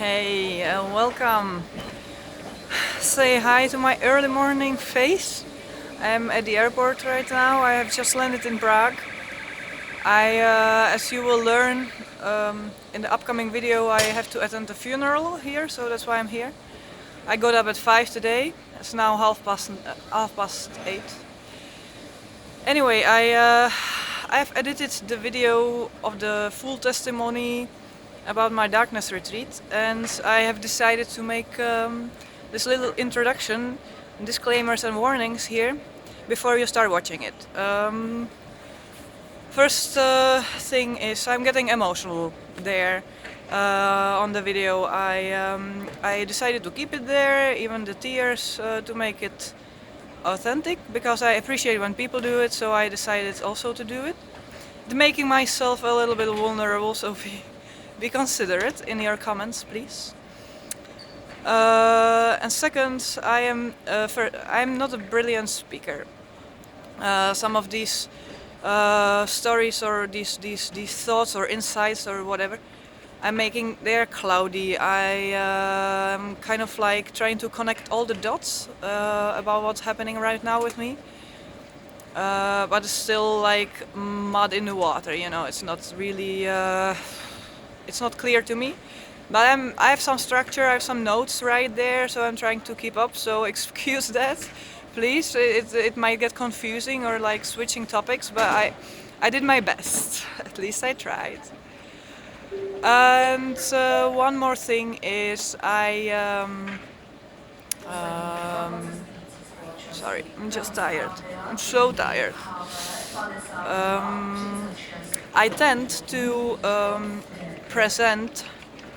Hey, welcome. Say hi to my early morning face. I'm at the airport right now. I have just landed in Prague. As you will learn in the upcoming video, I have to attend a funeral here, so that's why I'm here. I got up at 5 today. It's now half past 8. Anyway, I've edited the video of the full testimony about my darkness retreat, and I have decided to make this little introduction, disclaimers and warnings here before you start watching it. First thing is I'm getting emotional there on the video. I decided to keep it there, even the tears, to make it authentic, because I appreciate when people do it, so I decided also to do it. Making myself a little bit vulnerable, so be considerate in your comments, please. And second, I'm not a brilliant speaker. Some of these stories or these thoughts or insights or whatever I'm making, they're cloudy. I am kind of like trying to connect all the dots about what's happening right now with me. But it's still like mud in the water, you know. It's not really, it's not clear to me. But I have some structure, I have some notes right there, so I'm trying to keep up. So excuse that, please. It might get confusing or like switching topics, but I did my best. At least I tried. And one more thing is sorry, I'm just tired. I'm so tired. I tend to present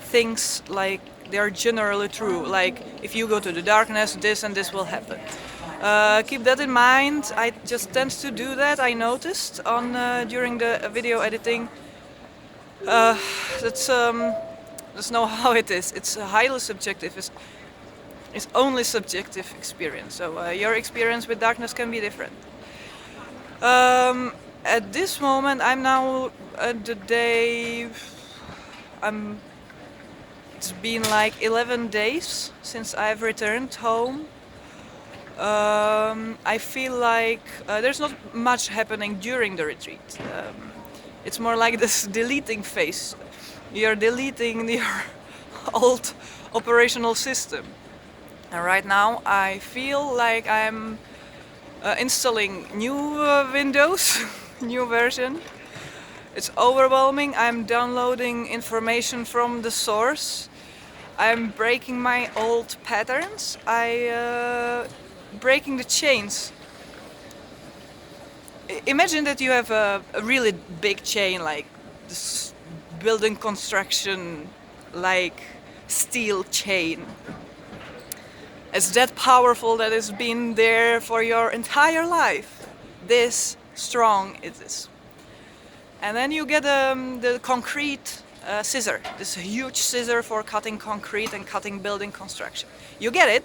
things like they're generally true. Like, if you go to the darkness, this and this will happen. Keep that in mind. I just tend to do that. I noticed on during the video editing. That's not how it is. It's highly subjective. It's only subjective experience. So your experience with darkness can be different. At this moment, I'm now at the day. It's been like 11 days since I've returned home. I feel like there's not much happening during the retreat. It's more like this deleting phase. You're deleting your old operational system. And right now I feel like I'm installing new Windows, new version. It's overwhelming. I'm downloading information from the source. I'm breaking my old patterns. Breaking the chains. Imagine that you have a really big chain, like this building construction, like steel chain. It's that powerful that it's been there for your entire life. This strong it is. And then you get the concrete scissor, this huge scissor for cutting concrete and cutting building construction. You get it,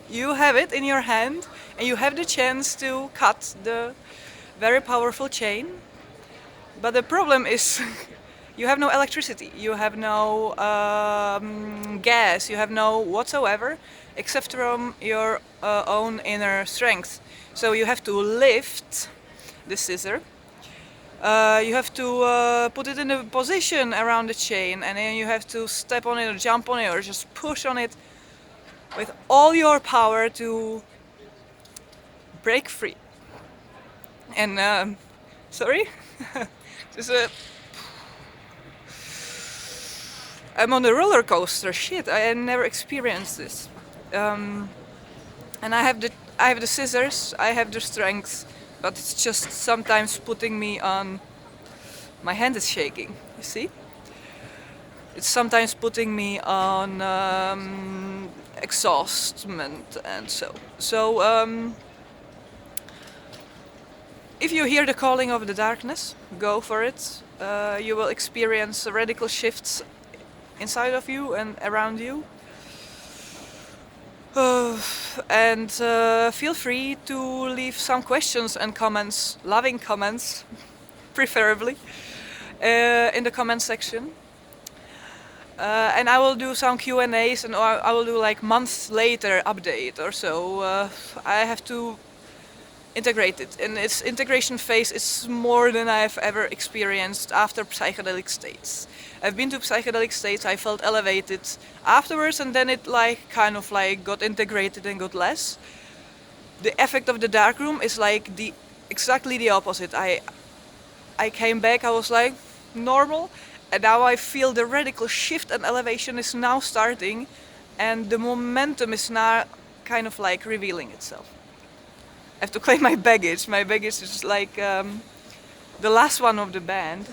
you have it in your hand, and you have the chance to cut the very powerful chain. But the problem is you have no electricity, you have no gas, you have no whatsoever, except from your own inner strength. So you have to lift the scissor. You have to put it in a position around the chain, and then you have to step on it or jump on it or just push on it with all your power to break free. And sorry, just I'm on a roller coaster. Shit, I never experienced this. And I have the scissors, I have the strength, but it's just sometimes putting me on. My hand is shaking. You see? It's sometimes putting me on exhaustment and so. If you hear the calling of the darkness, go for it. You will experience radical shifts inside of you and around you. And feel free to leave some questions and comments, loving comments, preferably, in the comment section. and I will do some Q&As, and I will do like months later update or so. I have to integrate it, and its integration phase is more than I've ever experienced after psychedelic states. I've been to psychedelic states, I felt elevated afterwards, and then it like kind of like got integrated and got less. The effect of the darkroom is like the exactly the opposite. I came back, I was like normal, and now I feel the radical shift and elevation is now starting, and the momentum is now kind of like revealing itself. I have to claim my baggage. My baggage is like the last one of the band.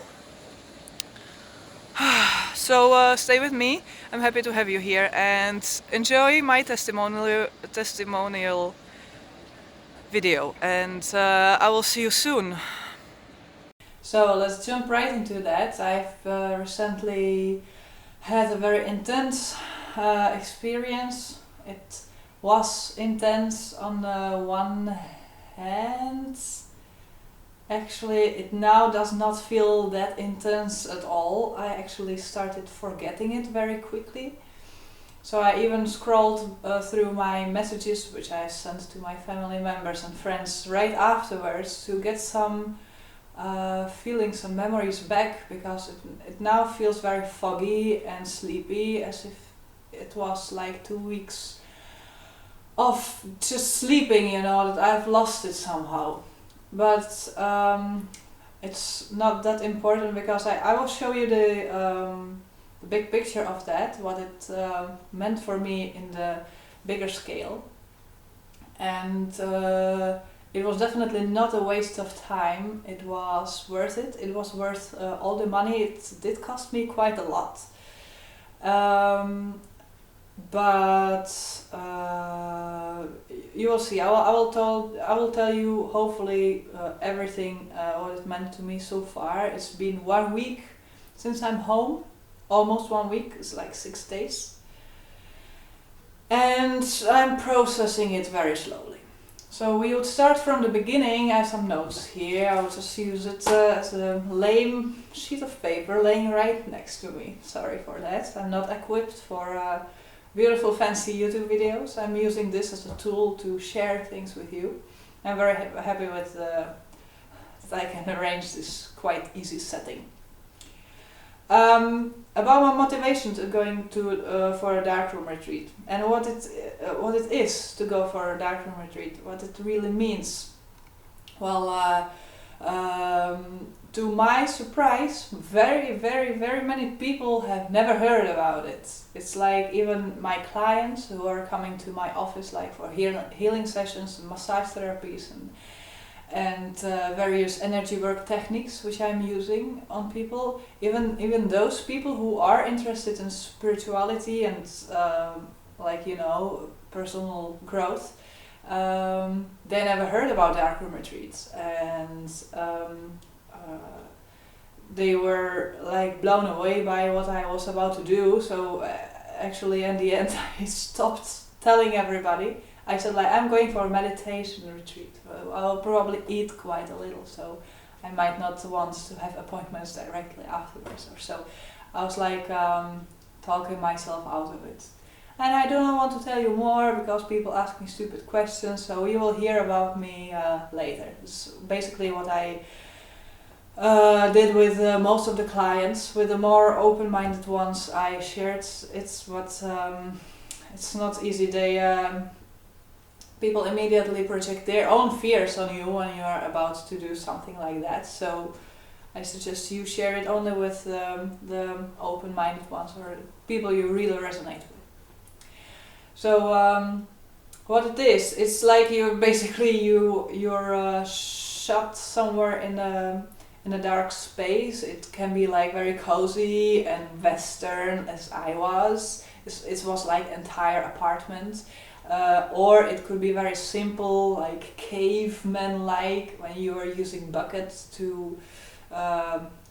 So stay with me. I'm happy to have you here and enjoy my testimonial video. And I will see you soon. So let's jump right into that. I've recently had a very intense experience. It was intense on the one hand. Actually, it now does not feel that intense at all. I actually started forgetting it very quickly. So I even scrolled through my messages, which I sent to my family members and friends right afterwards, to get some feelings, some memories back, because it now feels very foggy and sleepy, as if it was like 2 weeks of just sleeping, you know, that I've lost it somehow. But it's not that important, because I will show you the big picture of that, what it meant for me in the bigger scale. And it was definitely not a waste of time. It was worth it. It was worth all the money. It did cost me quite a lot. But you will see. I will tell you hopefully everything what it meant to me so far. It's been 1 week since I'm home, almost 1 week. It's like 6 days, and I'm processing it very slowly. So we would start from the beginning. I have some notes here. I will just use it as a lame sheet of paper laying right next to me. Sorry for that. I'm not equipped for beautiful fancy YouTube videos. I'm using this as a tool to share things with you. I'm very happy with that I can arrange this quite easy setting. About my motivation to going to for a darkroom retreat, and what it is to go for a darkroom retreat, what it really means. Well, to my surprise, very many people have never heard about it. It's like even my clients who are coming to my office, like for healing sessions and massage therapies and various energy work techniques which I'm using on people, even those people who are interested in spirituality and like, you know, personal growth, they never heard about darkroom retreats, and they were like blown away by what I was about to do. So actually in the end I stopped telling everybody. I said, like, I'm going for a meditation retreat. I'll probably eat quite a little, so I might not want to have appointments directly afterwards or so. I was like talking myself out of it. And I do not want to tell you more because people ask me stupid questions, so you will hear about me later. It's basically what I did with most of the clients. With the more open-minded ones I shared, it's not easy. People immediately project their own fears on you when you are about to do something like that. So I suggest you share it only with the open-minded ones or people you really resonate with. So what it is, it's like you're shut somewhere in a dark space. It can be like very cozy and Western, as I was. It was like entire apartment. Or it could be very simple, like caveman-like, when you are using buckets to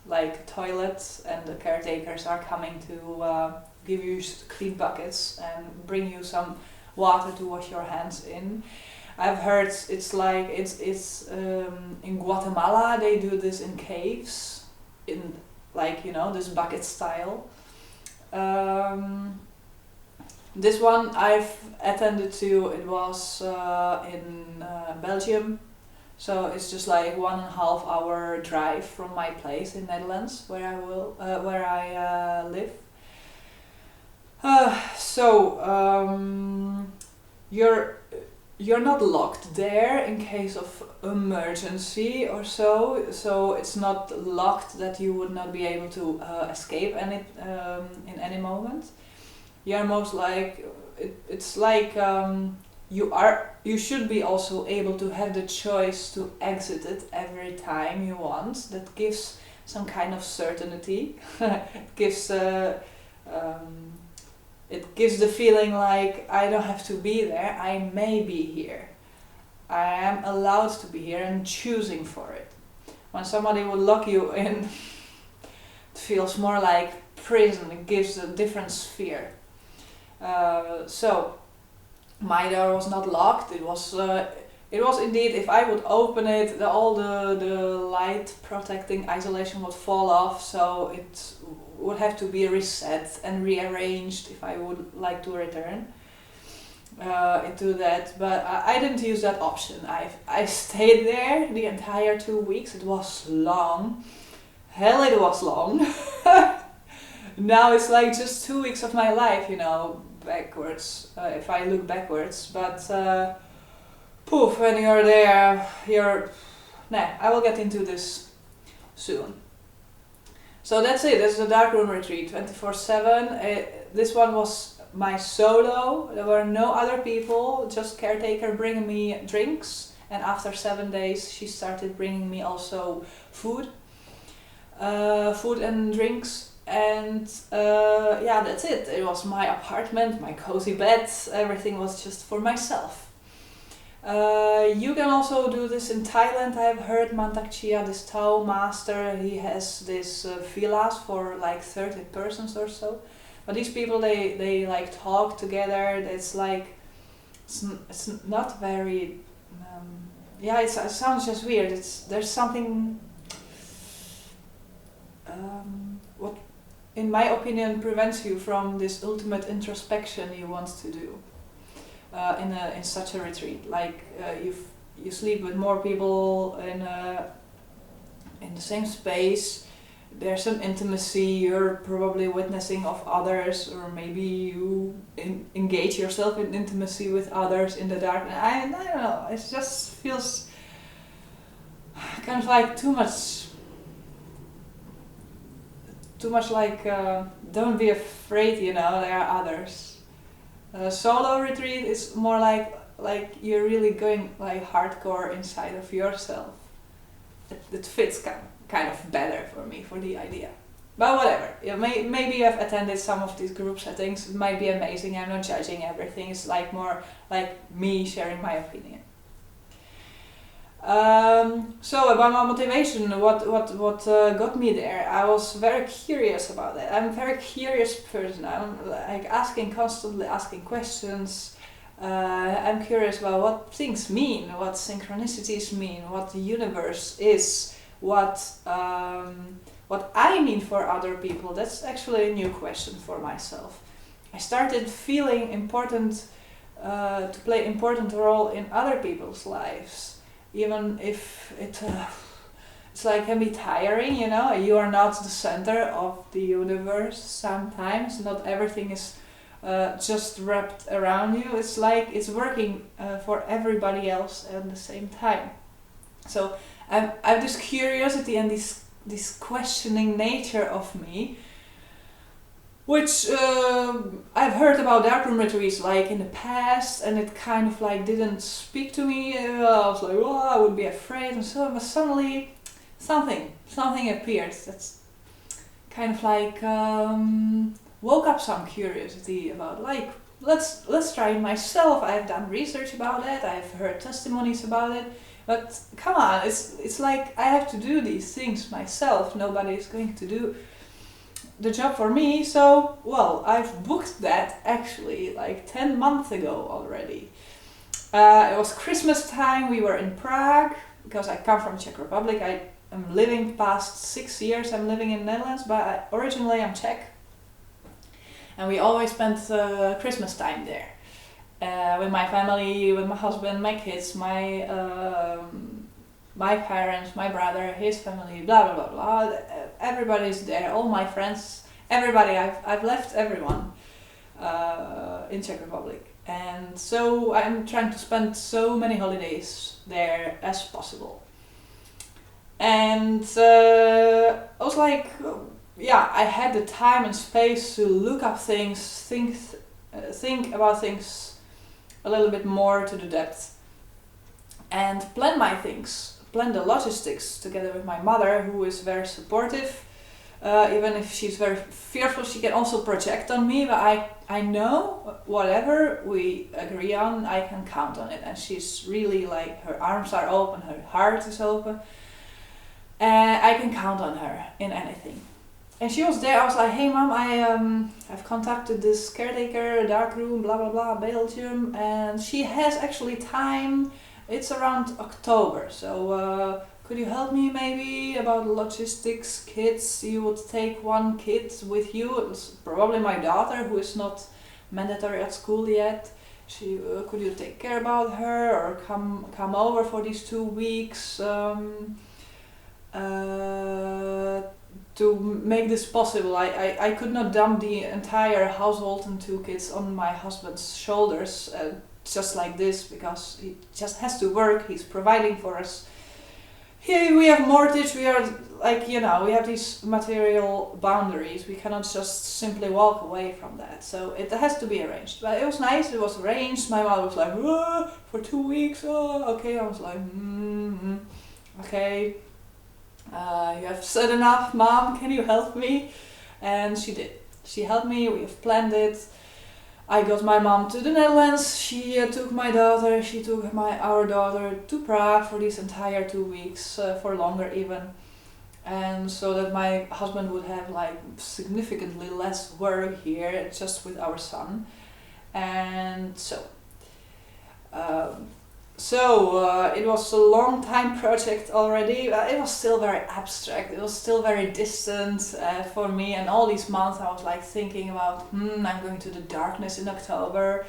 like toilets, and the caretakers are coming to give you clean buckets and bring you some water to wash your hands in. I've heard it's in Guatemala they do this in caves, in like, you know, this bucket style. This one I've attended to. It was in Belgium, so it's just like 1.5 hour drive from my place in Netherlands where I live. You're not locked there in case of emergency or so it's not locked that you would not be able to escape in any moment. You're most like it's like you should be also able to have the choice to exit it every time you want. That gives some kind of certainty. It gives the feeling like I don't have to be there, I may be here. I am allowed to be here and choosing for it. When somebody would lock you in, it feels more like prison, it gives a different sphere. So my door was not locked, it was indeed, if I would open it, all the light protecting isolation would fall off, so it would have to be reset and rearranged if I would like to return into that. But I didn't use that option. I stayed there the entire 2 weeks. It was long. Hell, it was long. Now it's like just 2 weeks of my life, backwards, if I look backwards. But poof, when you're there, I will get into this soon. So that's it, that's the darkroom retreat, 24/7. This one was my solo, there were no other people, just caretaker bringing me drinks, and after 7 days she started bringing me also food and drinks, and that's it. It was my apartment, my cozy bed, everything was just for myself. You can also do this in Thailand. I've heard Mantak Chia, this Tao master, he has this villas for like 30 persons or so. But these people, they like talk together. It's like, it's not very, it sounds just weird. There's something, what in my opinion prevents you from this ultimate introspection you want to do. In such a retreat, like you sleep with more people in the same space. There's some intimacy. You're probably witnessing of others, or maybe you engage yourself in intimacy with others in the dark. I don't know. It just feels kind of like too much like don't be afraid. There are others. Solo retreat is more like you're really going like hardcore inside of yourself. It fits kind of better for me, for the idea. But whatever. Maybe you have attended some of these group settings. It might be amazing. I'm not judging everything. It's like more like me sharing my opinion. So about my motivation, what got me there? I was very curious about that. I'm a very curious person. I'm like constantly asking questions. I'm curious about what things mean, what synchronicities mean, what the universe is, what I mean for other people. That's actually a new question for myself. I started feeling important to play important role in other people's lives. Even if it's like can be tiring, you are not the center of the universe sometimes. Not everything is just wrapped around you. It's like it's working for everybody else at the same time. So I have this curiosity and this questioning nature of me, which I've heard about darkroom retreats like in the past, and it kind of like didn't speak to me. I was like, I would be afraid and so, but suddenly something appeared that's kind of like woke up some curiosity about like let's try it myself. I've done research about it, I've heard testimonies about it, but come on, it's like I have to do these things myself. Nobody is going to do the job for me. So I've booked that actually like 10 months ago already. It was Christmas time. We were in Prague because I come from Czech Republic. I am living past 6 years. I'm living in Netherlands, but originally I'm Czech. and we always spent Christmas time there with my family, with my husband, my kids, my parents, my brother, his family, blah blah blah blah. Everybody's there, all my friends, everybody. I've left everyone in Czech Republic, and so I'm trying to spend so many holidays there as possible. And I was like, yeah, I had the time and space to look up things, think about things a little bit more to the depth, and plan my things, plan the logistics together with my mother, who is very supportive. Even if she's very fearful, she can also project on me, but I know whatever we agree on, I can count on it. And she's really like, her arms are open, her heart is open. And I can count on her in anything. And she was there. I was like, hey mom, I've contacted this caretaker, dark room, blah blah blah, Belgium, and she has actually time. It's around October, so could you help me maybe about logistics, kids? You would take one kid with you. It was probably my daughter, who is not mandatory at school yet. She could you take care about her or come over for these 2 weeks? To make this possible, I could not dump the entire household and 2 kids on my husband's shoulders just like this, because he just has to work. He's providing for us. Here we have mortgage, we are like, we have these material boundaries. We cannot just simply walk away from that. So it has to be arranged. But it was nice, it was arranged. My mother was like, for 2 weeks, okay. I was like, okay. You have said enough, mom, can you help me? And she did. She helped me, we have planned it. I got my mom to the Netherlands, she took my daughter, she took our daughter to Prague for these entire 2 weeks, for longer even. And so that my husband would have like significantly less work here, just with our son. And it was a long time project already, but it was still very abstract, it was still very distant for me. And all these months I was like thinking about, I'm going to the darkness in October.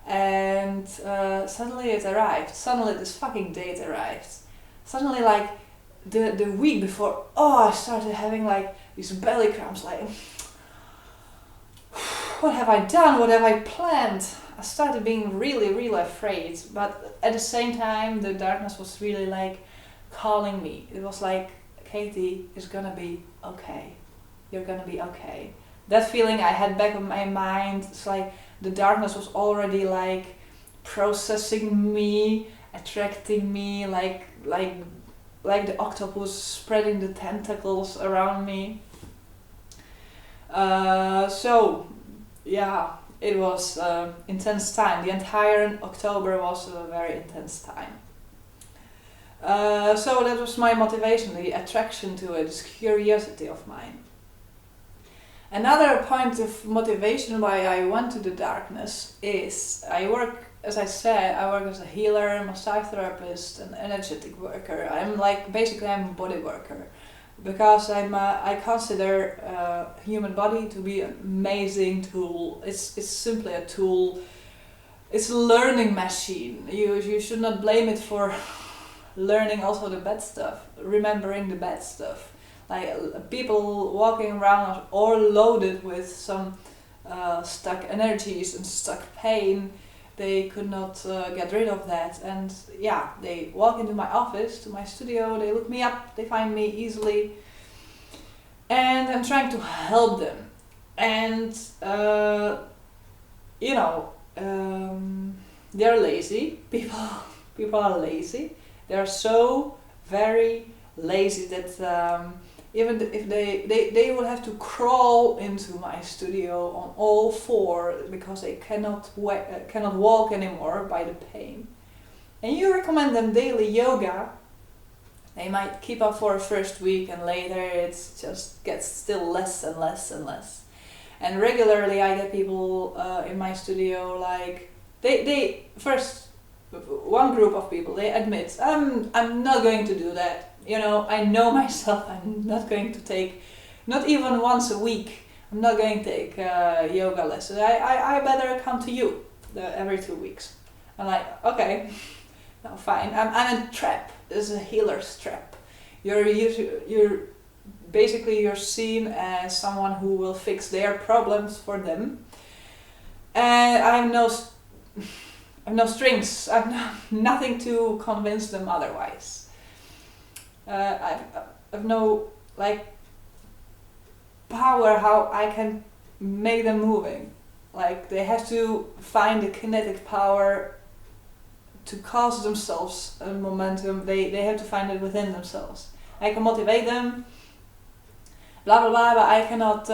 And suddenly it arrived, suddenly this fucking date arrived. Suddenly like the week before, I started having like these belly cramps, like, what have I done, what have I planned? I started being really, really afraid, but at the same time, the darkness was really like calling me. It was like, Katie, it's gonna be okay. You're gonna be okay. That feeling I had back in my mind, it's like the darkness was already like processing me, attracting me, like the octopus spreading the tentacles around me. It was intense time. The entire October was a very intense time. So that was my motivation, the attraction to it, this curiosity of mine. Another point of motivation why I went to the darkness is I work as a healer, massage therapist, and energetic worker. I'm a body worker. Because I consider human body to be an amazing tool. It's simply a tool. It's a learning machine. You should not blame it for learning also the bad stuff, remembering the bad stuff. Like people walking around are all loaded with some stuck energies and stuck pain. They could not get rid of that, and they walk into my office, to my studio, they look me up, they find me easily, and I'm trying to help them. And they're lazy. People are lazy. They're so very lazy that even if they will have to crawl into my studio on all four because they cannot walk anymore by the pain. And you recommend them daily yoga, they might keep up for a first week, and later it just gets still less and less and less. And regularly I get people in my studio, like they first, one group of people, they admit, I'm not going to do that. I know myself, I'm not going to take, not even once a week, I'm not going to take yoga lessons. I better come to you every 2 weeks. I'm like, okay, no, fine. I'm in trap. It's a healer's trap. You're basically you're seen as someone who will fix their problems for them, and I have no strings. I have nothing to convince them otherwise. I've no like power how I can make them moving. Like they have to find the kinetic power to cause themselves a momentum. They have to find it within themselves. I can motivate them, blah blah blah, but I cannot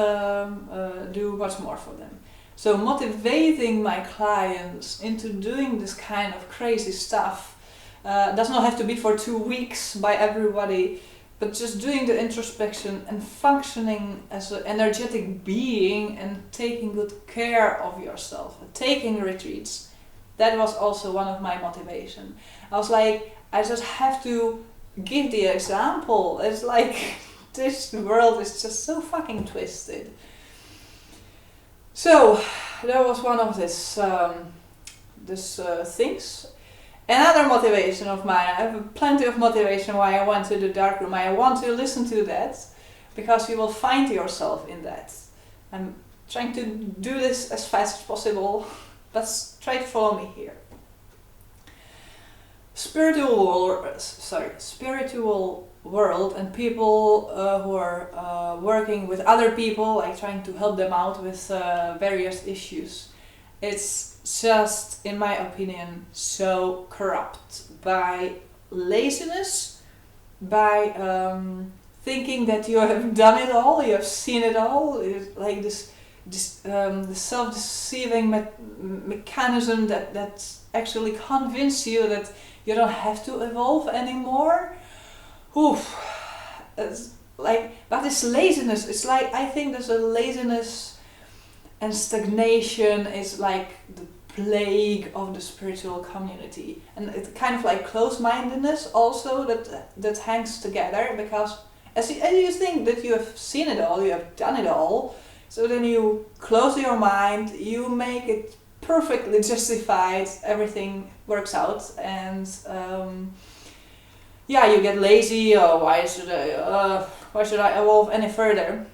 do much more for them. So motivating my clients into doing this kind of crazy stuff does not have to be for 2 weeks by everybody, but just doing the introspection and functioning as an energetic being and taking good care of yourself, taking retreats. That was also one of my motivation. I was like, I just have to give the example. It's like this world is just so fucking twisted. So that was one of these things. Another motivation of mine, I have plenty of motivation why I went to the dark room. I want to listen to that because you will find yourself in that. I'm trying to do this as fast as possible, but try to follow me here. Spiritual world and people who are working with other people, like trying to help them out with various issues. It's just, in my opinion, so corrupt by laziness, by thinking that you have done it all, you have seen it all. It's like this the self-deceiving mechanism that actually convince you that you don't have to evolve anymore. Oof. It's like, but this laziness, it's like, I think there's a laziness and stagnation is like the plague of the spiritual community, and it's kind of like close-mindedness also that hangs together, because as you think that you have seen it all, you have done it all, so then you close your mind, you make it perfectly justified, everything works out, and you get lazy. Oh, why should I evolve any further?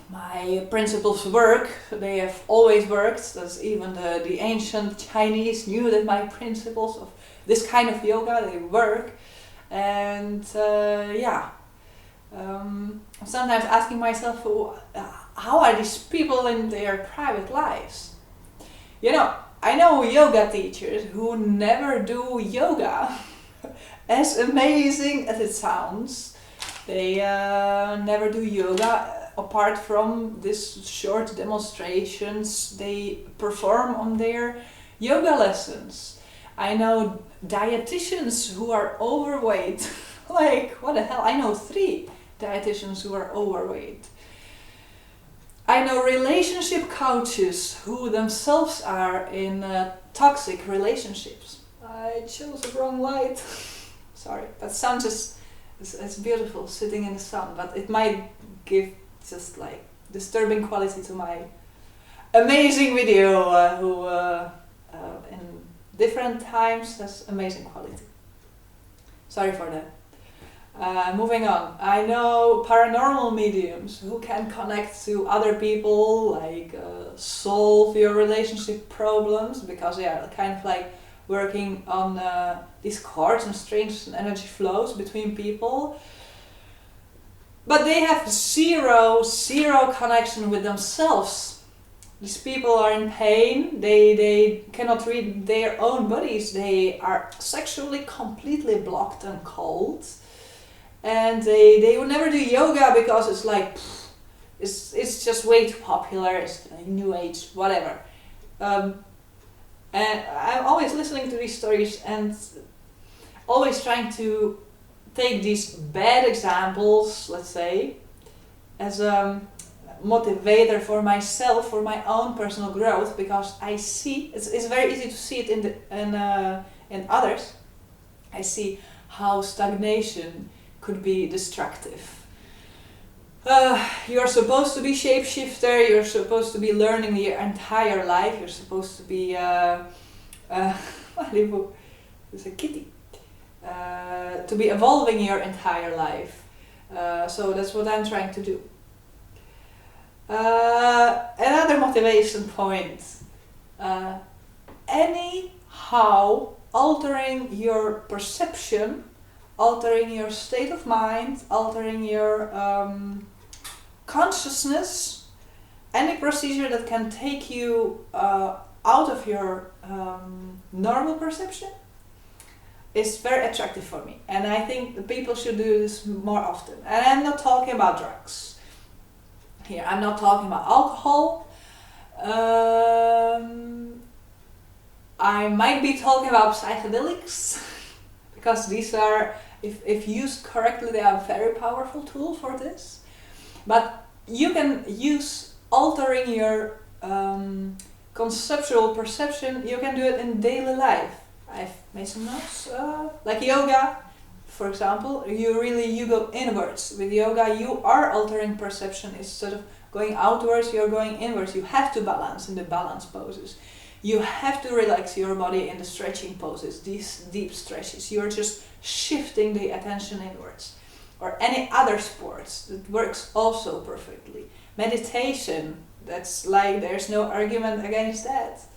My principles work, they have always worked. That's even the ancient Chinese knew that my principles of this kind of yoga, they work. And I'm sometimes asking myself, how are these people in their private lives? You know, I know yoga teachers who never do yoga. As amazing as it sounds, they never do yoga. Apart from these short demonstrations they perform on their yoga lessons. I know dietitians who are overweight. Like, what the hell? I know 3 dietitians who are overweight. I know relationship coaches who themselves are in toxic relationships. I chose the wrong light. Sorry, that sounds just, it's beautiful sitting in the sun, but it might give just like disturbing quality to my amazing video who in different times has amazing quality. Sorry for that. Moving on, I know paranormal mediums who can connect to other people, like solve your relationship problems, because they are kind of like working on these chords and strings and energy flows between people. But they have zero connection with themselves. These people are in pain, they cannot read their own bodies, they are sexually completely blocked and cold. And they would never do yoga because it's like, it's just way too popular, it's like new age, whatever. And I'm always listening to these stories and always trying to take these bad examples, let's say, as a motivator for myself, for my own personal growth, because I see, it's very easy to see it in others. I see how stagnation could be destructive. You're supposed to be shapeshifter, you're supposed to be learning your entire life, you're supposed to be it's a kitty. To be evolving your entire life. So that's what I'm trying to do. Another motivation point. Anyhow, altering your perception, altering your state of mind, altering your consciousness, any procedure that can take you out of your normal perception is very attractive for me, and I think the people should do this more often. And I'm not talking about drugs here, I'm not talking about alcohol. I might be talking about psychedelics because these are, if used correctly, they are a very powerful tool for this. But you can use altering your conceptual perception, you can do it in daily life. I've made some notes, like yoga, for example. You go inwards. With yoga, you are altering perception. Instead of going outwards, you're going inwards. You have to balance in the balance poses. You have to relax your body in the stretching poses, these deep stretches. You're just shifting the attention inwards. Or any other sports, that works also perfectly. Meditation, that's like, there's no argument against that.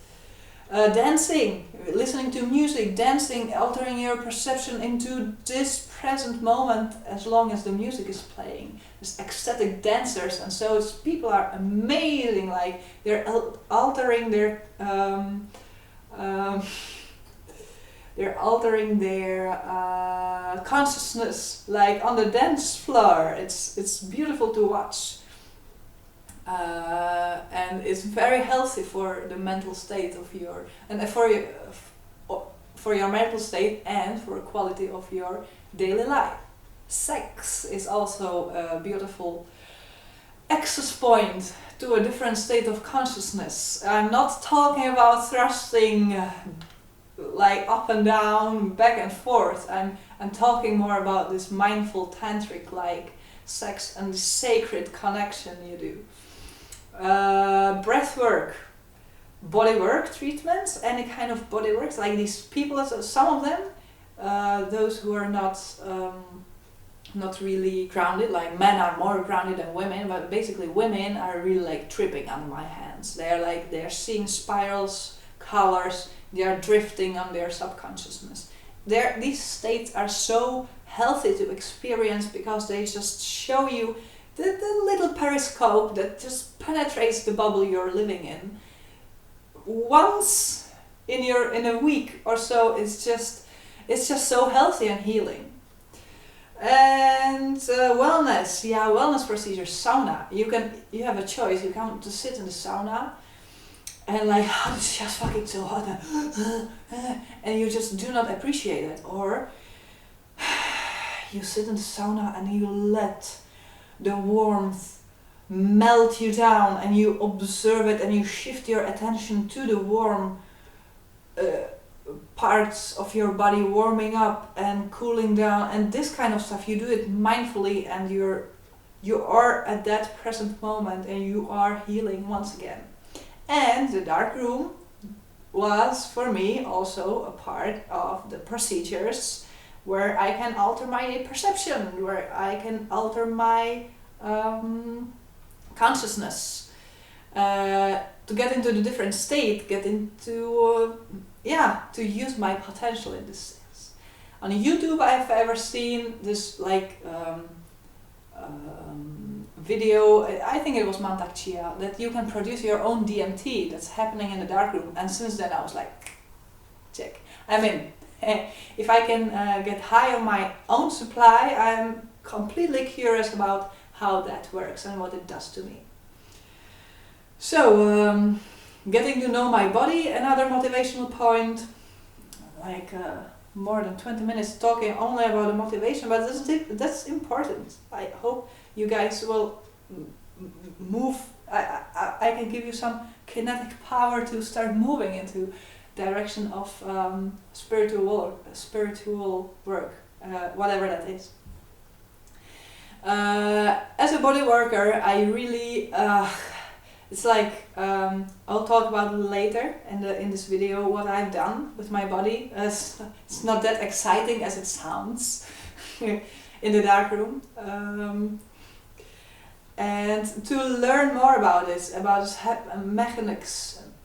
Dancing, listening to music, dancing, altering your perception into this present moment as long as the music is playing. There's ecstatic dancers, and so people are amazing, like they're altering their consciousness, like on the dance floor. It's beautiful to watch. And it's very healthy for the mental state of your, and for your mental state and for quality of your daily life. Sex is also a beautiful access point to a different state of consciousness. I'm not talking about thrusting like up and down, back and forth. I'm talking more about this mindful tantric like sex and the sacred connection you do. Breath work, bodywork treatments, any kind of bodywork, like these people, some of them, those who are not really grounded, like men are more grounded than women, but basically women are really like tripping under my hands. They're seeing spirals, colors, they are drifting on their subconsciousness. These states are so healthy to experience because they just show you the little periscope that just penetrates the bubble you're living in. Once in a week or so, it's just so healthy and healing. And wellness procedures, sauna. You have a choice. You can just sit in the sauna and like, oh, it's just fucking so hot, and you just do not appreciate it. Or you sit in the sauna and you let the warmth melt you down, and you observe it, and you shift your attention to the warm parts of your body warming up and cooling down, and this kind of stuff. You do it mindfully, and you are at that present moment, and you are healing once again. And the dark room was for me also a part of the procedures where I can alter my perception, where I can alter my consciousness, to get into the different state, get into, to use my potential in this sense. On YouTube I've ever seen this like video, I think it was Mantak Chia, that you can produce your own DMT that's happening in the darkroom, and since then I was like, check, I'm in. If I can get high on my own supply, I'm completely curious about how that works and what it does to me. So, getting to know my body, another motivational point, like more than 20 minutes talking only about the motivation, but that's important. I hope you guys will move. I can give you some kinetic power to start moving into direction of spiritual work, whatever that is. As a body worker, I really it's like I'll talk about later in this video what I've done with my body. It's not that exciting as it sounds in the darkroom. And to learn more about it, about its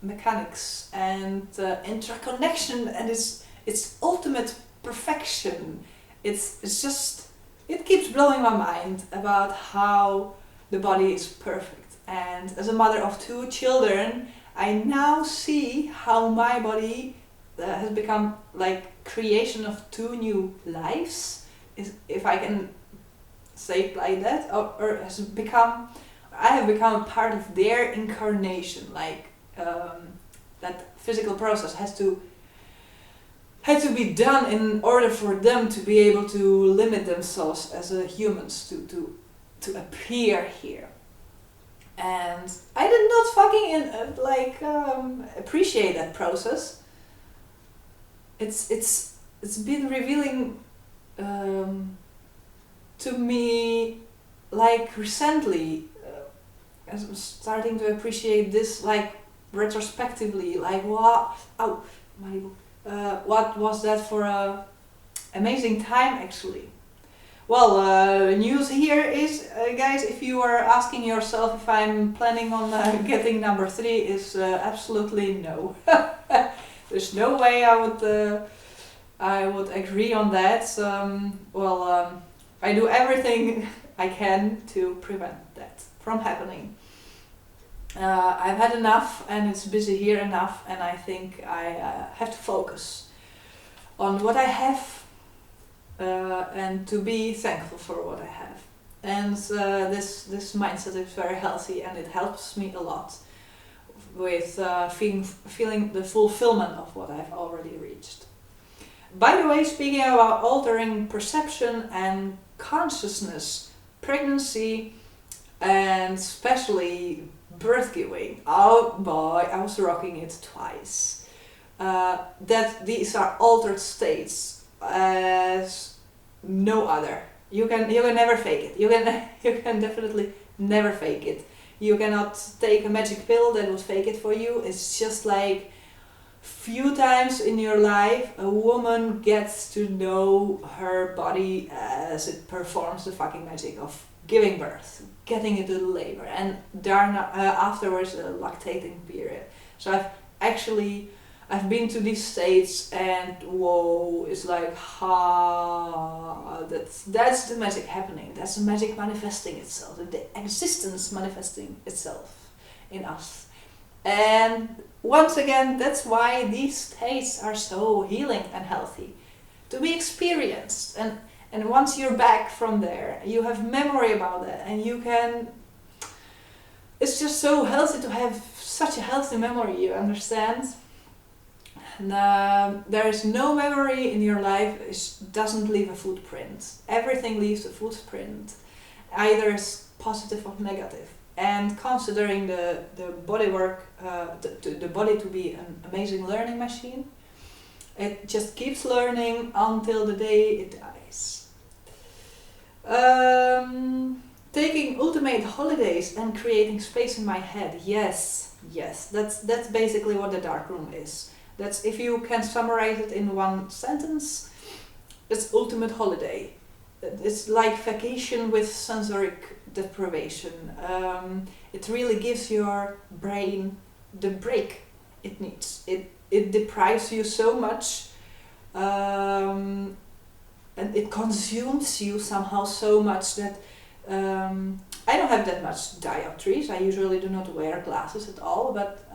mechanics and interconnection and its ultimate perfection. It's just, it keeps blowing my mind about how the body is perfect. And as a mother of 2 children, I now see how my body has become like creation of 2 new lives, if I can say it like that, or has become, I have become a part of their incarnation. Like that physical process had to be done in order for them to be able to limit themselves as humans to appear here. And I did not fucking appreciate that process. It's been revealing to me like recently, as I'm starting to appreciate this like retrospectively, like what was that for a amazing time actually. Well, news here is, guys, if you are asking yourself if I'm planning on getting number 3, is absolutely no. There's no way I would agree on that. I do everything I can to prevent that from happening. I've had enough, and it's busy here enough, and I think I have to focus on what I have. And to be thankful for what I have, and this mindset is very healthy, and it helps me a lot with feeling the fulfillment of what I've already reached. By the way, speaking about altering perception and consciousness, pregnancy, and especially birth giving, oh boy, I was rocking it twice. That these are altered states as no other. You can never fake it. You can definitely never fake it. You cannot take a magic pill that will fake it for you. It's just like few times in your life a woman gets to know her body as it performs the fucking magic of giving birth, getting into the labor, and afterwards a lactating period. So I've been to these states, and whoa, it's like, that's the magic happening. That's the magic manifesting itself, the existence manifesting itself in us. And once again, that's why these states are so healing and healthy to be experienced. And once you're back from there, you have memory about that, and you can, it's just so healthy to have such a healthy memory, you understand? And, there is no memory in your life which doesn't leave a footprint. Everything leaves a footprint, either is positive or negative. And considering the bodywork, the body to be an amazing learning machine, it just keeps learning until the day it dies. Taking ultimate holidays and creating space in my head. Yes, that's basically what the darkroom is. That's, if you can summarize it in one sentence, it's ultimate holiday. It's like vacation with sensoric deprivation. It really gives your brain the break it needs. It deprives you so much, and it consumes you somehow so much that I don't have that much dioptries. I usually do not wear glasses at all, but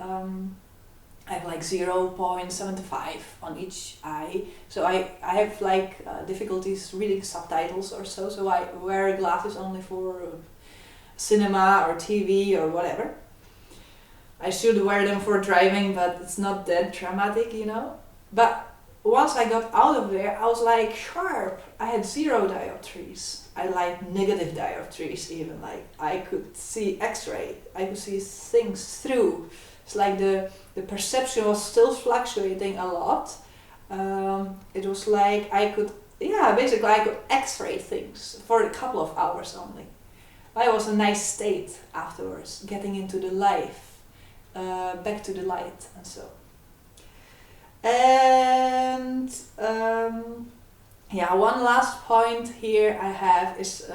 I have like 0.75 on each eye, so I have like difficulties reading subtitles or so I wear glasses only for cinema or TV or whatever. I should wear them for driving, but it's not that dramatic, you know. But once I got out of there, I was like sharp. I had 0 dioptries. I like negative dioptries even, like I could see X-ray, I could see things through. It's like the perception was still fluctuating a lot. It was like I could X-ray things for a couple of hours only. it was a nice state afterwards, getting into the life, back to the light and so. And one last point here I have is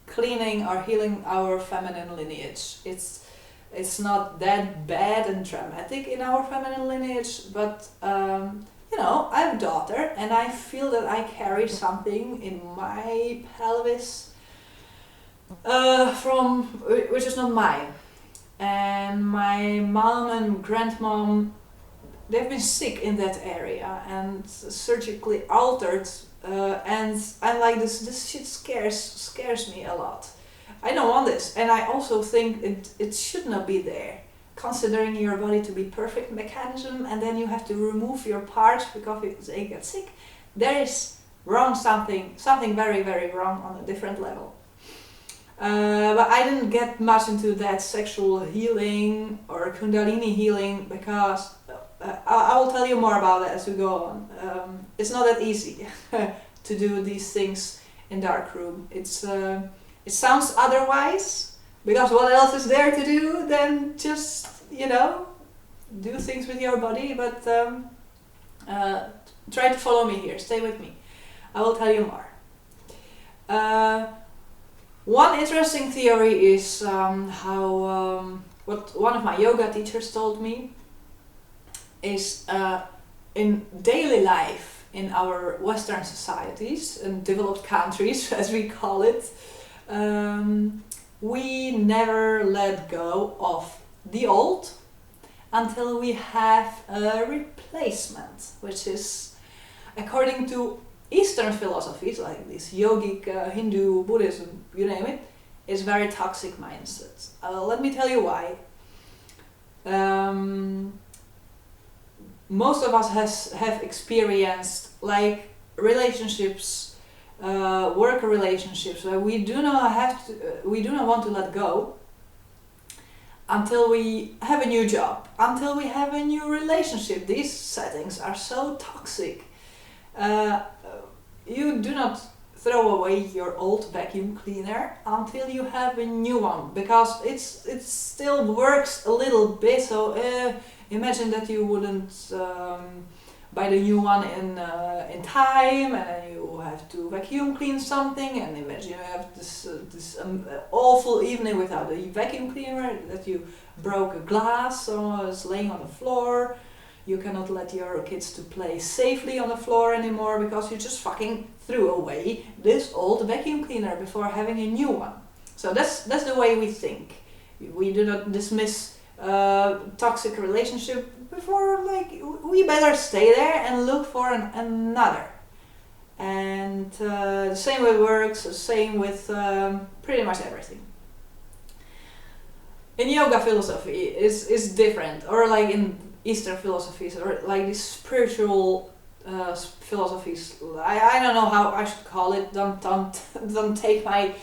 cleaning or healing our feminine lineage. It's not that bad and dramatic in our feminine lineage, but I have a daughter and I feel that I carry something in my pelvis which is not mine. And my mom and grandmom, they've been sick in that area and surgically altered, and I'm like, this shit scares me a lot. I don't want this, and I also think it should not be there, considering your body to be perfect mechanism, and then you have to remove your parts because they get sick. There is something very, very wrong on a different level. But I didn't get much into that sexual healing or kundalini healing because I will tell you more about it as we go on. It's not that easy to do these things in darkroom. It sounds otherwise, because what else is there to do than just, do things with your body, but try to follow me here, stay with me. I will tell you more. One interesting theory is what one of my yoga teachers told me is in daily life in our Western societies and developed countries, as we call it, we never let go of the old until we have a replacement, which is, according to Eastern philosophies like this yogic, Hindu, Buddhism, you name it, is very toxic mindset. Let me tell you why. Most of us have experienced like relationships, work relationships where we do not want to let go until we have a new job, until we have a new relationship. These settings are so toxic. You do not throw away your old vacuum cleaner until you have a new one, because it still works a little bit. So imagine that you wouldn't buy the new one in time, and then you have to vacuum clean something, and imagine you have this awful evening without a vacuum cleaner, that you broke a glass or is laying on the floor. You cannot let your kids to play safely on the floor anymore because you just fucking threw away this old vacuum cleaner before having a new one. So that's the way we think. We do not dismiss toxic relationship before, like, we better stay there and look for another. And the same with works, the same with pretty much everything. In yoga philosophy is different, or like in Eastern philosophies, or like these spiritual philosophies. I don't know how I should call it. Don't take my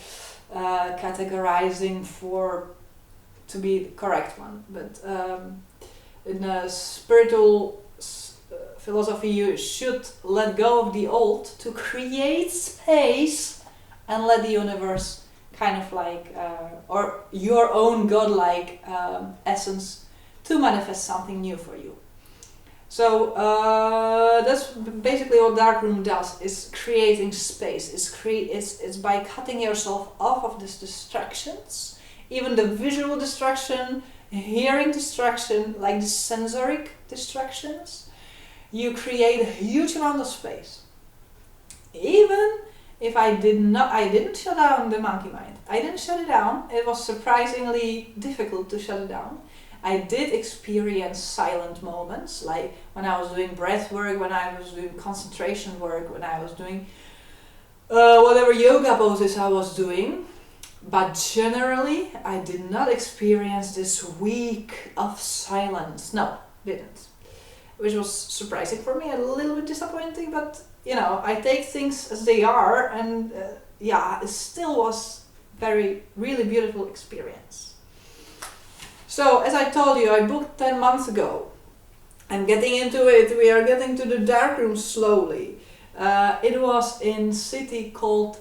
categorizing to be the correct one. But in a spiritual philosophy, you should let go of the old to create space and let the universe kind of like, or your own godlike essence to manifest something new for you. So that's basically what darkroom does, is creating space. It's by cutting yourself off of these distractions, even the visual distraction, hearing distraction, like the sensoric distractions. You create a huge amount of space. Even if I didn't shut down the monkey mind. I didn't shut it down. It was surprisingly difficult to shut it down. I did experience silent moments, like when I was doing breath work, when I was doing concentration work, when I was doing whatever yoga poses I was doing. But generally, I did not experience this week of silence. No, didn't. Which was surprising for me, a little bit disappointing, but I take things as they are, and it still was really beautiful experience. So, as I told you, I booked 10 months ago. I'm getting into it. We are getting to the darkroom slowly. It was in a city called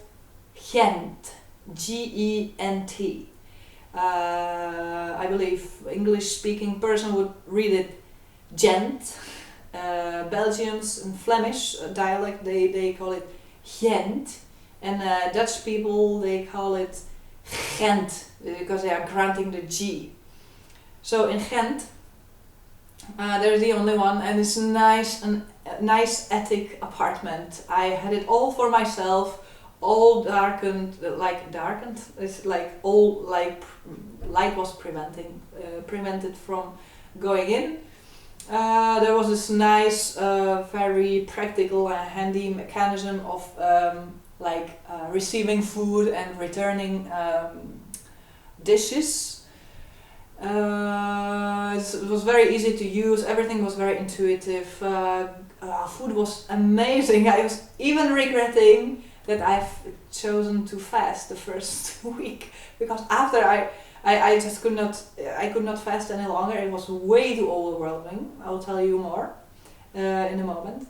Ghent. Gent. I believe English-speaking person would read it Gent. Belgians and Flemish dialect, they call it Gent. And Dutch people, they call it Gent, because they are granting the G. So in Gent, there's the only one, and it's a nice attic apartment. I had it all for myself, all darkened. It's like all like light was prevented from going in. There was this nice, very practical and handy mechanism of receiving food and returning dishes. It was very easy to use, everything was very intuitive, food was amazing. I was even regretting that I've chosen to fast the first week, because after I just could not fast any longer. It was way too overwhelming. I'll tell you more in a moment.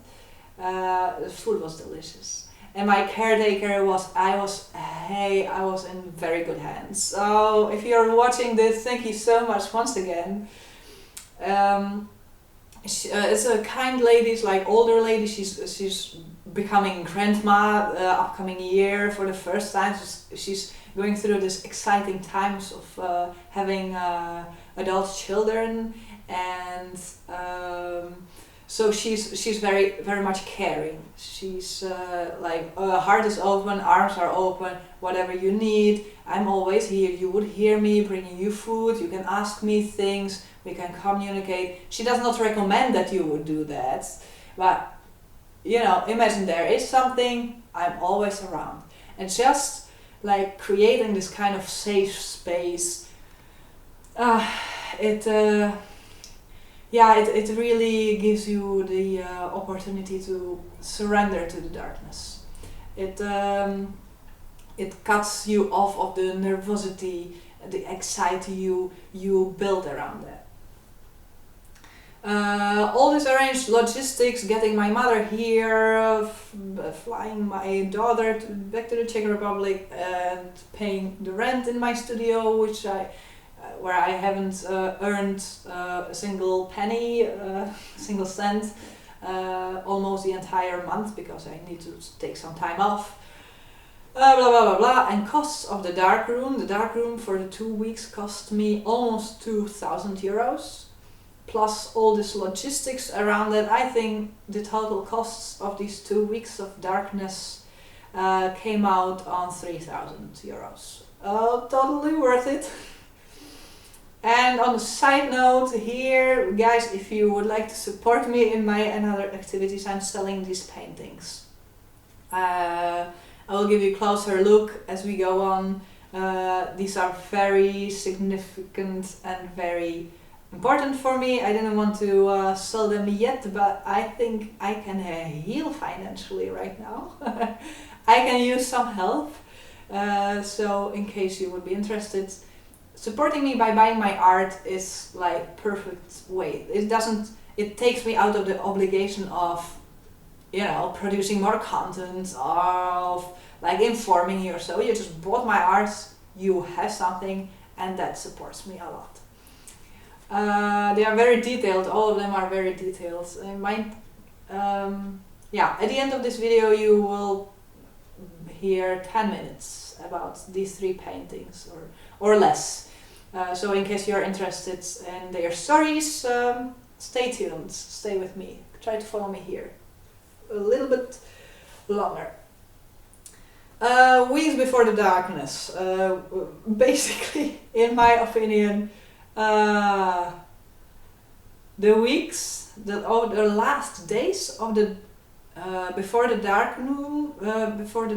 The food was delicious. And my caretaker I was in very good hands. So if you're watching this, thank you so much once again. It's a kind lady, it's like older lady. She's becoming grandma upcoming year for the first time. She's going through this exciting times of having adult children, and so she's very much caring. She's heart is open, arms are open, whatever you need, I'm always here. You would hear me bringing you food, you can ask me things, we can communicate. She does not recommend that you would do that, but imagine there is something, I'm always around. And just like creating this kind of safe space, it really gives you the opportunity to surrender to the darkness. It cuts you off of the nervosity, the anxiety you build around that. All this arranged logistics, getting my mother here, flying my daughter back to the Czech Republic, and paying the rent in my studio, where I haven't earned a single penny, single cent, almost the entire month, because I need to take some time off. Blah blah blah blah, and costs of the dark room. The dark room for the 2 weeks cost me almost 2,000 euros. Plus all this logistics around it. I think the total costs of these 2 weeks of darkness came out on 3,000 euros. Totally worth it. And on a side note here, guys, if you would like to support me in my and other activities, I'm selling these paintings. I will give you a closer look as we go on. These are very significant and very important for me. I didn't want to sell them yet, but I think I can heal financially right now. I can use some help. So in case you would be interested, supporting me by buying my art is like perfect way. It takes me out of the obligation of, producing more content, of like informing you or so. You just bought my art, you have something, and that supports me a lot. They are very detailed, all of them are very detailed. At the end of this video you will hear 10 minutes about these 3 paintings or less. So in case you're interested in their stories, stay tuned, stay with me, try to follow me here a little bit longer. Weeks before the darkness, basically, in my opinion, the last days of the before the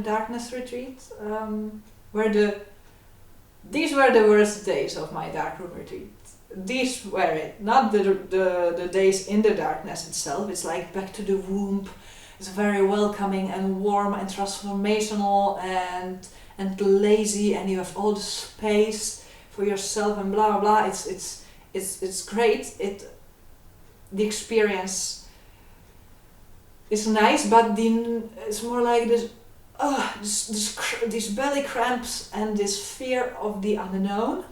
darkness retreat, these were the worst days of my darkroom retreat. These were it, not the days in the darkness itself. It's like back to the womb. It's very welcoming and warm and transformational and lazy, and you have all the space for yourself and blah blah blah. It's great. The experience is nice, but it's more like this these belly cramps and this fear of the unknown.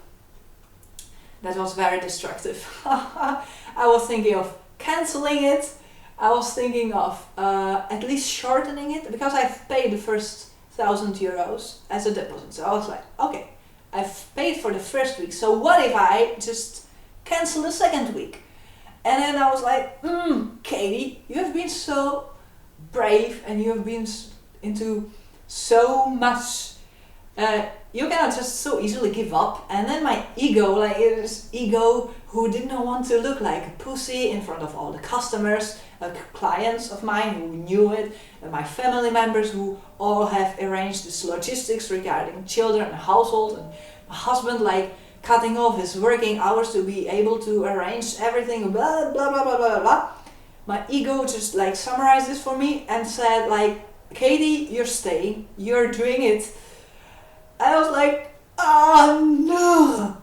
That was very destructive. I was thinking of cancelling it. I was thinking of at least shortening it, because I've paid the first €1,000 as a deposit. So I was like, okay, I've paid for the first week, so what if I just cancel the second week? And then I was like, Katie, you have been so brave and you have been into so much. You cannot just so easily give up. And then my ego, like this ego who did not want to look like a pussy in front of all the customers, clients of mine who knew it, and my family members who all have arranged this logistics regarding children and household, and my husband like cutting off his working hours to be able to arrange everything, blah blah blah blah blah blah. My ego just like summarized this for me and said like, Katie, you're staying, you're doing it. I was like, oh no.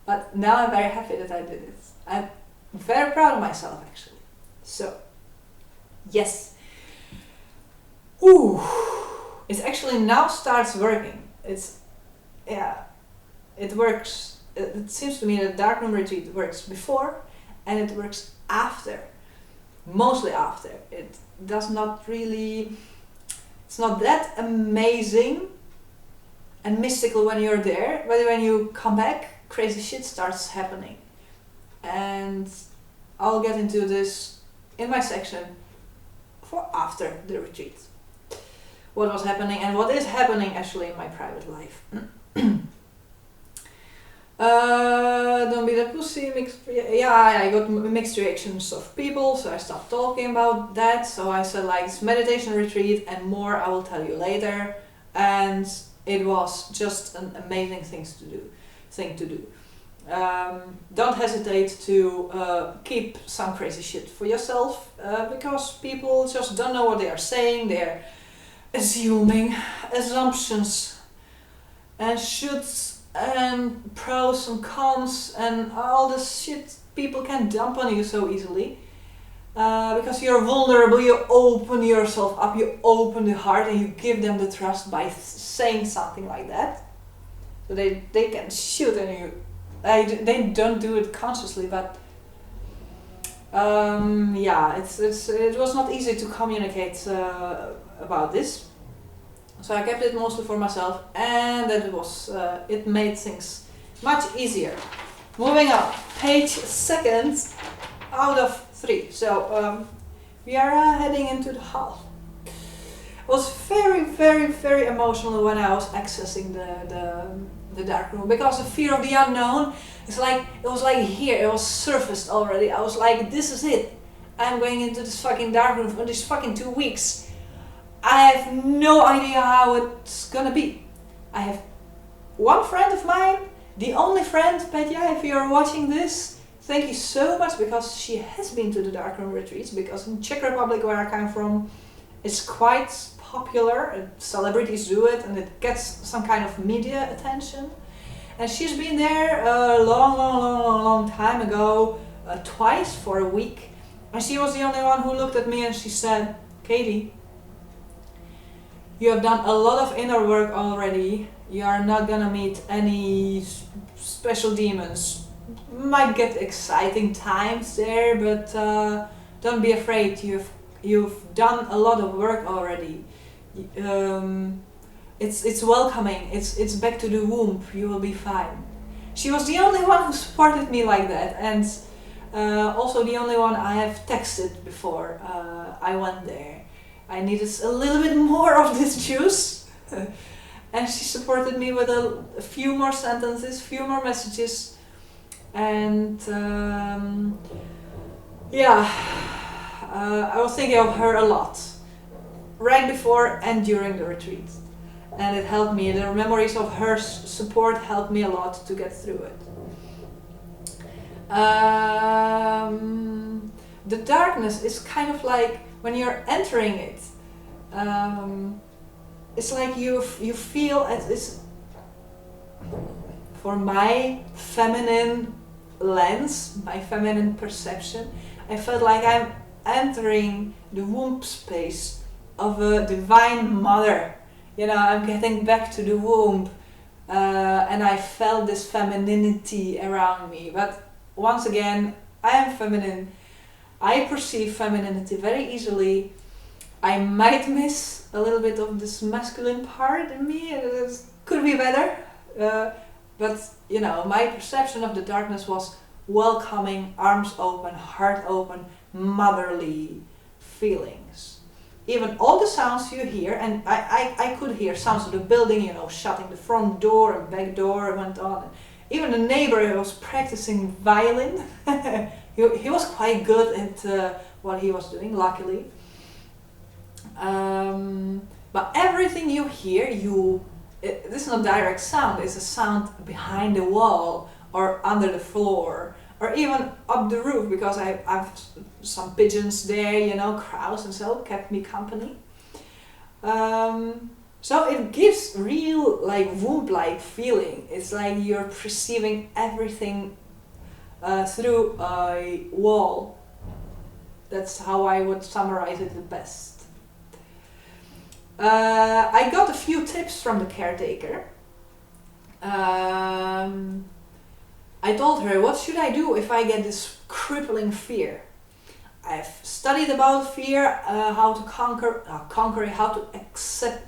But now I'm very happy that I did it. I'm very proud of myself actually. So, yes. Ooh. It actually now starts working. It works. It seems to me that darkroom retreat works before and it works after. Mostly after. It does not really, it's not that amazing and mystical when you're there, but when you come back, crazy shit starts happening. And I'll get into this in my section for after the retreat. What was happening and what is happening actually in my private life. Don't be that pussy. I got mixed reactions of people, so I stopped talking about that. So I said like, it's meditation retreat and more I will tell you later. And it was just an amazing thing to do. Don't hesitate to keep some crazy shit for yourself, because people just don't know what they are saying. They're assuming assumptions and shoulds and pros and cons and all this shit people can dump on you so easily, because you're vulnerable. You open yourself up, you open the heart, and you give them the trust by saying something like that. So they can shoot on you. They don't do it consciously, but it was not easy to communicate about this. So I kept it mostly for myself, and it made things much easier. Moving on, page 2 out of 3. So we are heading into the hall. I was very, very, very emotional when I was accessing the dark room, because the fear of the unknown it was like here, it was surfaced already. I was like, this is it. I'm going into this fucking dark room for these fucking 2 weeks. I have no idea how it's gonna be. I have one friend of mine, the only friend, Petya, if you're watching this, thank you so much, because she has been to the darkroom retreats, because in Czech Republic, where I come from, it's quite popular. Celebrities do it and it gets some kind of media attention. And she's been there a long time ago, twice for a week. And she was the only one who looked at me and she said, Katie, you have done a lot of inner work already. You are not gonna meet any special demons. Might get exciting times there, but don't be afraid. You've done a lot of work already. It's welcoming. It's back to the womb. You will be fine. She was the only one who supported me like that, and also the only one I have texted before I went there. I needed a little bit more of this juice, and she supported me with a few more sentences, few more messages, and I was thinking of her a lot, right before and during the retreat, and it helped me. The memories of her support helped me a lot to get through it. The darkness is kind of like, when you're entering it, it's like you feel it's, for my feminine lens, my feminine perception, I felt like I'm entering the womb space of a divine mother. You know, I'm getting back to the womb, and I felt this femininity around me. But once again, I am feminine. I perceive femininity very easily. I might miss a little bit of this masculine part in me. It could be better. But, you know, my perception of the darkness was welcoming, arms open, heart open, motherly feelings. Even all the sounds you hear, and I could hear sounds of the building, you know, shutting the front door and back door went on. Even the neighbor who was practicing violin, he was quite good at what he was doing, luckily. But everything you hear, this is not direct sound, it's a sound behind the wall or under the floor or even up the roof, because I've some pigeons there, you know, crows and so, kept me company. So it gives real like womb-like feeling. It's like you're perceiving everything through a wall. That's how I would summarize it the best. I got a few tips from the caretaker. I told her, what should I do if I get this crippling fear? I've studied about fear, how to conquer it, how to accept,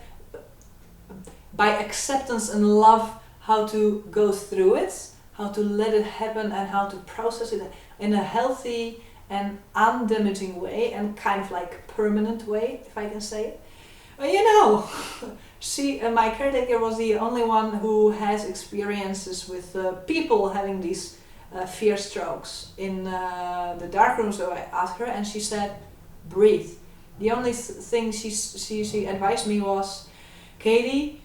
by acceptance and love, how to go through it, how to let it happen and how to process it in a healthy and undamaging way and kind of like permanent way, if I can say it. You know, my caretaker was the only one who has experiences with people having these fear strokes in the dark room. So I asked her, and she said, breathe. The only thing she advised me was, Katie,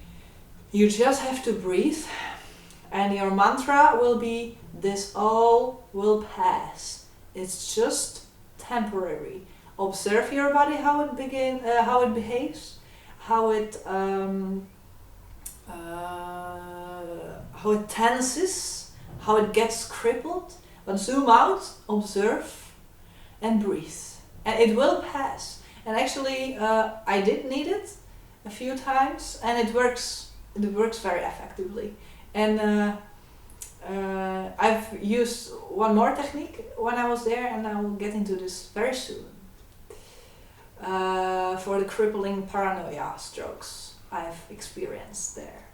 you just have to breathe, and your mantra will be, this all will pass. It's just temporary. Observe your body, how it behaves, how it tenses, how it gets crippled. But zoom out, observe, and breathe, and it will pass. And actually, I did need it a few times, and it works. It works very effectively. And I've used one more technique when I was there, and I will get into this very soon. For the crippling paranoia strokes I've experienced there.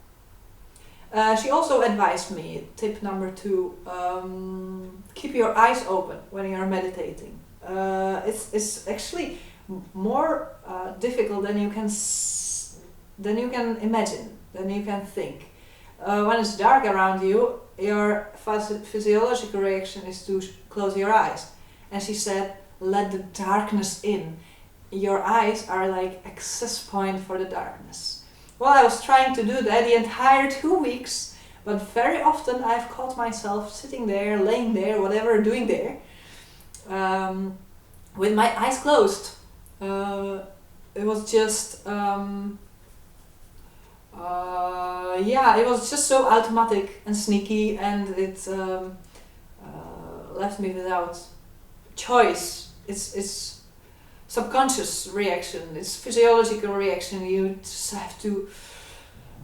She also advised me, tip number 2, keep your eyes open when you're meditating. It's actually more difficult than you can imagine, than you can think. When it's dark around you, your physiological reaction is to close your eyes. And she said, let the darkness in. Your eyes are like access point for the darkness. Well, I was trying to do that the entire 2 weeks, but very often I've caught myself sitting there, laying there, whatever, doing there, with my eyes closed. It was just, it was just so automatic and sneaky, and it left me without choice. It's subconscious reaction, it's physiological reaction. You just have to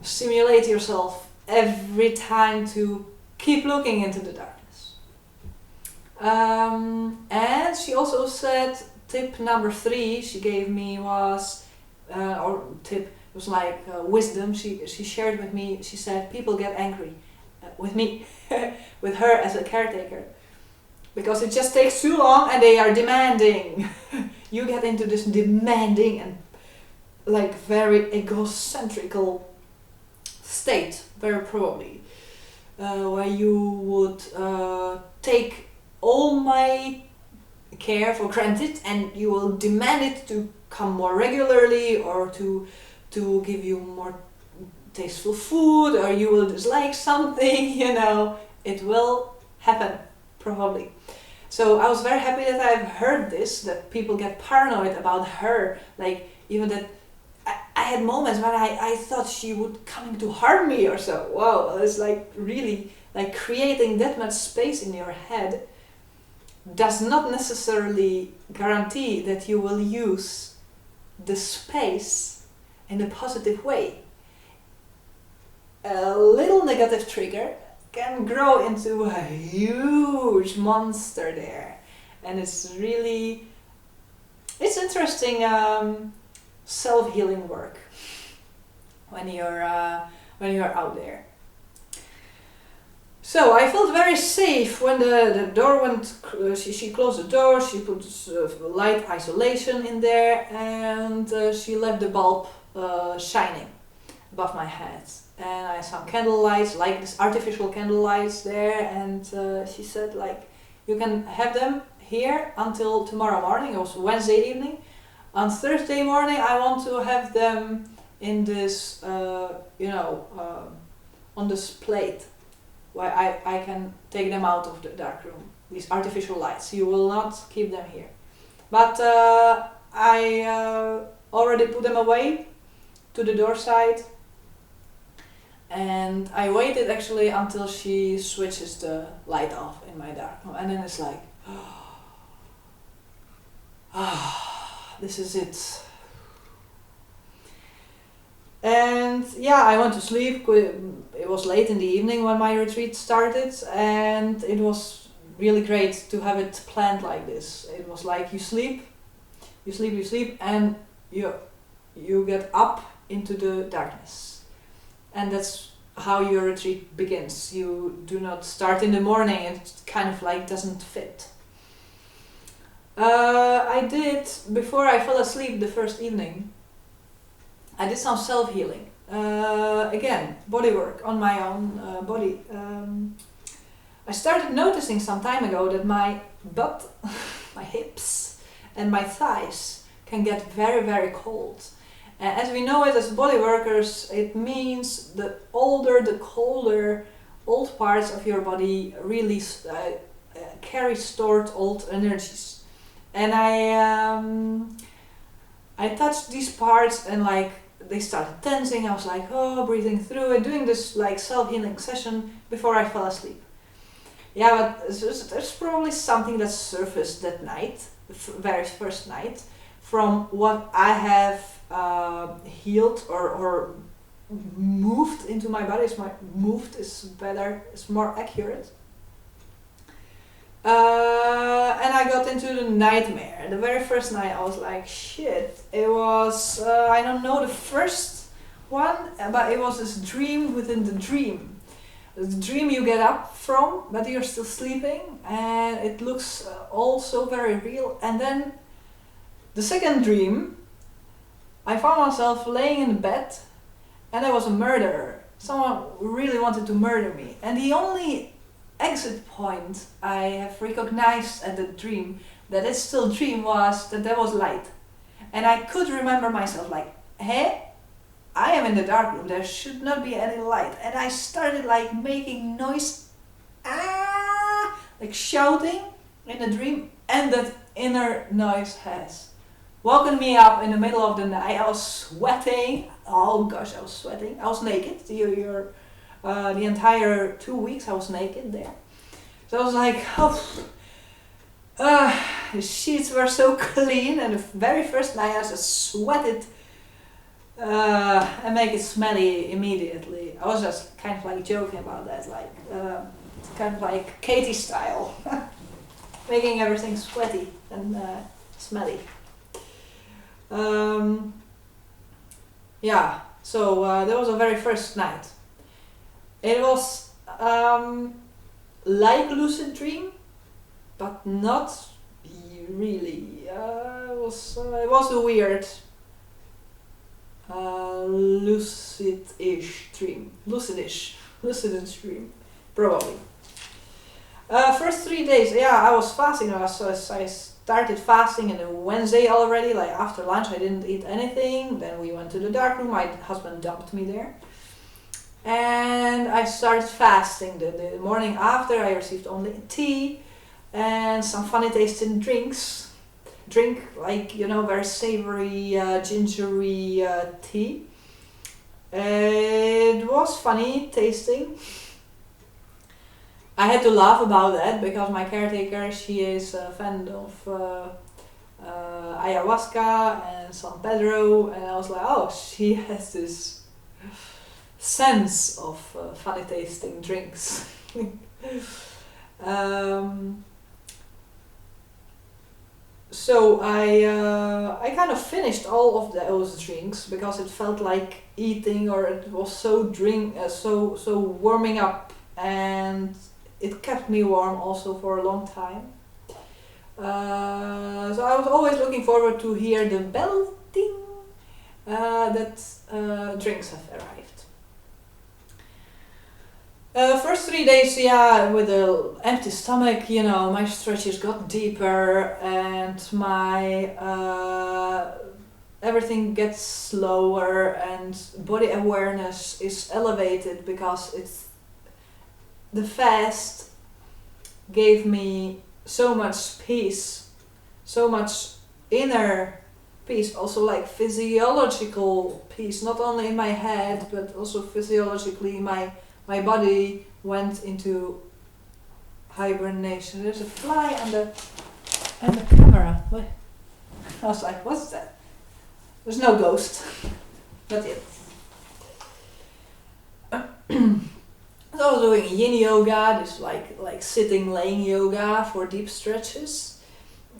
stimulate yourself every time to keep looking into the darkness. And she also said, tip number 3 she gave me was, was like wisdom. She shared with me, she said, people get angry with me, with her as a caretaker, because it just takes too long and they are demanding. You get into this demanding and like very egocentrical state, very probably, where you would take all my care for granted and you will demand it to come more regularly, or to give you more tasteful food, or you will dislike something, you know, it will happen, probably. So I was very happy that I've heard this, that people get paranoid about her, like even that I had moments when I thought she would coming to harm me or so. Wow, it's like really like creating that much space in your head does not necessarily guarantee that you will use the space in a positive way. A little negative trigger can grow into a huge monster there, and it's interesting self-healing work when you're out there. So I felt very safe when the door went. She closed the door. She put light isolation in there, and she left the bulb shining above my head. And I saw candle lights, like this artificial candle lights there. And she said, like, you can have them here until tomorrow morning. It was Wednesday evening. On Thursday morning, I want to have them in this, on this plate, where I can take them out of the dark room. These artificial lights. You will not keep them here. But I already put them away to the door side. And I waited actually until she switches the light off in my dark room. And then it's like, this is it. And yeah, I went to sleep. It was late in the evening when my retreat started, and it was really great to have it planned like this. It was like you sleep, and you get up into the darkness. And that's how your retreat begins. You do not start in the morning, it kind of like doesn't fit. I did, before I fell asleep the first evening, I did some self-healing. Again, bodywork on my own body. I started noticing some time ago that my butt, my hips and my thighs can get very, very cold. As we know it as body workers, it means the older, the colder old parts of your body really carry stored old energies. And I touched these parts and like they started tensing. I was like, oh, breathing through it, doing this like self-healing session before I fell asleep. Yeah, but there's probably something that surfaced that night, the very first night, from what I have healed or moved into my body. Moved is better, it's more accurate. And I got into the nightmare. The very first night I was like, shit. It was, I don't know the first one, but it was this dream within the dream. The dream you get up from, but you're still sleeping, and it looks all so very real. And then the second dream, I found myself laying in bed, and I was a murderer. Someone really wanted to murder me. And the only exit point I have recognized at the dream, that it's still a dream, was that there was light. And I could remember myself like, hey, I am in the dark room, there should not be any light. And I started like making noise, like shouting in the dream, and that inner noise has woken me up in the middle of the night. I was sweating. Oh gosh, I was sweating. I was naked. The entire 2 weeks I was naked there. So I was like, the sheets were so clean, and the very first night I just sweated and make it smelly immediately. I was just kind of like joking about that, like kind of like Katie style, making everything sweaty and smelly. Yeah, so that was the very first night. It was like lucid dream, but not really. It was a weird lucid-ish dream. Lucid dream, probably. First 3 days, yeah, I was fasting. I started fasting on a Wednesday already. Like after lunch, I didn't eat anything. Then we went to the dark room. My husband dumped me there. And I started fasting. The morning after, I received only tea and some funny tasting drinks. Drink like, very savory, gingery tea. It was funny tasting. I had to laugh about that because my caretaker, she is a fan of ayahuasca, and in San Pedro, and I was like, oh, she has this sense of funny tasting drinks. So I kind of finished all of those drinks because it felt like eating, or it was so warming up, and it kept me warm also for a long time. So I was always looking forward to hear the bell ding that drinks have arrived. First 3 days, yeah, with an empty stomach, my stretches got deeper, and my everything gets slower, and body awareness is elevated because the fast gave me so much peace, so much inner peace, also like physiological peace, not only in my head but also physiologically. My body went into hibernation. There's a fly on the camera. What? I was like, what's that? There's no ghost. Not yet. So I was doing yin yoga, this like sitting, laying yoga for deep stretches.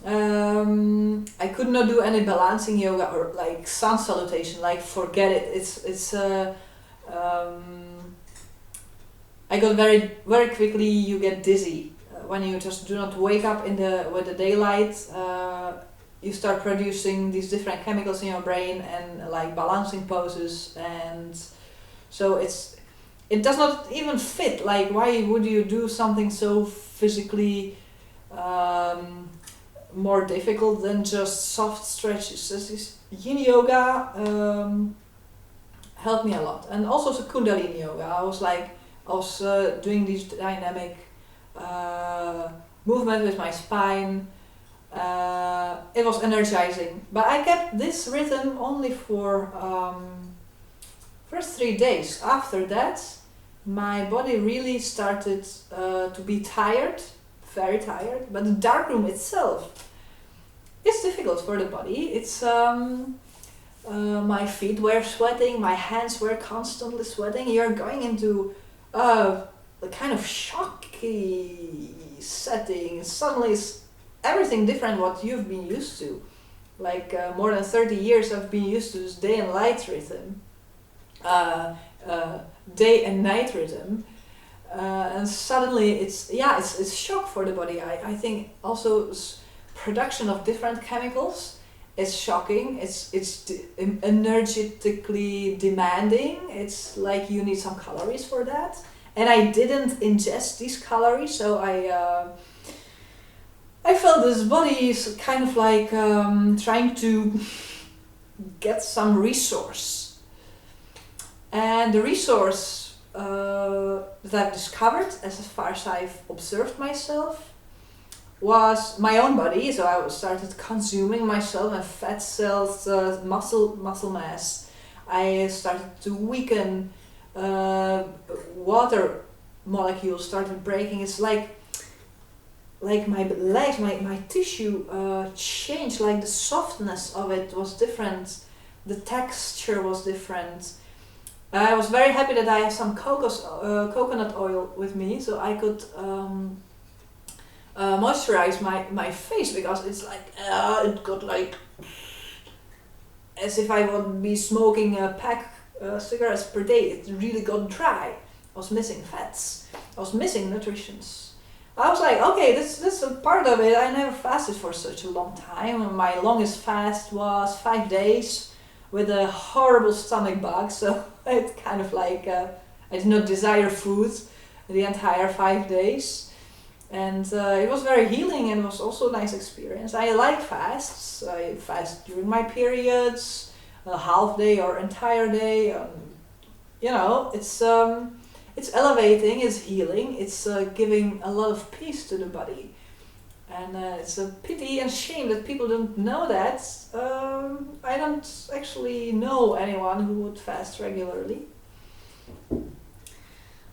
I could not do any balancing yoga or like sun salutation. Like, forget it. I got very, very quickly, you get dizzy when you just do not wake up with the daylight. You start producing these different chemicals in your brain and like balancing poses, and so it does not even fit. Like, why would you do something so physically more difficult than just soft stretches? This yin yoga helped me a lot, and also the kundalini yoga. I was doing these dynamic movement with my spine. It was energizing, but I kept this rhythm only for first 3 days. After that, my body really started to be tired, very tired. But the darkroom itself is difficult for the body. It's my feet were sweating, my hands were constantly sweating. You're going into a kind of shocky setting. Suddenly it's everything different what you've been used to. Like more than 30 years I've been used to this day and light rhythm, day and night rhythm, and suddenly it's shock for the body. I think also production of different chemicals is shocking. It's energetically demanding. It's like you need some calories for that, and I didn't ingest these calories, so I felt this body is kind of like trying to get some resource, and the resource that I've discovered, as far as I've observed myself, was my own body. So I started consuming myself and fat cells, muscle mass. I started to weaken. Water molecules started breaking. It's like my legs, my tissue changed. Like the softness of it was different. The texture was different. I was very happy that I have some coconut oil with me, so I could moisturize my face, because it's like it got like as if I would be smoking a pack cigarettes per day. It really got dry. I was missing fats. I was missing nutritions. I was like, okay, this is a part of it. I never fasted for such a long time. My longest fast was 5 days with a horrible stomach bug. So it's kind of like I did not desire food the entire 5 days. And it was very healing, and it was also a nice experience. I like fasts. I fast during my periods, a half day or entire day. It's elevating, it's healing, it's giving a lot of peace to the body. And it's a pity and shame that people don't know that. I don't actually know anyone who would fast regularly.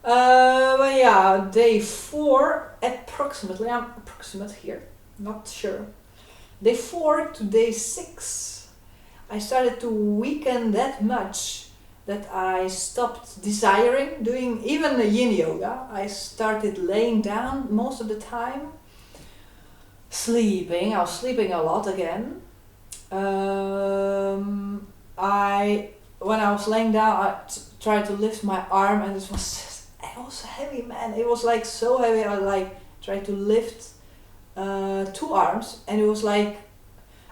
But yeah, day 4 approximately, I'm approximate here, not sure. Day 4 to day 6, I started to weaken that much that I stopped desiring doing even the yin yoga. I started laying down most of the time, sleeping. I was sleeping a lot again. When I was laying down, I tried to lift my arm, and it was heavy, man. It was like so heavy. I like tried to lift 2 arms, and it was like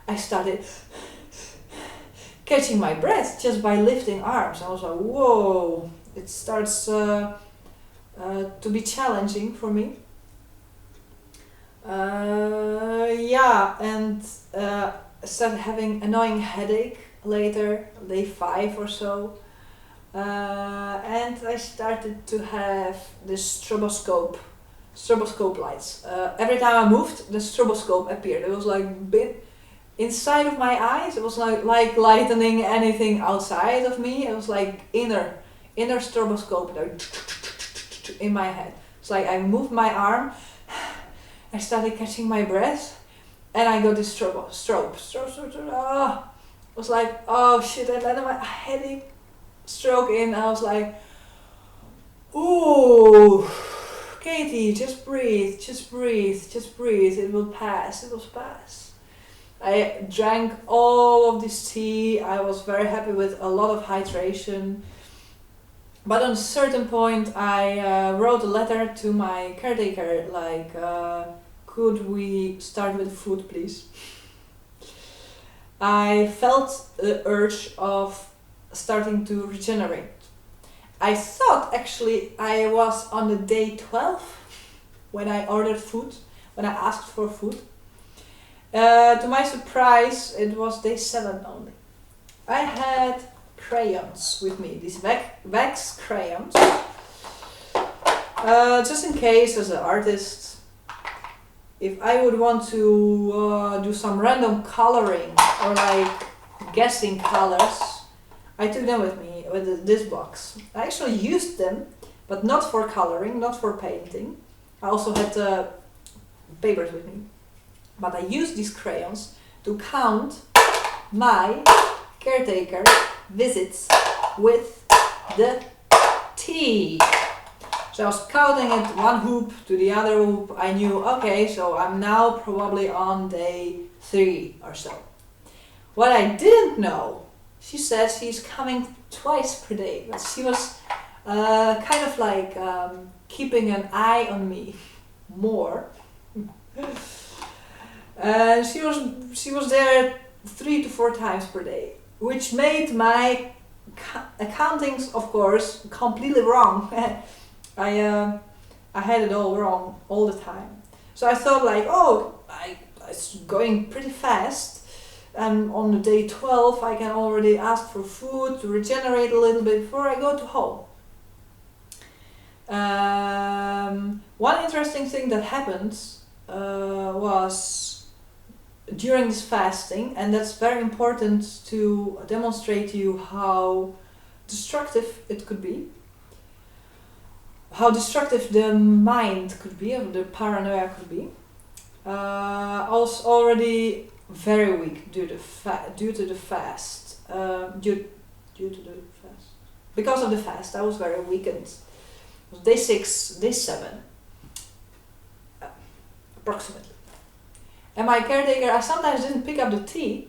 I started catching my breath just by lifting arms. I was like, whoa! It starts to be challenging for me. I started having annoying headache later, day 5 or so. And I started to have this stroboscope lights. Every time I moved, the stroboscope appeared. It was like bit inside of my eyes. It was like lightening anything outside of me. It was like inner stroboscope like in my head. It's like I moved my arm, I started catching my breath, and I got this strobe. It was like, oh shit, and then my headache stroke in. I was like, ooh, Katie, just breathe, it will pass, I drank all of this tea. I was very happy with a lot of hydration. But on a certain point, I wrote a letter to my caretaker, like, could we start with food, please? I felt the urge of starting to regenerate. I thought actually I was on the day 12 when I ordered food, when I asked for food. To my surprise, it was day 7 only. I had crayons with me, these wax crayons. Just in case, as an artist, if I would want to do some random coloring or like guessing colors, I took them with me, with this box. I actually used them, but not for coloring, not for painting. I also had papers with me. But I used these crayons to count my caretaker visits with the tea. So I was counting it one hoop to the other hoop. I knew, okay, so I'm now probably on day 3 or so. What I didn't know, she says she's coming twice per day, but she was kind of like keeping an eye on me more. She was there 3 to 4 times per day, which made my accountings, of course, completely wrong. I had it all wrong all the time. So I thought like, oh, it's going pretty fast. And on the day 12, I can already ask for food to regenerate a little bit before I go to home. One interesting thing that happened was during this fasting, and that's very important to demonstrate to you how destructive it could be, how destructive the mind could be, or the paranoia could be. I was already very weak due to the fast. Because of the fast, I was very weakened. It was day 6, day 7, approximately. And my caretaker, I sometimes didn't pick up the tea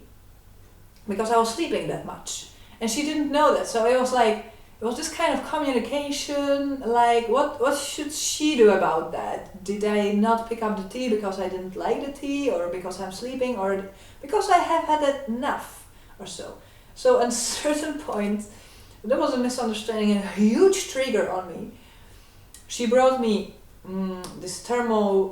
because I was sleeping that much. And she didn't know that. So it was like, it was this kind of communication, like what should she do about that? Did I not pick up the tea because I didn't like the tea, or because I'm sleeping, or because I have had enough or so? So at a certain point, there was a misunderstanding and a huge trigger on me. She brought me this thermo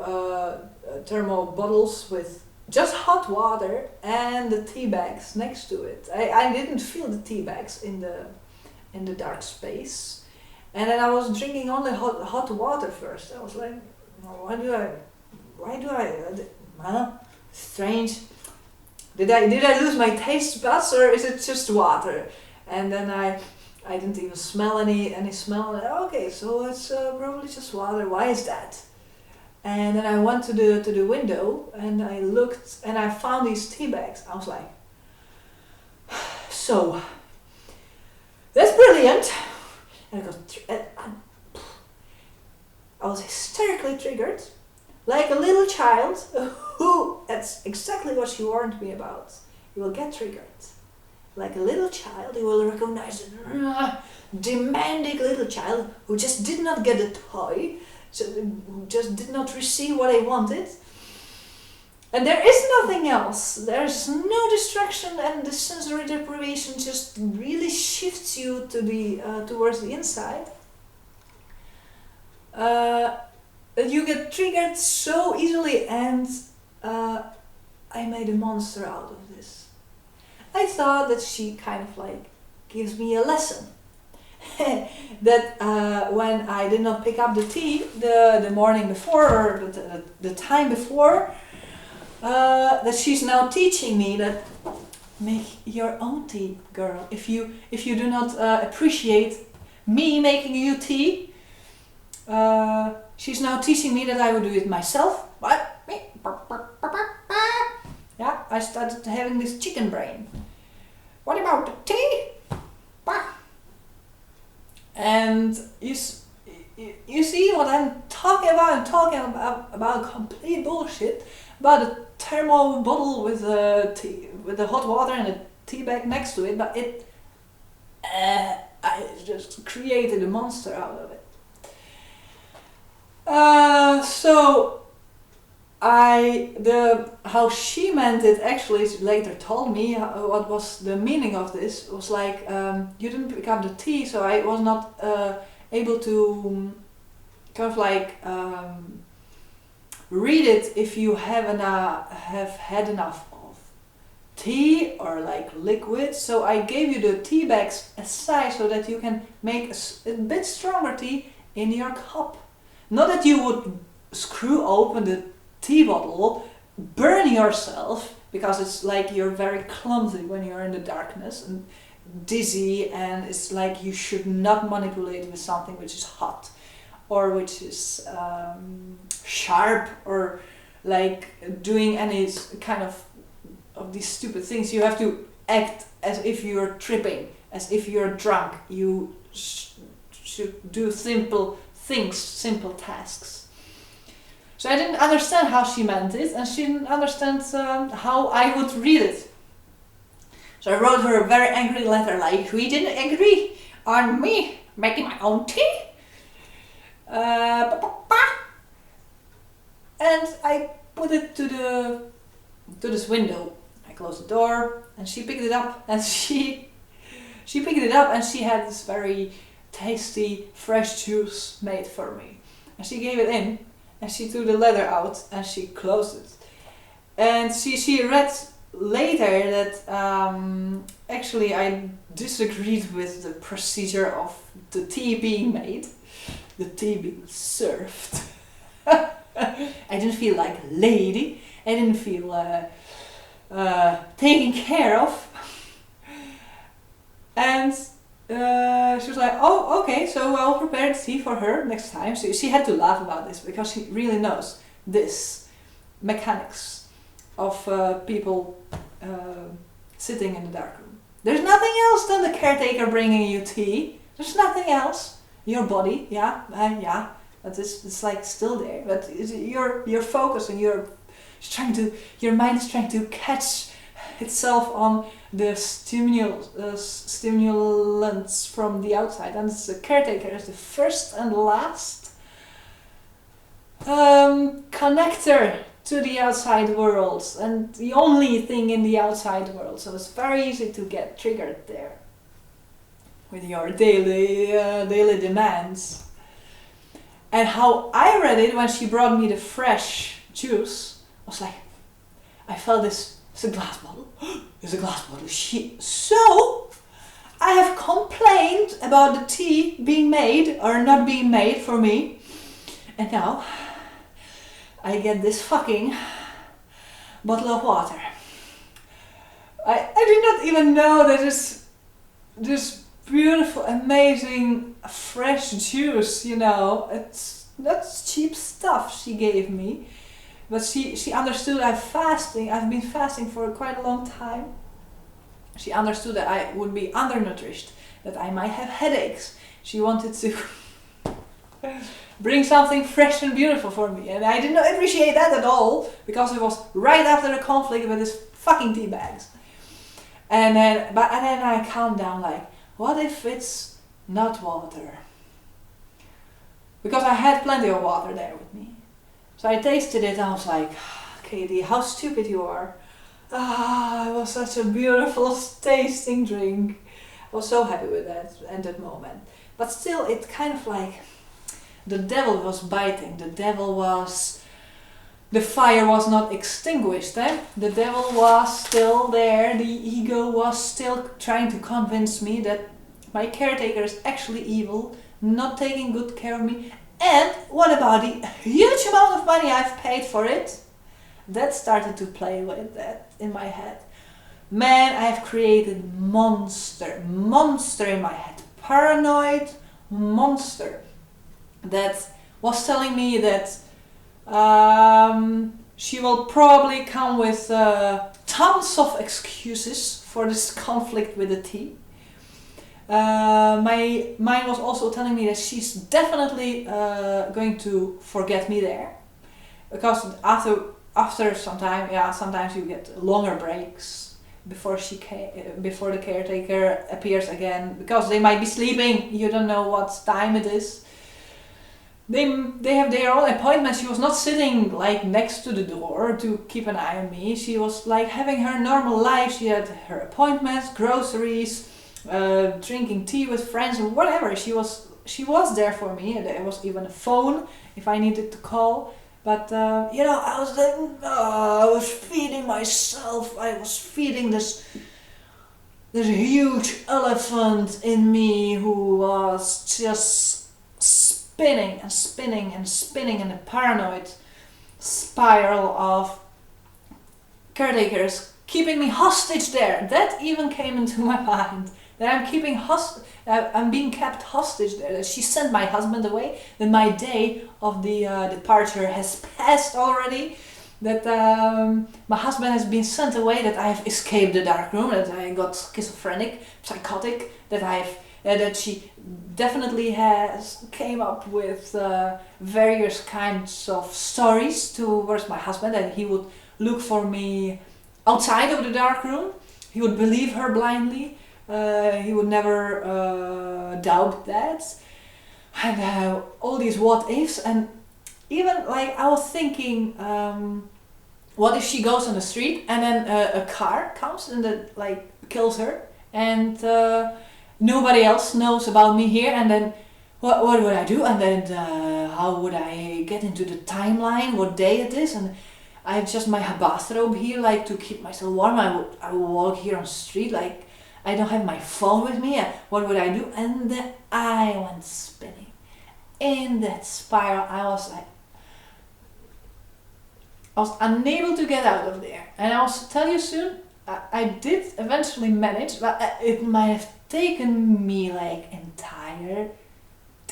bottles with just hot water and the tea bags next to it. I didn't feel the tea bags in the dark space, and then I was drinking only hot water first. I was like, why do I strange. Did I lose my taste buds, or is it just water? And then I didn't even smell any smell. Okay, so it's probably just water. Why is that? And then I went to the window and I looked and I found these tea bags. I was like, So, that's brilliant. And I was hysterically triggered, like a little child who, that's exactly what she warned me about. You will get triggered. Like a little child, you will recognize a demanding little child who just did not get a toy, so who just did not receive what I wanted. And there is nothing else. There's no distraction, and the sensory deprivation just really shifts you to the towards the inside. You get triggered so easily, and I made a monster out of this. I thought that she kind of like gives me a lesson. That when I did not pick up the tea the morning before, or the time before, that she's now teaching me that make your own tea, girl. If you do not appreciate me making you tea, she's now teaching me that I would do it myself. What? Yeah, I started having this chicken brain. What about the tea? And you see what I'm talking about? I'm talking about complete bullshit. About a thermo bottle with tea, with the hot water and a tea bag next to it, but I just created a monster out of it. So how she meant it, actually, she later told me what was the meaning of this. It was like, you didn't pick up the tea, so I was not able to kind of like read it if you have had enough of tea or like liquid. So I gave you the tea bags aside so that you can make a bit stronger tea in your cup. Not that you would screw open the tea bottle, burn yourself, because it's like you're very clumsy when you're in the darkness and dizzy, and it's like you should not manipulate with something which is hot or which is sharp, or like doing any kind of these stupid things. You have to act as if you're tripping, as if you're drunk. You should do simple things, simple tasks. So I didn't understand how she meant it, and she didn't understand how I would read it. So I wrote her a very angry letter, like, we didn't agree on me making my own tea. And I put it to this window. I closed the door, and she picked it up, and she picked it up, and she had this very tasty fresh juice made for me. And she gave it in, and she took the letter out, and she closed it. And she read later that actually I disagreed with the procedure of the tea being made, the tea being served. I didn't feel like a lady. I didn't feel taken care of. And she was like, oh, okay, so I'll prepare the tea for her next time. So she had to laugh about this, because she really knows this mechanics of people sitting in the dark room. There's nothing else than the caretaker bringing you tea. There's nothing else. Your body, yeah, but it's like still there. But your focus, and your mind is trying to catch itself on the stimulants from the outside, and the caretaker is the first and last connector to the outside world, and the only thing in the outside world. So it's very easy to get triggered there with your daily demands. And how I read it when she brought me the fresh juice was like, I felt this. It's a glass bottle. It's a glass bottle. So I have complained about the tea being made or not being made for me, and now I get this fucking bottle of water. I did not even know that this beautiful, amazing, fresh juice, it's not cheap stuff she gave me. But she understood I've been fasting for quite a long time. She understood that I would be undernourished, that I might have headaches. She wanted to bring something fresh and beautiful for me, and I didn't appreciate that at all, because it was right after the conflict with his fucking tea bags. And then I calmed down, like, what if it's not water? Because I had plenty of water there with me. So I tasted it and I was like, Katie, how stupid you are. It was such a beautiful tasting drink. I was so happy with that at that moment. But still, it kind of like, the devil was biting. The fire was not extinguished. The devil was still there. The ego was still trying to convince me that my caretaker is actually evil, not taking good care of me. And what about the huge amount of money I've paid for it? That started to play with that in my head. Man, I've created monster in my head. Paranoid monster that was telling me that she will probably come with tons of excuses for this conflict with the tea. My mind was also telling me that she's definitely going to forget me there, because after some time, sometimes you get longer breaks before the caretaker appears again, because they might be sleeping. You don't know what time it is. They have their own appointments. She was not sitting like next to the door to keep an eye on me. She was like having her normal life. She had her appointments, groceries, drinking tea with friends or whatever. She was there for me. There was even a phone if I needed to call. But I was feeding myself. I was feeding this huge elephant in me who was just spinning and spinning and spinning in a paranoid spiral of caretakers keeping me hostage there. That even came into my mind, that I'm being kept hostage there, that she sent my husband away, that my day of the departure has passed already, that my husband has been sent away, that I have escaped the dark room, that I got schizophrenic, psychotic, that she definitely has came up with various kinds of stories towards my husband, that he would look for me outside of the dark room. He would believe her blindly. He would never doubt that. And all these what ifs. And even like I was thinking, what if she goes on the street and then a car comes and that like kills her, and nobody else knows about me here, and then what would I do? And then how would I get into the timeline, what day it is? And I have just my bathrobe here, like to keep myself warm. I would walk here on the street, like I don't have my phone with me. What would I do? And then I went spinning in that spiral. I was unable to get out of there. And I will tell you soon, I did eventually manage, but it might have taken me like entire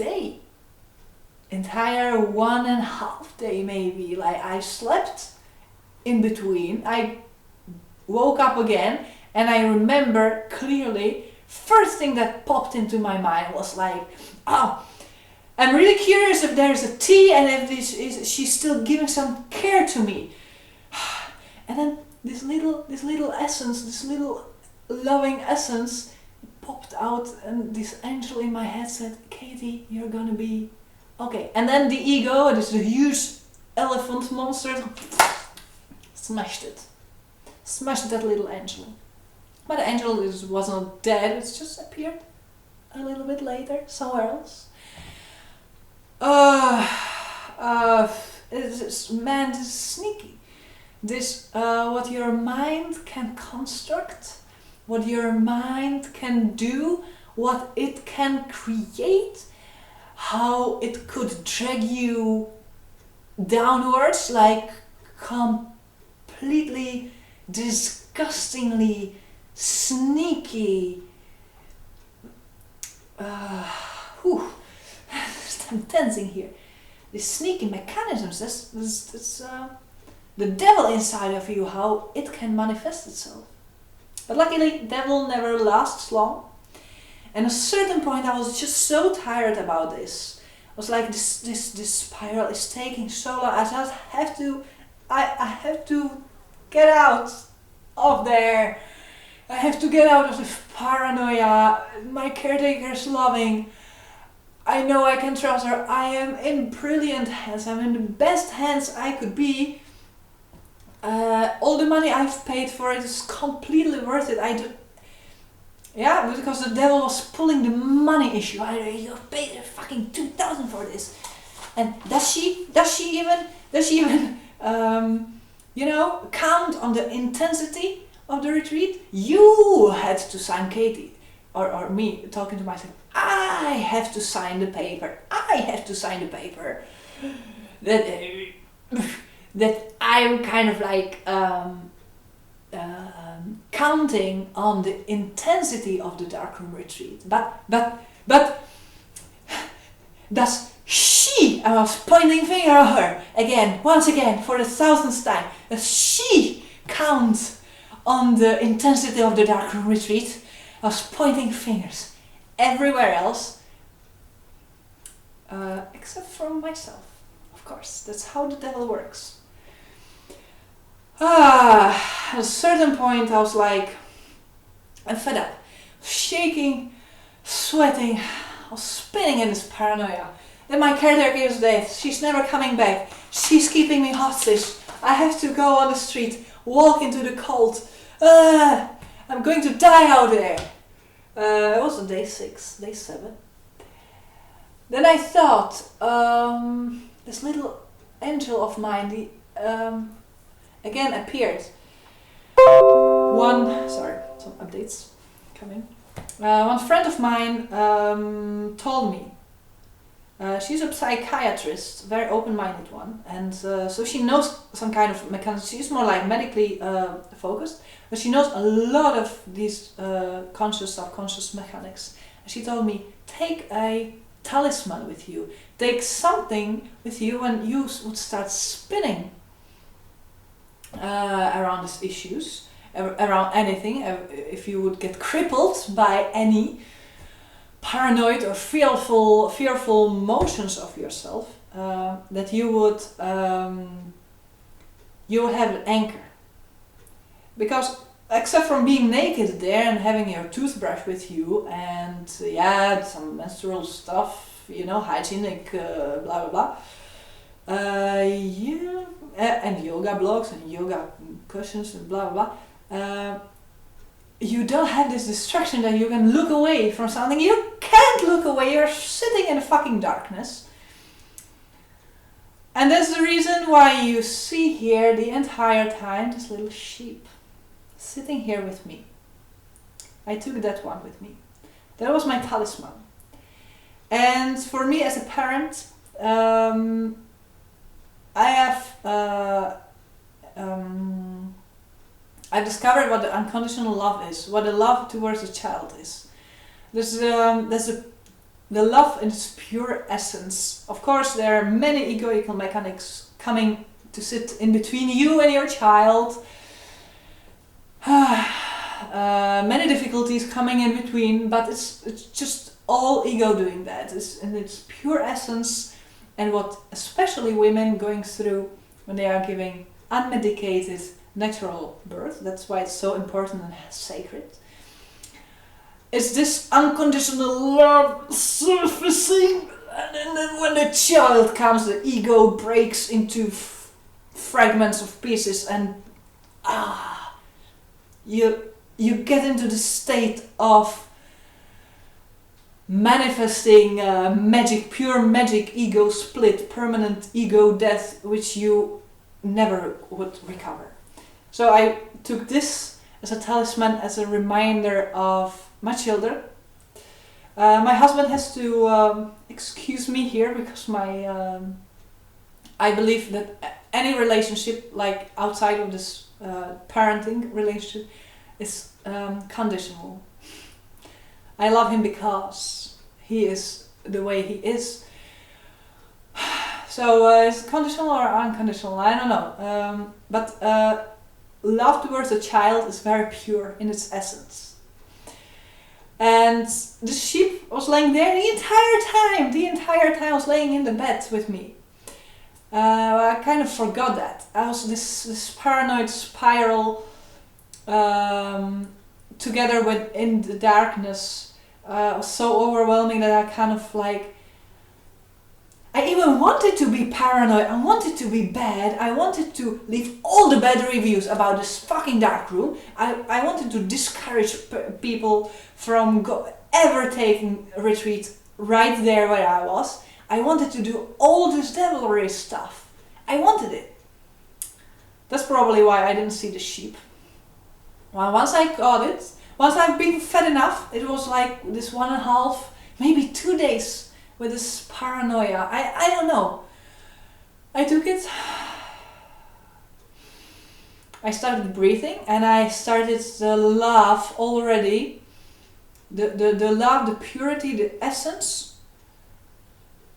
1.5 day maybe. Like I slept in between. I woke up again, and I remember clearly, first thing that popped into my mind was like, oh, I'm really curious if there's a tea and if she's still giving some care to me. And then this little essence, this little loving essence popped out, and this angel in my head said, Katie, you're gonna be okay. And then the ego, this huge elephant monster, smashed that little angel. But the angel was not dead, it just appeared a little bit later somewhere else. This is sneaky. This what your mind can construct, what your mind can do, what it can create, how it could drag you downwards, like completely disgustingly sneaky. I'm tensing here. These sneaky mechanisms, that's the devil inside of you, how it can manifest itself. But luckily, devil never lasts long. And at a certain point, I was just so tired about this. I was like, this spiral is taking so long. I just have to, I have to get out of there. I have to get out of the paranoia. My caretaker's loving. I know I can trust her. I am in brilliant hands. I'm in the best hands I could be. All the money I've paid for it is completely worth it. Yeah, because the devil was pulling the money issue. You paid fucking 2,000 for this, and does she even count on the intensity of the retreat? You had to sign, Katie, or me talking to myself. I have to sign the paper. I have to sign the paper. That I'm kind of like counting on the intensity of the darkroom retreat. But does she? I was pointing finger at her again, once again, for the 1000th time. Does she count on the intensity of the darkroom retreat? I was pointing fingers everywhere else, except from myself. Of course, that's how the devil works. At a certain point I was like, I'm fed up, shaking, sweating, I was spinning in this paranoia. Then my caretaker is dead, she's never coming back, she's keeping me hostage, I have to go on the street, walk into the cold, I'm going to die out there. It was on day 6, day 7. Then I thought, this little angel of mine, again appeared. Some updates coming. One friend of mine told me, she's a psychiatrist, very open-minded one, and so she knows some kind of mechanism. She's more like medically focused, but she knows a lot of these conscious, subconscious mechanics. And she told me, take a talisman with you, take something with you when you would start spinning around these issues, around anything, if you would get crippled by any paranoid or fearful motions of yourself, that you would have an anchor. Because except from being naked there and having your toothbrush with you and some menstrual stuff, hygienic, blah blah blah, and yoga blocks and yoga cushions and blah blah blah, you don't have this distraction that you can look away from something. You can't look away, you're sitting in the fucking darkness. And that's the reason why you see here the entire time this little sheep sitting here with me. I took that one with me. That was my talisman. And for me as a parent, I discovered what the unconditional love is, what the love towards a child is. There's the love in its pure essence. Of course, there are many egoical mechanics coming to sit in between you and your child. Many difficulties coming in between, but it's just all ego doing that. It's in its pure essence, and what especially women going through when they are giving unmedicated natural birth. That's why it's so important and sacred. It's this unconditional love surfacing, and then when the child comes, the ego breaks into fragments of pieces, and you get into the state of manifesting magic, pure magic, ego split, permanent ego death, which you never would recover. So I took this as a talisman, as a reminder of my children. My husband has to excuse me here because I believe that any relationship, like outside of this parenting relationship, is conditional. I love him because he is the way he is. So is it conditional or unconditional? I don't know. But love towards a child is very pure in its essence. And the sheep was laying there the entire time was laying in the bed with me. I kind of forgot that. I was this paranoid spiral together with in the darkness was so overwhelming that I kind of like, I even wanted to be paranoid, I wanted to be bad, I wanted to leave all the bad reviews about this fucking dark room. I wanted to discourage people from ever taking a retreat right there where I was. I wanted to do all this devilry stuff. I wanted it. That's probably why I didn't see the sheep. Well, once I got it, once I've been fed enough, it was like this 1.5, maybe 2 days with this paranoia. I don't know. I took it. I started breathing and I started the love already. The love, the purity, the essence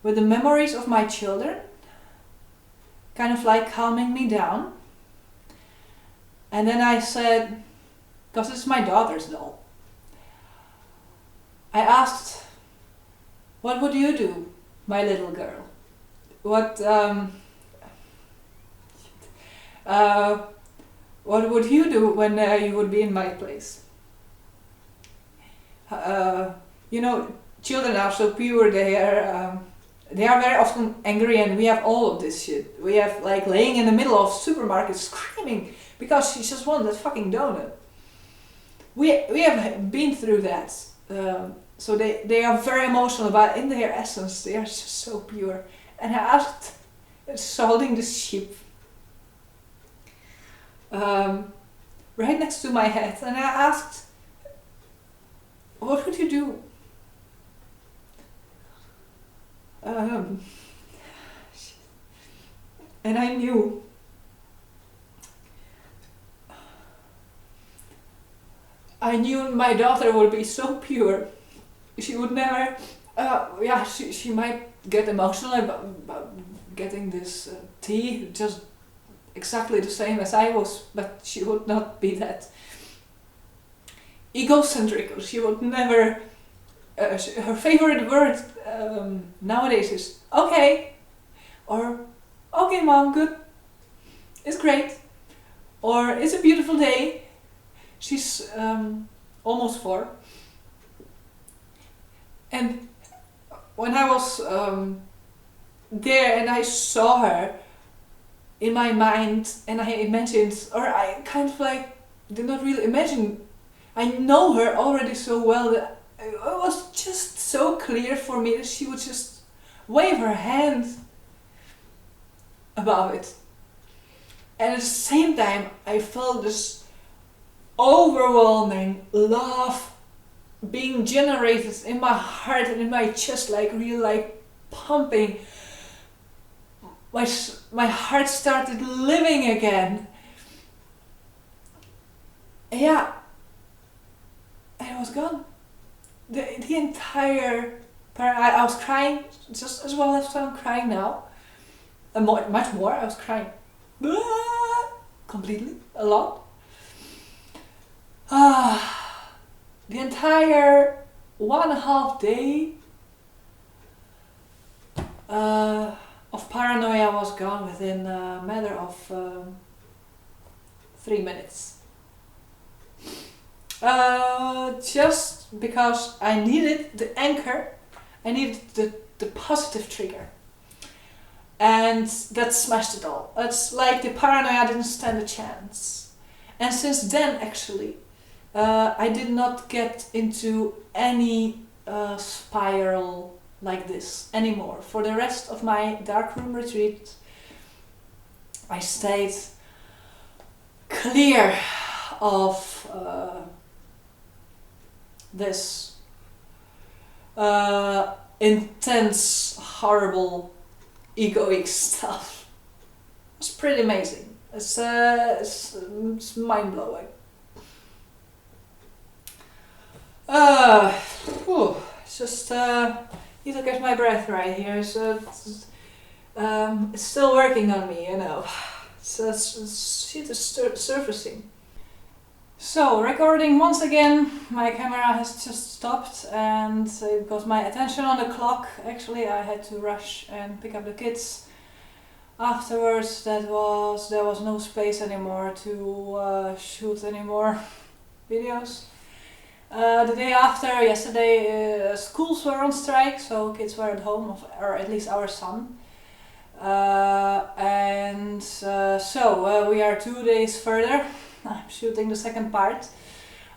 with the memories of my children. Kind of like calming me down. And then I said, because it's my daughter's doll, I asked, what would you do, my little girl? What would you do when you would be in my place? You know, children are so pure, they are very often angry, and we have all of this shit. We have like laying in the middle of supermarket screaming because she just wants that fucking donut. We have been through that. So they are very emotional, but in their essence they are just so pure. And I asked, it's holding the sheep right next to my head, and I asked, what would you do? And I knew. I knew my daughter would be so pure. She would never, she might get emotional about getting this tea, just exactly the same as I was, but she would not be that egocentric. She would never, her favorite word nowadays is okay, or okay mom, good, it's great, or it's a beautiful day. She's almost 4. And when I was there and I saw her in my mind, and I imagined, or I kind of like did not really imagine, I know her already so well that it was just so clear for me that she would just wave her hand above it. And at the same time I felt this overwhelming love being generated in my heart and in my chest, like really like pumping. My heart started living again. Yeah, and it was gone. The entire I was crying just as well as I'm crying now, and much more. I was crying completely, a lot. The entire 1.5 day of paranoia was gone within a matter of 3 minutes. Just because I needed the anchor, I needed the positive trigger. And that smashed it all. It's like the paranoia didn't stand a chance. And since then, actually, I did not get into any spiral like this anymore. For the rest of my darkroom retreat, I stayed clear of this intense, horrible, egoic stuff. It's pretty amazing. It's mind-blowing. It's just need to catch my breath right here. So it's still working on me, you know. So shit is surfacing. So, recording once again. My camera has just stopped, and because my attention on the clock, actually I had to rush and pick up the kids. Afterwards, there was no space anymore to shoot any more videos. The day after, yesterday, schools were on strike, so kids were at home, or at least our son. So we are 2 days further. I'm shooting the second part.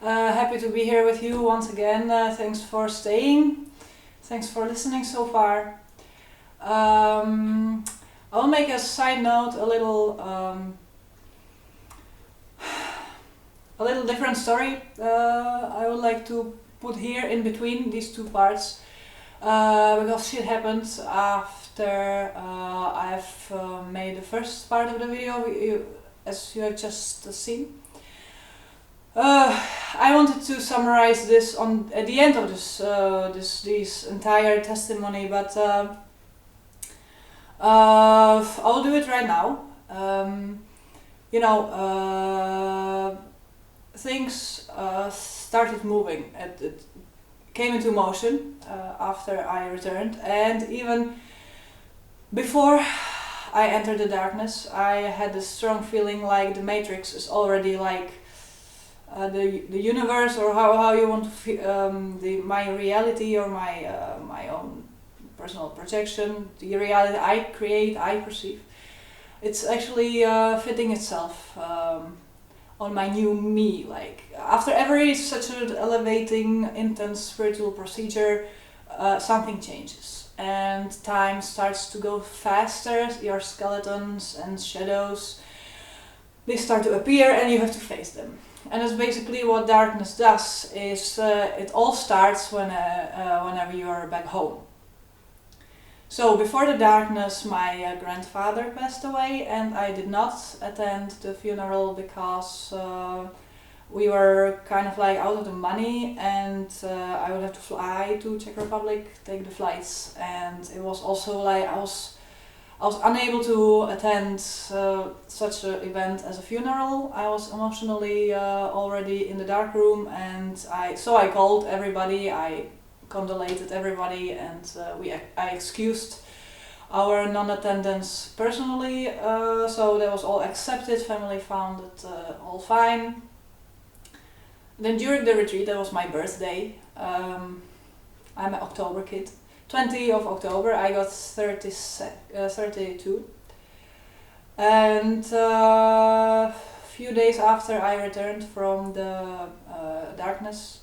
Happy to be here with you once again. Thanks for staying. Thanks for listening so far. I'll make a side note, a little different story. I would like to put here in between these two parts, because shit happened after I've made the first part of the video, as you have just seen. I wanted to summarize this at the end of this entire testimony, but I'll do it right now. Things started moving. It came into motion after I returned, and even before I entered the darkness, I had this strong feeling like the Matrix is already like the universe, or how you want to feel, my reality, or my own personal projection, the reality I create, I perceive. It's actually fitting itself on my new me. Like after every such an elevating, intense spiritual procedure, something changes and time starts to go faster. Your skeletons and shadows, they start to appear and you have to face them. And that's basically what darkness does. Is it all starts whenever you are back home. So before the darkness, my grandfather passed away, and I did not attend the funeral because we were kind of like out of the money, and I would have to fly to Czech Republic, take the flights, and it was also like I was unable to attend such an event as a funeral. I was emotionally already in the dark room, and I called everybody. I condolated everybody, and I excused our non-attendance personally, so that was all accepted. Family found it all fine. Then during the retreat, that was my birthday. I'm an October kid. 20th of October, I got 32. And a few days after I returned from the darkness,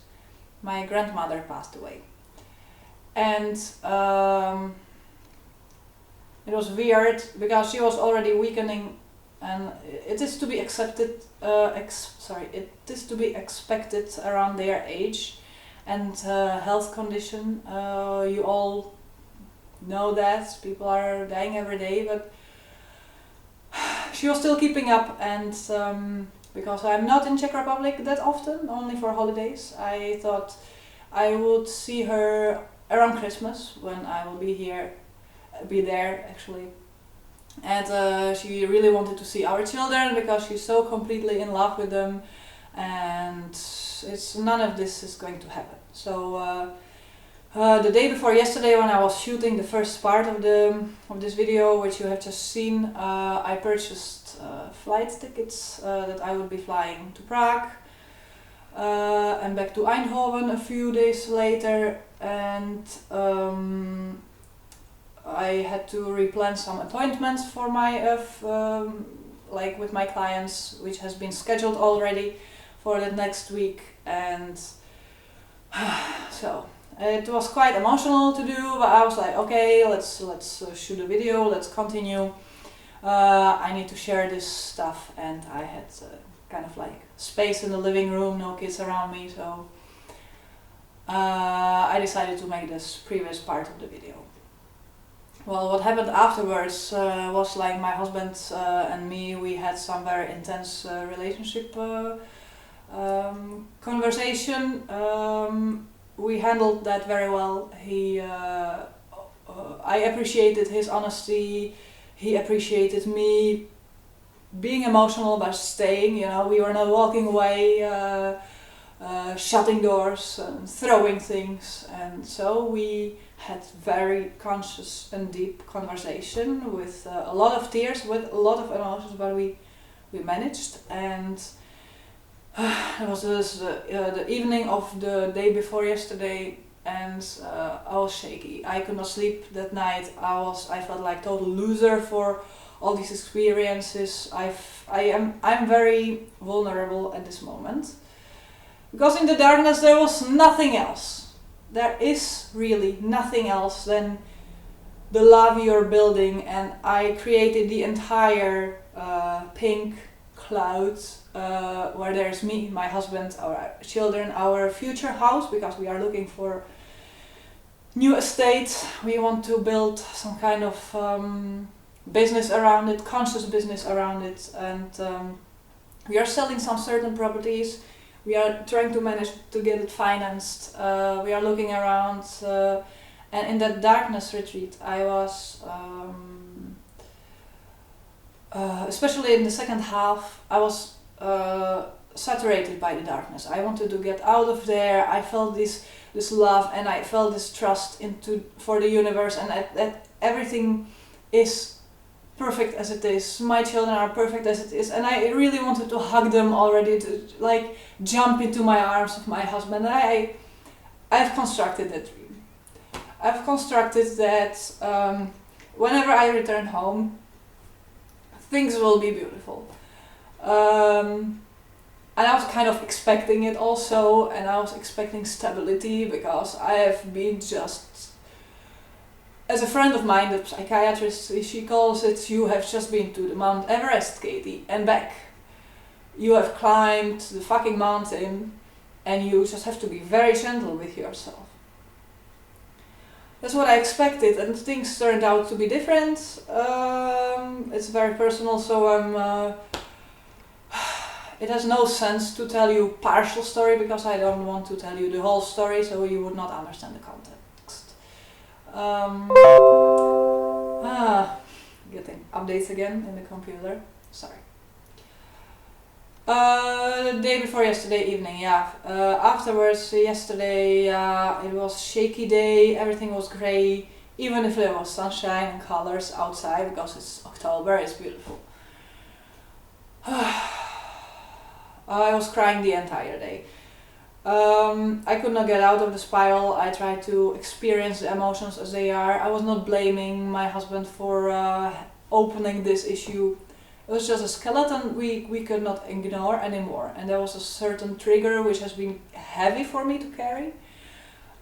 my grandmother passed away. And it was weird because she was already weakening, and it is to be expected around their age and health condition. You all know that people are dying every day, but she was still keeping up. And because I'm not in Czech Republic that often, only for holidays, I thought I would see her around Christmas when I will be there actually. And she really wanted to see our children because she's so completely in love with them, and none of this is going to happen. So the day before yesterday, when I was shooting the first part of this video, which you have just seen, I purchased flight tickets that I would be flying to Prague and back to Eindhoven a few days later, and I had to replan some appointments for my like with my clients, which has been scheduled already for the next week. And so it was quite emotional to do, but I was like, okay, let's shoot a video, let's continue. I need to share this stuff, and I had kind of like space in the living room, no kids around me, so I decided to make this previous part of the video. Well, what happened afterwards was like my husband and me, we had some very intense relationship conversation. We handled that very well. I appreciated his honesty, he appreciated me being emotional by staying. We were not walking away, shutting doors and throwing things, and so we had very conscious and deep conversation with a lot of tears, with a lot of emotions, but we managed. And it was the evening of the day before yesterday, and I was shaky. I could not sleep that night. I felt like total loser for all these experiences. I'm very vulnerable at this moment, because in the darkness there was nothing else. There is really nothing else than the love you're building, and I created the entire pink cloud where there's me, my husband, our children, our future house, because we are looking for new estate. We want to build some kind of business around it, conscious business around it, and we are selling some certain properties. We are trying to manage to get it financed. We are looking around, and in that darkness retreat, I was, especially in the second half, I was saturated by the darkness. I wanted to get out of there. I felt this love, and I felt this trust for the universe, and that everything is perfect as it is. My children are perfect as it is, and I really wanted to hug them already, to like jump into my arms of my husband. And I've constructed that dream. I've constructed that whenever I return home, things will be beautiful. And I was kind of expecting it also, and I was expecting stability, because I have been just, as a friend of mine, the psychiatrist, she calls it, you have just been to the Mount Everest, Katie, and back. You have climbed the fucking mountain, and you just have to be very gentle with yourself. That's what I expected, and things turned out to be different. It's very personal, so it has no sense to tell you partial story, because I don't want to tell you the whole story, so you would not understand the context. Getting updates again in the computer. Sorry. The day before yesterday evening, yeah. Afterwards, yesterday, it was shaky day. Everything was grey, even if there was sunshine and colors outside, because it's October. It's beautiful. I was crying the entire day. I could not get out of the spiral. I tried to experience the emotions as they are. I was not blaming my husband for opening this issue. It was just a skeleton we could not ignore anymore. And there was a certain trigger which has been heavy for me to carry.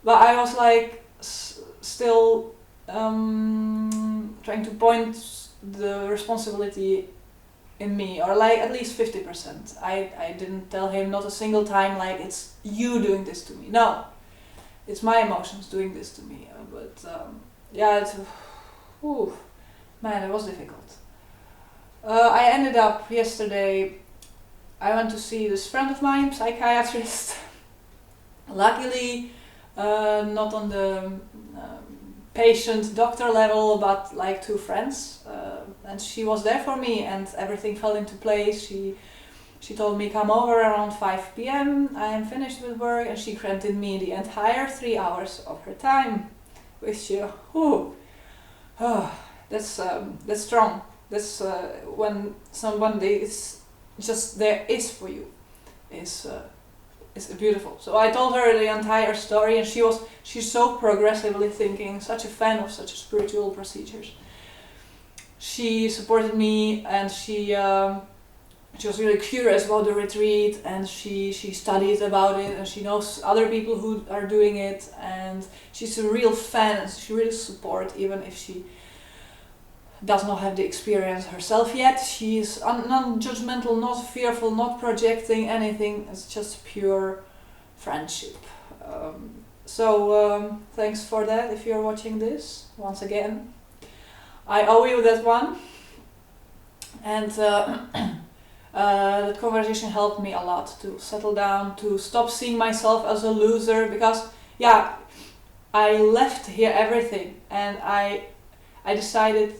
But I was like still trying to point the responsibility in me, or like at least 50%. I didn't tell him not a single time like, it's you doing this to me. No, it's my emotions doing this to me. Yeah, man, it was difficult. I ended up yesterday, I went to see this friend of mine, psychiatrist. Luckily, not on the patient-doctor level, but like two friends. And she was there for me, and everything fell into place. She told me, come over around 5 p.m. I am finished with work, and she granted me the entire 3 hours of her time, which that's strong. That's when someone is just there is for you, is beautiful. So I told her the entire story, and she's so progressively thinking, such a fan of such spiritual procedures. She supported me, and she was really curious about the retreat, and she studied about it, and she knows other people who are doing it, and she's a real fan, and she really supports, even if she does not have the experience herself yet. She's non-judgmental, not fearful, not projecting anything. It's just pure friendship. So thanks for that if you're watching this once again. I owe you that one. And that conversation helped me a lot to settle down, to stop seeing myself as a loser, because yeah, I left here everything, and I decided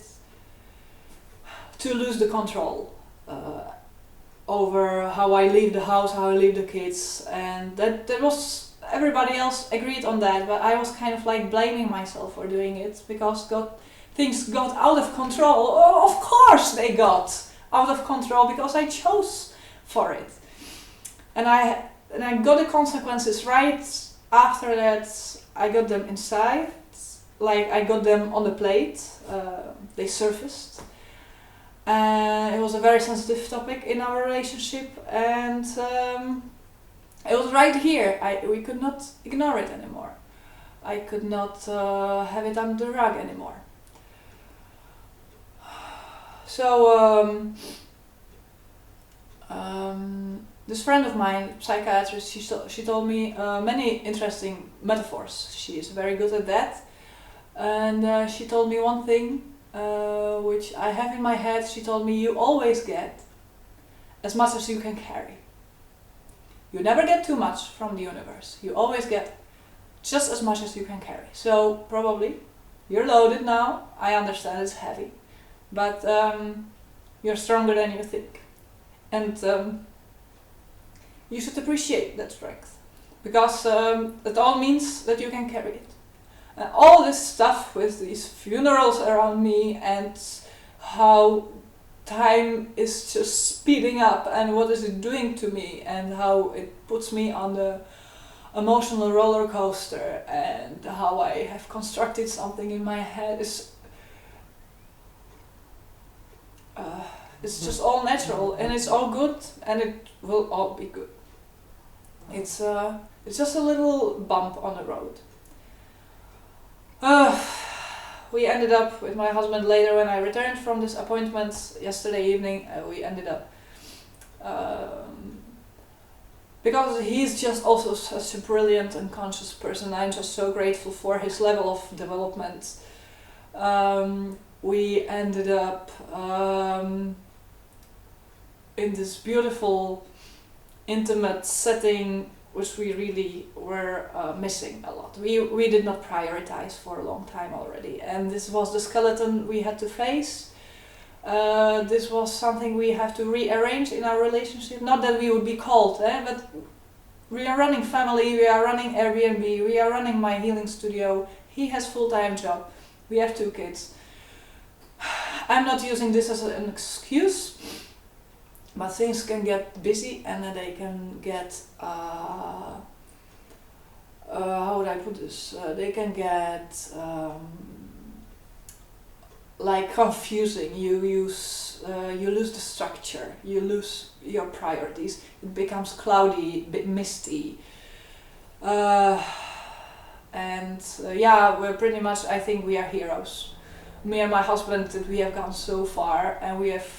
to lose the control. over how I leave the house, how I leave the kids, and that was, everybody else agreed on that, but I was kind of like blaming myself for doing it because things got out of control. Oh, of course they got out of control because I chose for it, and I got the consequences right after that. I got them inside, like I got them on the plate. They surfaced. It was a very sensitive topic in our relationship, and it was right here. We could not ignore it anymore. I could not have it under the rug anymore. So this friend of mine, psychiatrist, she told me many interesting metaphors. She is very good at that, and she told me one thing. Which I have in my head. She told me, you always get as much as you can carry. You never get too much from the universe. You always get just as much as you can carry. So probably you're loaded now. I understand it's heavy, but you're stronger than you think, and you should appreciate that strength, because it all means that you can carry it. All this stuff with these funerals around me and how time is just speeding up and what is it doing to me and how it puts me on the emotional roller coaster and how I have constructed something in my head is it's just all natural and it's all good and it will all be good. It's just a little bump on the road. We ended up with my husband later when I returned from this appointment yesterday evening. We ended up because he's just also such a brilliant and conscious person. I'm just so grateful for his level of development. We ended up in this beautiful, intimate setting, which we really were missing a lot. We did not prioritize for a long time already, and this was the skeleton we had to face. This was something we have to rearrange in our relationship. Not that we would be called, but we are running family, we are running Airbnb, we are running my healing studio. He has full-time job. We have 2 kids. I'm not using this as an excuse, but things can get busy and they can get, how would I put this? They can get like confusing. You lose the structure, you lose your priorities. It becomes cloudy, a bit misty. We're pretty much, I think we are heroes. Me and my husband, that we have gone so far and we have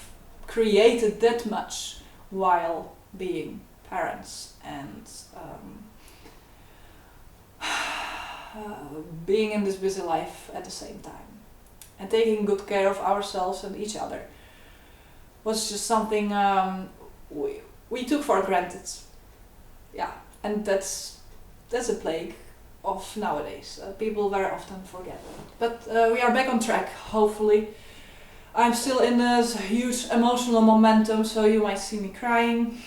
created that much while being parents and being in this busy life at the same time and taking good care of ourselves and each other was just something we took for granted. Yeah, and that's a plague of nowadays. People very often forget. But we are back on track, hopefully. I'm still in this huge emotional momentum, so you might see me crying.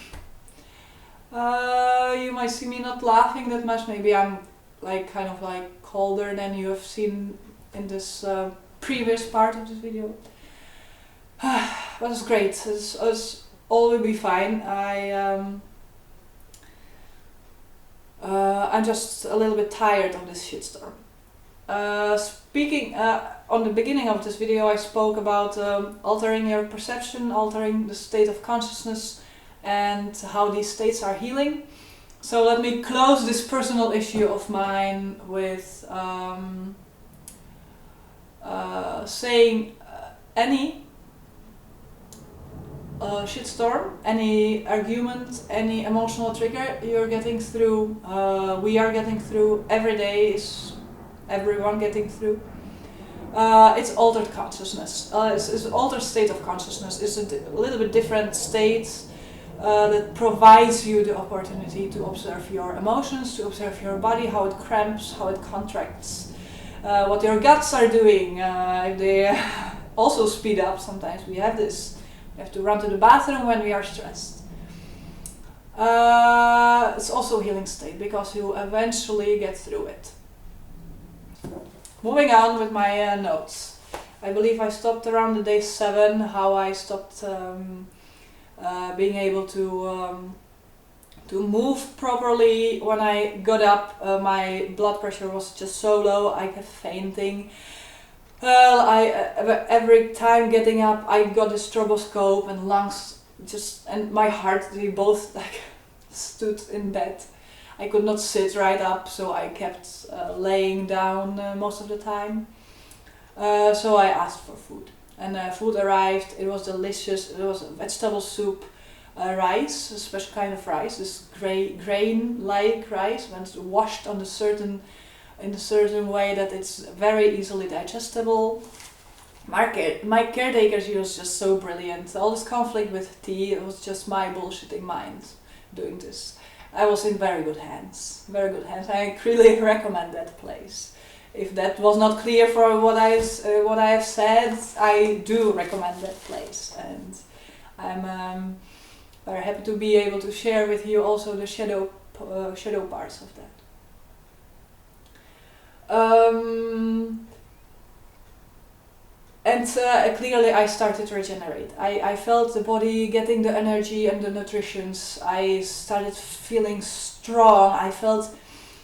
You might see me not laughing that much. Maybe I'm kind of colder than you have seen in this previous part of this video. But it's great. It's all will be fine. I'm just a little bit tired of this shitstorm. Speaking on the beginning of this video, I spoke about altering your perception, altering the state of consciousness, and how these states are healing. So let me close this personal issue of mine with saying any shitstorm, any argument, any emotional trigger you're getting through, we are getting through, every day is everyone getting through. It's altered consciousness. It's an altered state of consciousness. It's a little bit different state that provides you the opportunity to observe your emotions, to observe your body, how it cramps, how it contracts, what your guts are doing, if they also speed up. Sometimes we have this We have to run to the bathroom when we are stressed. It's also a healing state because you eventually get through it. Moving on with my notes. I believe I stopped around the day 7, how I stopped being able to move properly. When I got up, my blood pressure was just so low, I kept fainting. Every time getting up, I got a stroboscope and lungs and my heart, they both like stood in bed. I could not sit right up, so I kept laying down most of the time. So I asked for food, and food arrived. It was delicious. It was a vegetable soup, rice, a special kind of rice, this grain-like rice, when it's washed in a certain way that it's very easily digestible. My caretaker, she was just so brilliant. All this conflict with tea, it was just my bullshitting mind doing this. I was in very good hands. Very good hands. I really recommend that place. If that was not clear for what I have said, I do recommend that place, and I'm very happy to be able to share with you also the shadow parts of that. Clearly I started to regenerate. I felt the body getting the energy and the nutritions. I started feeling strong. I felt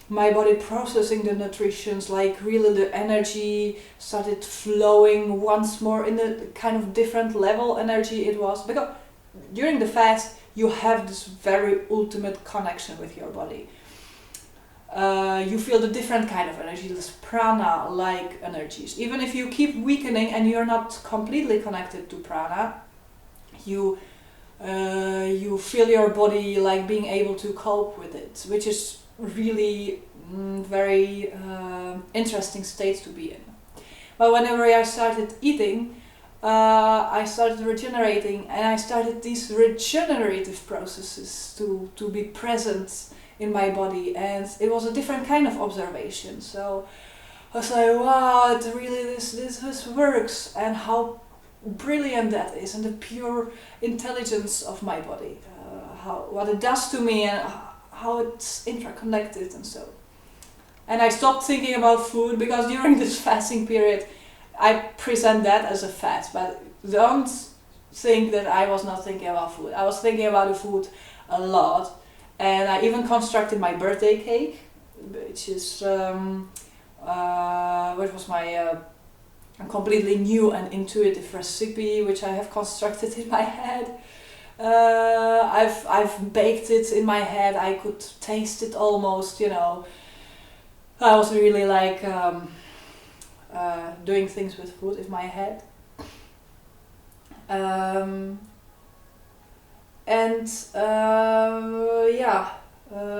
my body processing the nutritions, like really the energy started flowing once more in a kind of different level energy it was. Because during the fast you have this very ultimate connection with your body. You feel the different kind of energy, this prana-like energies. Even if you keep weakening and you're not completely connected to prana, you feel your body like being able to cope with it, which is really very interesting state to be in. But whenever I started eating, I started regenerating, and I started these regenerative processes to be present in my body, and it was a different kind of observation. So I was like, wow, it really this works, and how brilliant that is, and the pure intelligence of my body, what it does to me, and how it's interconnected and so. And I stopped thinking about food, because during this fasting period I present that as a fast, but don't think that I was not thinking about food. I was thinking about the food a lot. And I even constructed my birthday cake, which is which was my completely new and intuitive recipe, which I have constructed in my head. I've baked it in my head. I could taste it almost, you know. I was really like doing things with food in my head.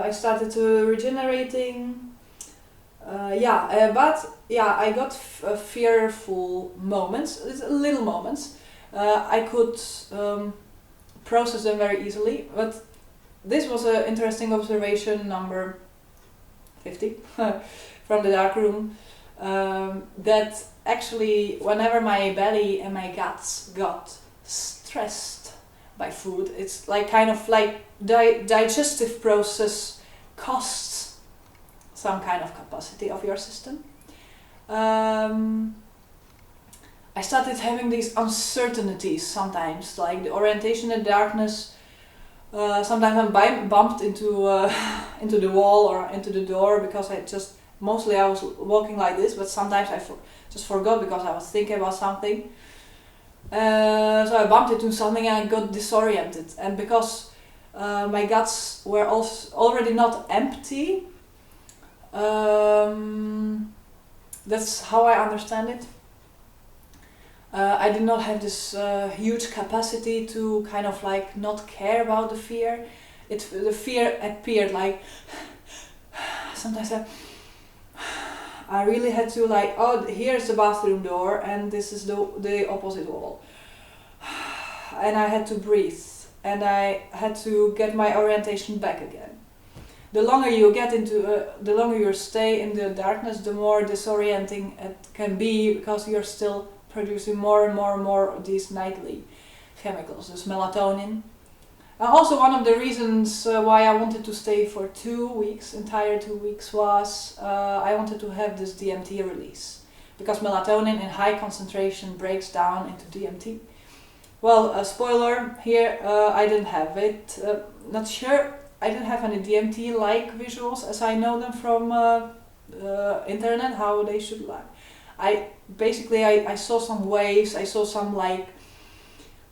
I started to regenerating. I got fearful moments, little moments. I could process them very easily, but this was an interesting observation number 50 from the dark room. That actually, whenever my belly and my guts got stressed by food, it's like kind of like digestive process costs some kind of capacity of your system. I started having these uncertainties sometimes, like the orientation in darkness. Sometimes I'm bumped into the wall or into the door, because mostly I was walking like this, but sometimes I just forgot because I was thinking about something. So I bumped into something and I got disoriented, and because my guts were already not empty, that's how I understand it. I did not have this huge capacity to kind of like not care about the fear. The fear appeared like sometimes I really had to like, oh, here's the bathroom door and this is the opposite wall. And I had to breathe, and I had to get my orientation back again. The longer you the longer you stay in the darkness, the more disorienting it can be, because you're still producing more and more of these nightly chemicals, this melatonin. Also, one of the reasons why I wanted to stay for 2 weeks, entire 2 weeks, was I wanted to have this DMT release. Because melatonin in high concentration breaks down into DMT. Well, spoiler here, I didn't have it. Not sure, I didn't have any DMT-like visuals as I know them from internet, how they should look. I saw some waves, I saw some like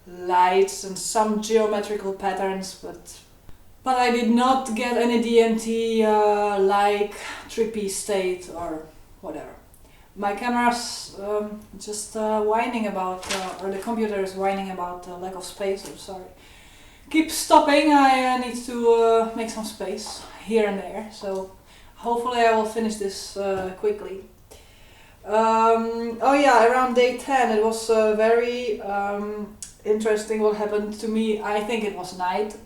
lights and some geometrical patterns, but I did not get any DMT like trippy state or whatever. My camera's just whining about, or the computer is whining about lack of space. I'm sorry. Keep stopping. I need to make some space here and there. So hopefully I will finish this quickly. Oh yeah, around day 10 it was very interesting what happened to me. I think it was night.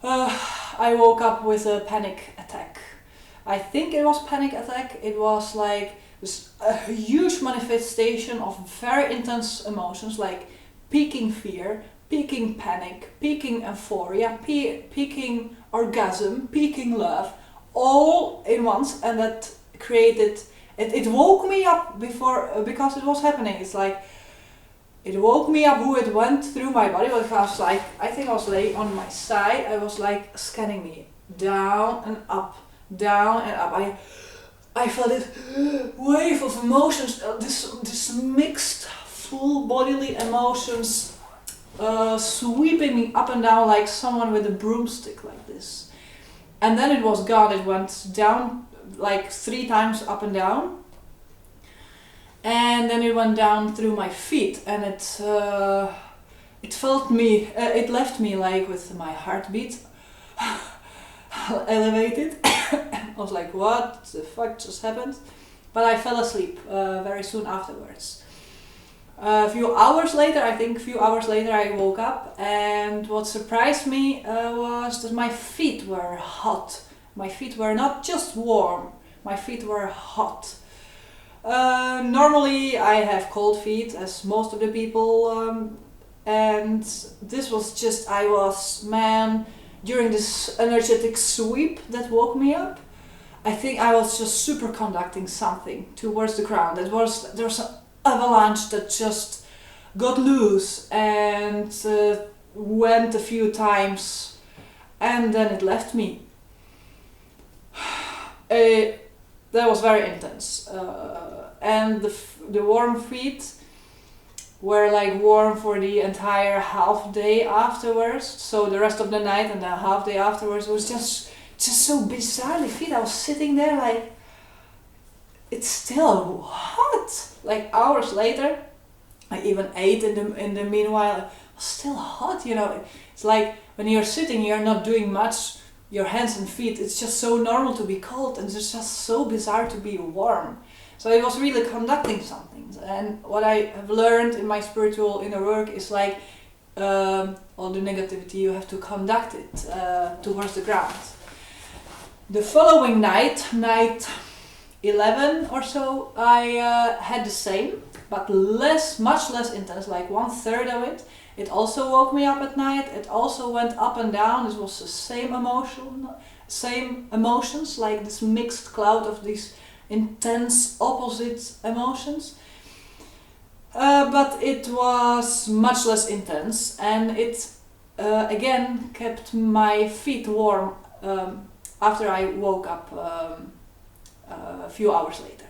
I woke up with a panic attack. I think it was panic attack. It was like a huge manifestation of very intense emotions, like peaking fear, peaking panic, peaking euphoria, peaking orgasm, peaking love, all in once, and that created it woke me up before because it was happening. It's like it woke me up who it went through my body. But I was like, I think I was laying on my side. I was like scanning me down and up, down and up. I felt this wave of emotions, this mixed, full bodily emotions sweeping me up and down like someone with a broomstick like this. And then it was gone. It went down like 3 times up and down. And then it went down through my feet, and it felt me, it left me like with my heartbeat elevated. I was like, what the fuck just happened? But I fell asleep very soon afterwards. A few hours later, I woke up, and what surprised me was that my feet were hot. My feet were not just warm, my feet were hot. Normally I have cold feet, as most of the people, and this was just, during this energetic sweep that woke me up, I think I was just superconducting something towards the ground. There was an avalanche that just got loose and went a few times, and then it left me. That was very intense, and the warm feet were like warm for the entire half day afterwards. So the rest of the night and the half day afterwards was just so bizarrely fit. I was sitting there like, it's still hot. Like hours later, I even ate in the meanwhile. It was still hot, you know. It's like when you're sitting, you're not doing much. Your hands and feet, it's just so normal to be cold, and it's just so bizarre to be warm. So it was really conducting something. And what I have learned in my spiritual inner work is like all the negativity, you have to conduct it towards the ground. The following night 11 or so, I had the same, but much less intense, like 1/3 of it. It also woke me up at night. It also went up and down. It was the same emotions, like this mixed cloud of these intense opposite emotions. But it was much less intense, and it again kept my feet warm after I woke up a few hours later.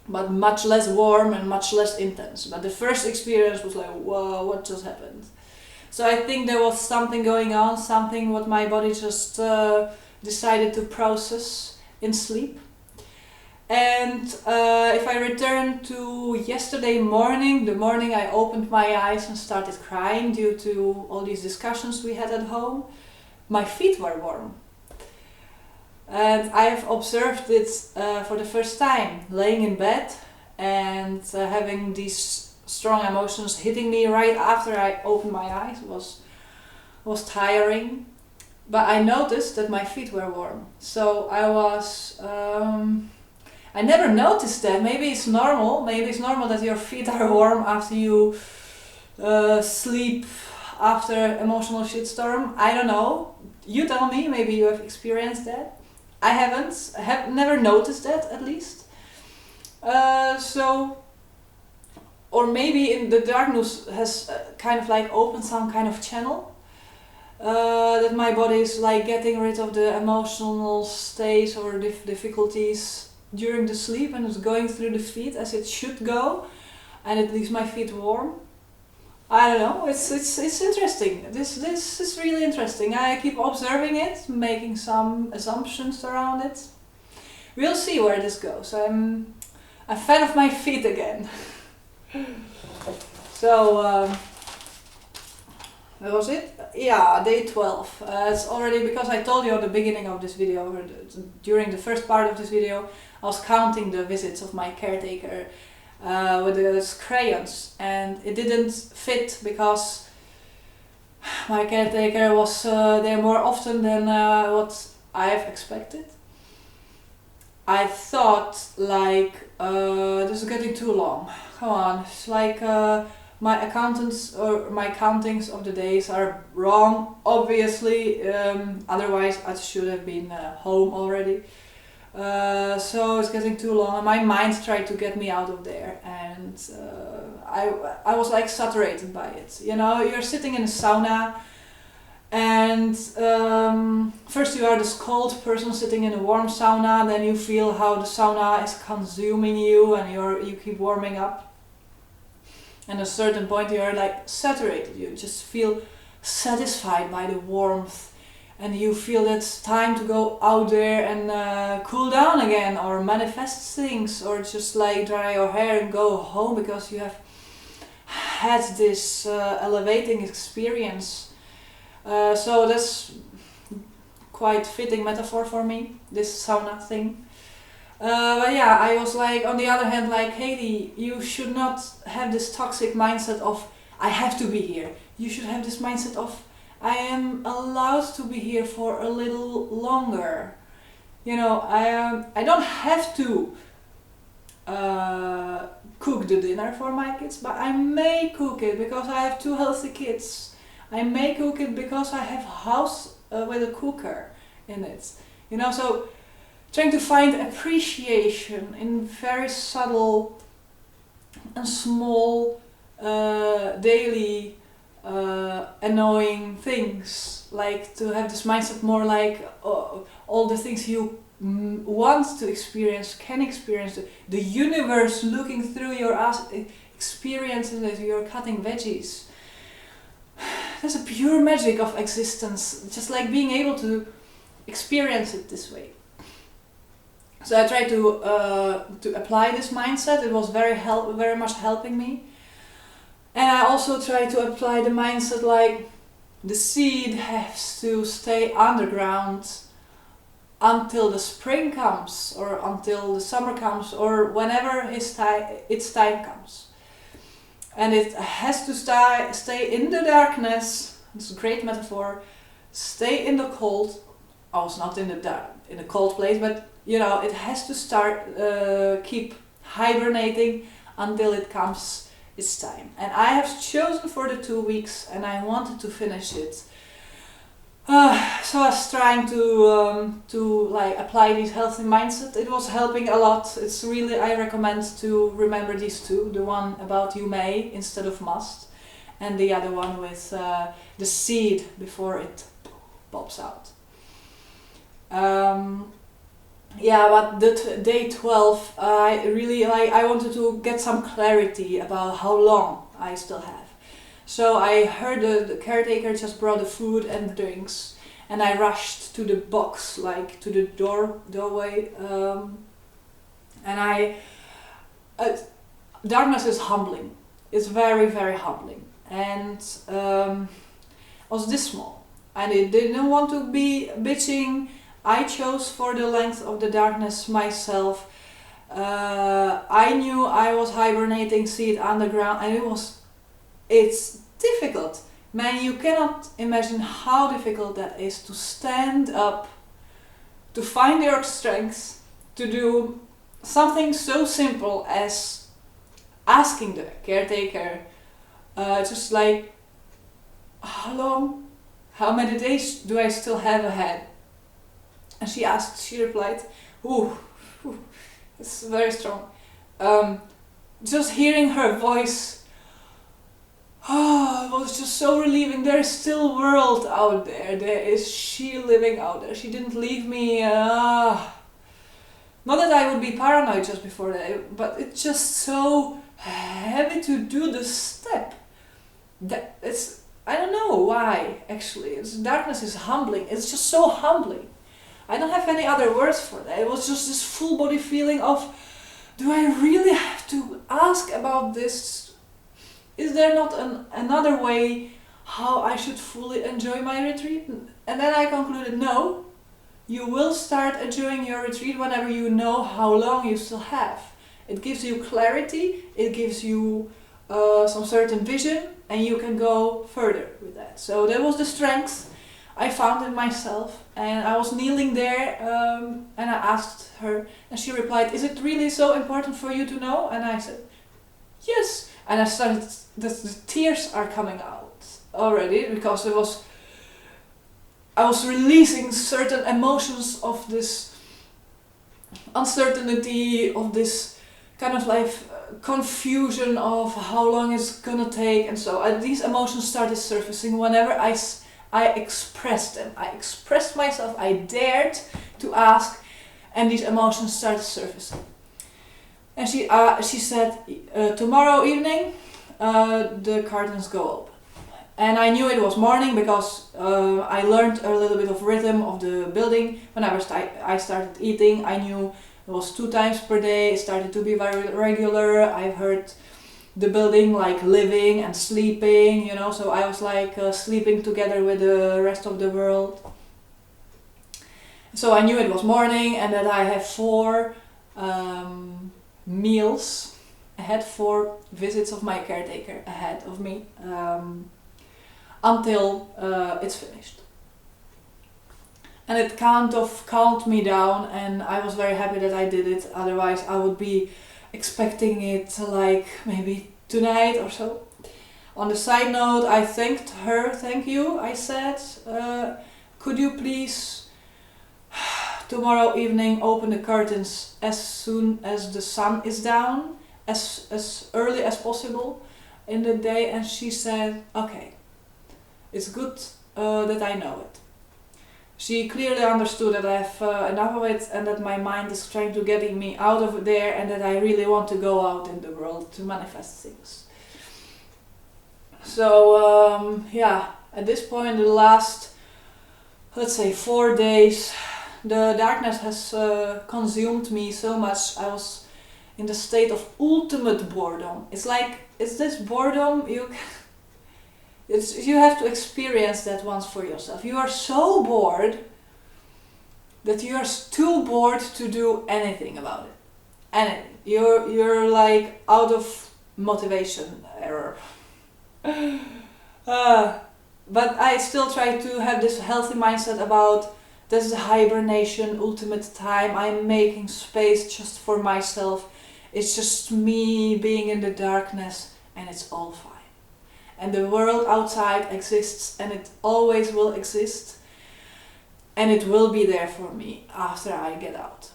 But much less warm and much less intense. But the first experience was like, whoa, what just happened? So I think there was something going on, something what my body just decided to process in sleep. And if I return to yesterday morning, the morning I opened my eyes and started crying due to all these discussions we had at home, my feet were warm. And I have observed it for the first time, laying in bed and having these strong emotions hitting me right after I opened my eyes. Was tiring, but I noticed that my feet were warm. So I never noticed that. Maybe it's normal. Maybe it's normal that your feet are warm after you sleep after emotional shitstorm. I don't know. You tell me. Maybe you have experienced that. I haven't. I have never noticed that, at least. So, or maybe in the darkness has kind of like opened some kind of channel that my body is like getting rid of the emotional states or difficulties during the sleep, and it's going through the feet as it should go, and it leaves my feet warm. I don't know. It's interesting. This is really interesting. I keep observing it, making some assumptions around it. We'll see where this goes. I'm a fan of my feet again. So that was it. Yeah, day 12. It's already because I told you at the beginning of this video, or during the first part of this video, I was counting the visits of my caretaker with those crayons, and it didn't fit because my caretaker was there more often than what I have expected. I thought like this is getting too long. Come on, it's like my accountants or my countings of the days are wrong, obviously. Otherwise, I should have been home already. So it's getting too long, and my mind tried to get me out of there, and I was like saturated by it. You know, you're sitting in a sauna, and first you are this cold person sitting in a warm sauna, then you feel how the sauna is consuming you, and you keep warming up. And at a certain point you are like saturated. You just feel satisfied by the warmth. And you feel it's time to go out there and cool down again, or manifest things, or just like dry your hair and go home because you have had this elevating experience. So that's quite fitting metaphor for me, this sauna thing. But yeah, I was like, on the other hand, like, Hayley, you should not have this toxic mindset of I have to be here. You should have this mindset of I am allowed to be here for a little longer. You know, I don't have to cook the dinner for my kids, but I may cook it because I have 2 healthy kids. I may cook it because I have a house with a cooker in it. You know, so trying to find appreciation in very subtle and small daily annoying things, like to have this mindset more like all the things you want to experience, can experience, the universe looking through your experiences as you're cutting veggies. There's a pure magic of existence, just like being able to experience it this way. So I tried to apply this mindset. It was very much helping me. And I also try to apply the mindset like the seed has to stay underground until the spring comes, or until the summer comes, or whenever its time comes. And it has to stay in the darkness. It's a great metaphor. Stay in the cold. I was not in the cold place, but you know, it has to keep hibernating until it comes its time. And I have chosen for the 2 weeks, and I wanted to finish it. So I was trying to like apply this healthy mindset. It was helping a lot. It's really, I recommend to remember these 2. The one about you may instead of must, and the other one with the seed before it pops out. Yeah, but the day 12, I really I wanted to get some clarity about how long I still have. So I heard the caretaker just brought the food and drinks, and I rushed to the box, like to the doorway, and darkness is humbling. It's very, very humbling, and I was dismal, and I didn't want to be bitching. I chose for the length of the darkness myself. I knew I was hibernating, see it underground, and it's difficult. Man, you cannot imagine how difficult that is to stand up, to find your strength, to do something so simple as asking the caretaker Just like, how long, how many days do I still have ahead? And she replied, ooh, it's very strong. Just hearing her voice, it was just so relieving. There is still world out there. There is she living out there. She didn't leave me. Not that I would be paranoid just before that, but it's just so heavy to do the step. That it's, I don't know why actually. Darkness is humbling. It's just so humbling. I don't have any other words for that. It was just this full body feeling of, do I really have to ask about this? Is there not another way how I should fully enjoy my retreat? And then I concluded, no, you will start enjoying your retreat whenever you know how long you still have. It gives you clarity, it gives you some certain vision, and you can go further with that. So that was the strength I found in myself, and I was kneeling there, and I asked her, and she replied, is it really so important for you to know? And I said, yes. And I started, the tears are coming out already, because I was releasing certain emotions of this uncertainty, of this kind of like confusion of how long it's gonna take, and so these emotions started surfacing whenever I expressed them. I expressed myself, I dared to ask, and these emotions started surfacing. And she said, tomorrow evening the curtains go open. And I knew it was morning because I learned a little bit of rhythm of the building. When I started eating, I knew it was 2 times per day. It started to be very regular. I've heard the building like living and sleeping, you know, so I was like sleeping together with the rest of the world. So I knew it was morning and that I have 4 meals ahead, 4 visits of my caretaker ahead of me until it's finished. And it kind of calmed me down, and I was very happy that I did it, otherwise I would be expecting it like maybe tonight or so. On the side note, I thanked her, thank you, I said, could you please tomorrow evening open the curtains as soon as the sun is down, as early as possible in the day? And she said, okay, it's good that I know it. She clearly understood that I have enough of it, and that my mind is trying to get me out of there, and that I really want to go out in the world to manifest things. So yeah, at this point, the last, let's say 4 days, the darkness has consumed me so much. I was in the state of ultimate boredom. It's like, it's this boredom, you have to experience that once for yourself. You are so bored that you are too bored to do anything about it. Anything. You're like out of motivation error. But I still try to have this healthy mindset about this is hibernation, ultimate time. I'm making space just for myself. It's just me being in the darkness, and it's all fine. And the world outside exists, and it always will exist, and it will be there for me after I get out.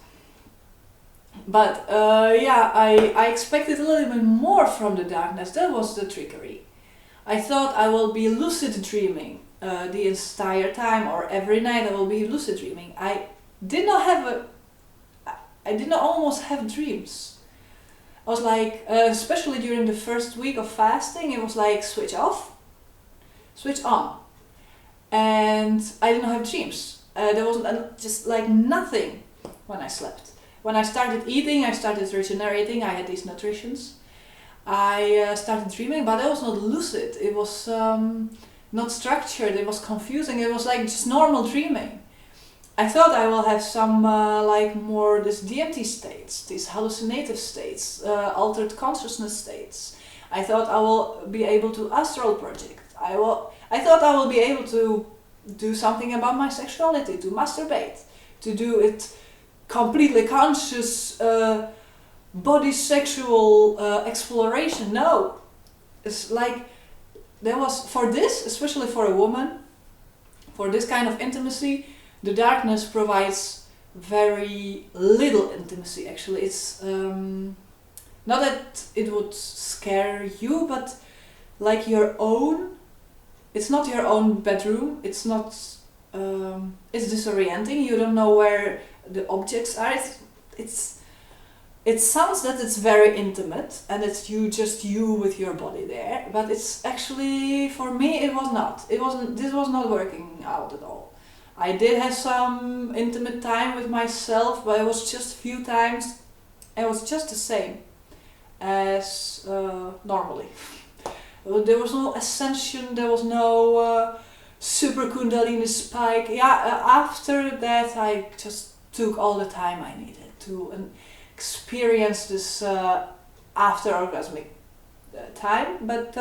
But yeah, I expected a little bit more from the darkness. That was the trickery. I thought I will be lucid dreaming the entire time, or every night I will be lucid dreaming. I did not almost have dreams. I was like, especially during the first week of fasting, it was like switch off, switch on. And I didn't have dreams. There was just like nothing when I slept. When I started eating, I started regenerating, I had these nutritions. I started dreaming, but I was not lucid. It was not structured, it was confusing, it was like just normal dreaming. I thought I will have some like more this DMT states, these hallucinative states, altered consciousness states. I thought I will be able to astral project. I thought I will be able to do something about my sexuality, to masturbate, to do it completely conscious body sexual exploration. No, it's like there was, for this, especially for a woman, for this kind of intimacy, the darkness provides very little intimacy. Actually, it's not that it would scare you, but like your own. It's not your own bedroom. It's not. It's disorienting. You don't know where the objects are. It sounds that it's very intimate and it's you with your body there, but it's actually, for me, it was not. This was not working out at all. I did have some intimate time with myself, but it was just a few times. It was just the same as normally. There was no ascension, there was no super kundalini spike. Yeah, after that I just took all the time I needed to experience this after orgasmic time. But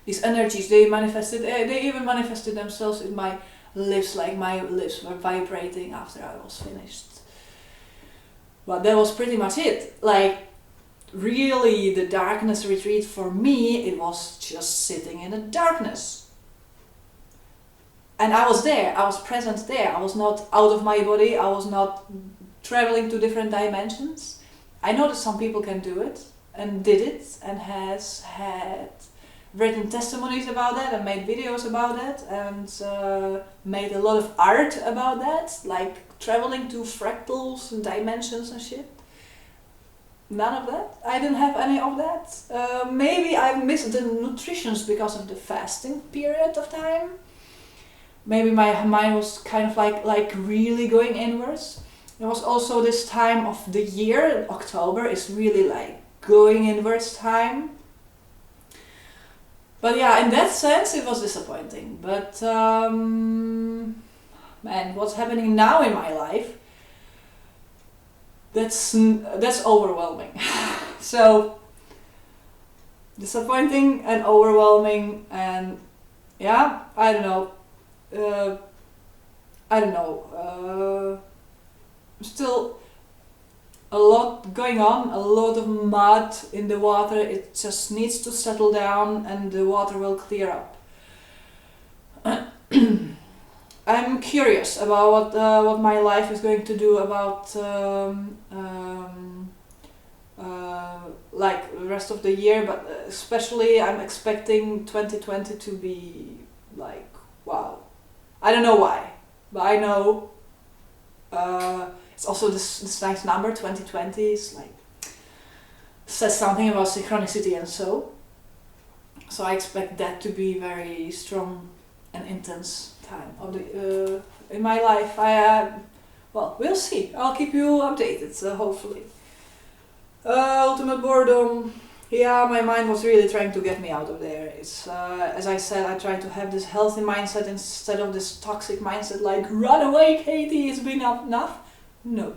these energies, they even manifested themselves in my lips, like my lips were vibrating after I was finished. But that was pretty much it. Like, really, the darkness retreat for me, it was just sitting in the darkness. And I was there, I was present there. I was not out of my body, I was not traveling to different dimensions. I know that some people can do it, and did it, and has had written testimonies about that, and made videos about that, and made a lot of art about that, like traveling to fractals and dimensions and shit. None of that. I didn't have any of that. Maybe I missed the nutritions because of the fasting period of time. Maybe my mind was kind of like really going inwards. It was also this time of the year, October is really like going inwards time. But yeah, in that sense it was disappointing. But man, what's happening now in my life, that's overwhelming. So disappointing and overwhelming, and yeah, I don't know. Still a lot going on, a lot of mud in the water. It just needs to settle down and the water will clear up. I'm curious about what my life is going to do about like the rest of the year, but especially I'm expecting 2020 to be like, wow. I don't know why, but I know it's also this nice number, 2020, is like, says something about synchronicity and so I expect that to be very strong and intense time of the in my life. Well, we'll see. I'll keep you updated, hopefully. Ultimate boredom. Yeah, my mind was really trying to get me out of there. It's as I said, I try to have this healthy mindset instead of this toxic mindset, like, run away, Katie, it's been enough. No.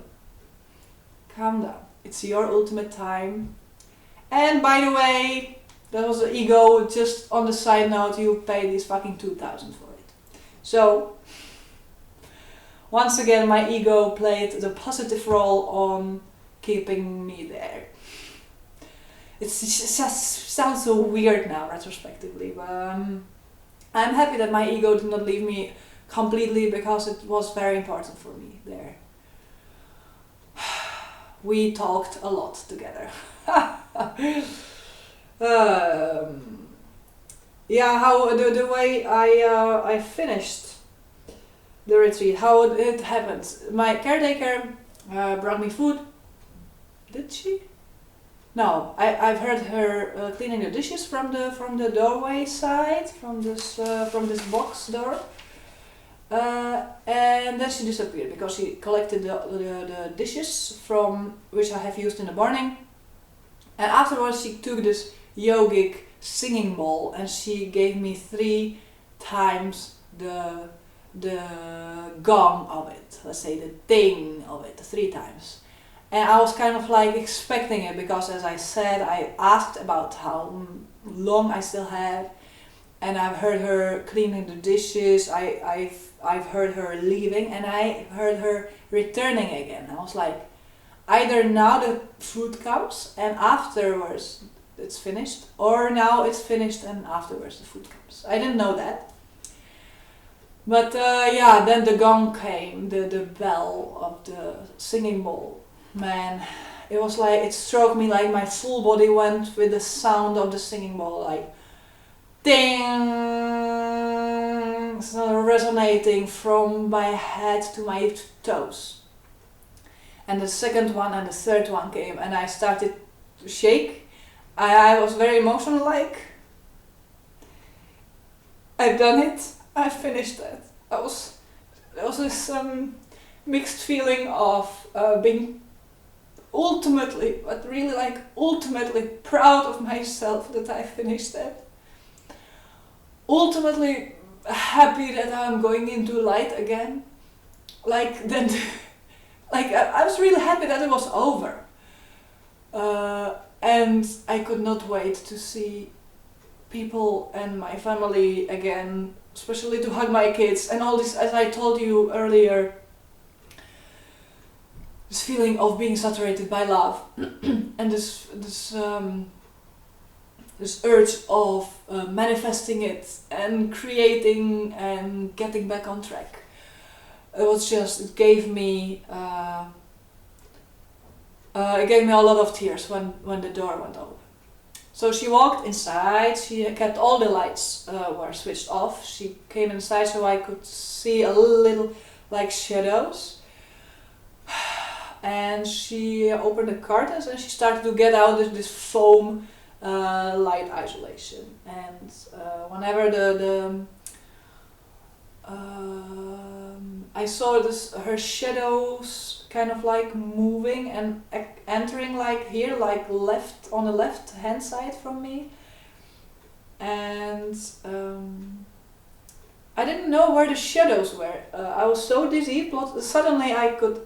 Calm down. It's your ultimate time. And by the way, that was the ego, just on the side note, you pay these fucking 2,000 for it. So, once again, my ego played the positive role on keeping me there. It just sounds so weird now, retrospectively, but I'm happy that my ego did not leave me completely, because it was very important for me there. We talked a lot together. Yeah, how the way I finished the retreat, how it happened. My caretaker brought me food. Did she? No, I've heard her cleaning the dishes from the doorway side, from this box door, and then she disappeared because she collected the dishes from which I have used in the morning, and afterwards she took this yogic singing bowl and she gave me 3 times the gong of it, let's say the ding of it, 3 times. And I was kind of like expecting it, because as I said, I asked about how long I still have, and I've heard her cleaning the dishes, I've heard her leaving, and I heard her returning again. I was like, either now the food comes and afterwards it's finished, or now it's finished and afterwards the food comes. I didn't know that. But then the gong came, the bell of the singing bowl. Man, it was like, it struck me like my full body went with the sound of the singing bowl, like ding, so resonating from my head to my toes. And the second one and the third one came, and I started to shake. I was very emotional, like, I've done it, I finished it. There was this mixed feeling of being ultimately proud of myself that I finished that. Ultimately happy that I'm going into light again. Like then, I was really happy that it was over. And I could not wait to see people and my family again, especially to hug my kids and all this, as I told you earlier, this feeling of being saturated by love and this urge of manifesting it and creating and getting back on track. It gave me a lot of tears when the door went open. So she walked inside, she kept all the lights were switched off. She came inside so I could see a little like shadows. And she opened the curtains and she started to get out this foam light isolation. And whenever I saw her shadows kind of like moving and entering like here, like left on the left hand side from me. And I didn't know where the shadows were. I was so dizzy. Suddenly I could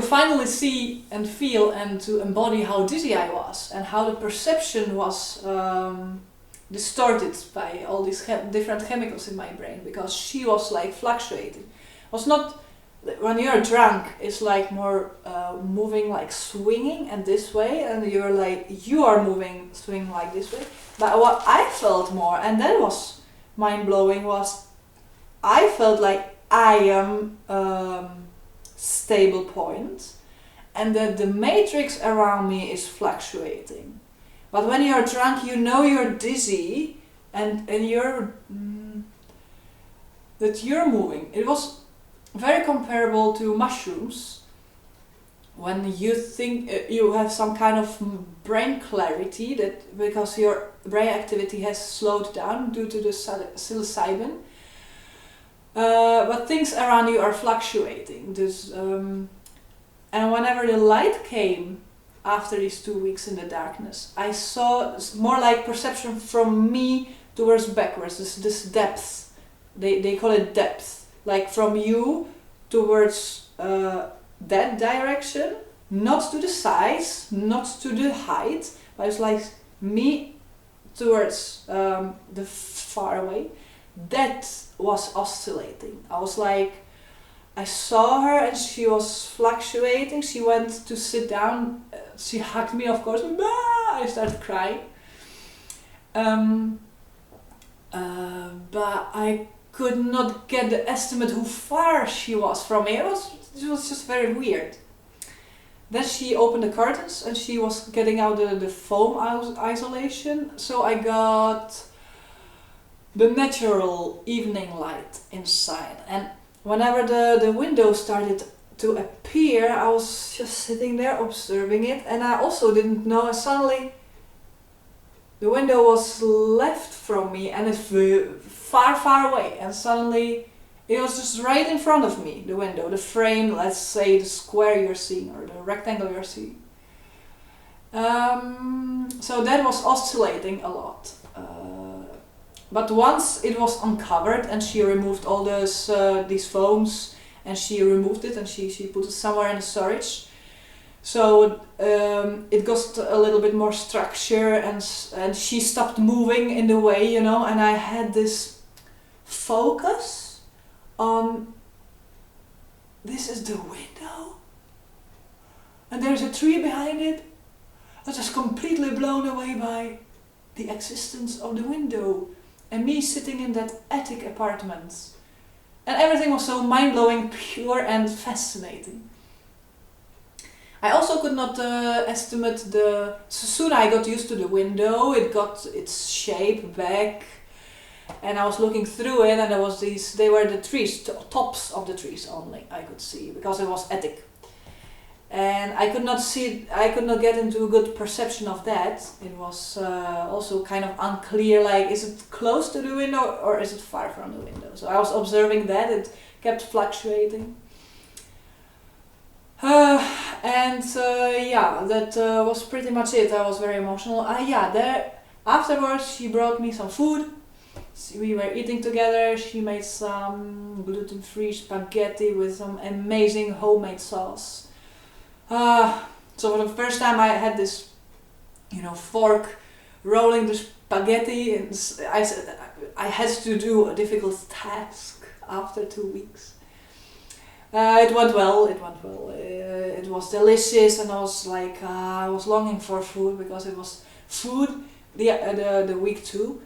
finally see and feel and to embody how dizzy I was and how the perception was distorted by all these different chemicals in my brain, because she was like fluctuating. It was not, when you're drunk, it's like more moving, like swinging and this way, and you are moving, swinging like this way. But what I felt more, and that was mind blowing, was I felt like I am stable point and that the matrix around me is fluctuating. But when you're drunk, you know you're dizzy and you're that you're moving. It was very comparable to mushrooms, when you think you have some kind of brain clarity, that because your brain activity has slowed down due to the psilocybin. But things around you are fluctuating. And whenever the light came after these 2 weeks in the darkness, I saw more like perception from me towards backwards. This depth, they call it depth, like from you towards that direction, not to the size, not to the height, but it's like me towards the far away. That was oscillating. I was like, I saw her and she was fluctuating. She went to sit down. She hugged me, of course. I started crying. But I could not get the estimate how far she was from me. It was just very weird. Then she opened the curtains and she was getting out the foam isolation. So I got the natural evening light inside. And whenever the window started to appear, I was just sitting there observing it, and I also didn't know, and suddenly the window was left from me and it's far away, and suddenly it was just right in front of me, the window, the frame, let's say the square you're seeing or the rectangle you're seeing. So that was oscillating a lot. But once it was uncovered and she removed all these foams, and she removed it and she put it somewhere in the storage, so it got a little bit more structure, and she stopped moving in the way, and I had this focus on, this is the window and there's a tree behind it was just completely blown away by the existence of the window and me sitting in that attic apartment. And everything was so mind-blowing, pure and fascinating. I also could not estimate so soon I got used to the window, it got its shape back, and I was looking through it, and they were the trees, tops of the trees only I could see, because it was attic. And I could not get into a good perception of that. It was also kind of unclear, like, is it close to the window or is it far from the window? So I was observing that, it kept fluctuating. That was pretty much it. I was very emotional. Afterwards she brought me some food. We were eating together. She made some gluten-free spaghetti with some amazing homemade sauce. So for the first time I had this, fork rolling the spaghetti, and I said I had to do a difficult task after 2 weeks. It went well. It was delicious, and I was longing for food, because it was food. The week 2,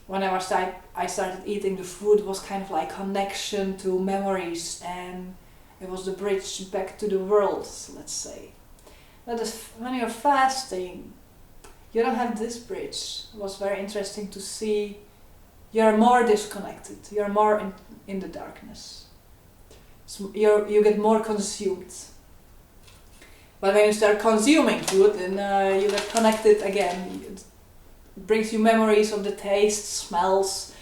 when I started eating the food, was kind of like connection to memories, and it was the bridge back to the world, let's say. That is, when you're fasting, you don't have this bridge. It was very interesting to see you're more disconnected, you're more in the darkness. So you get more consumed. But when you start consuming food, then you get connected again. It brings you memories of the taste, smells.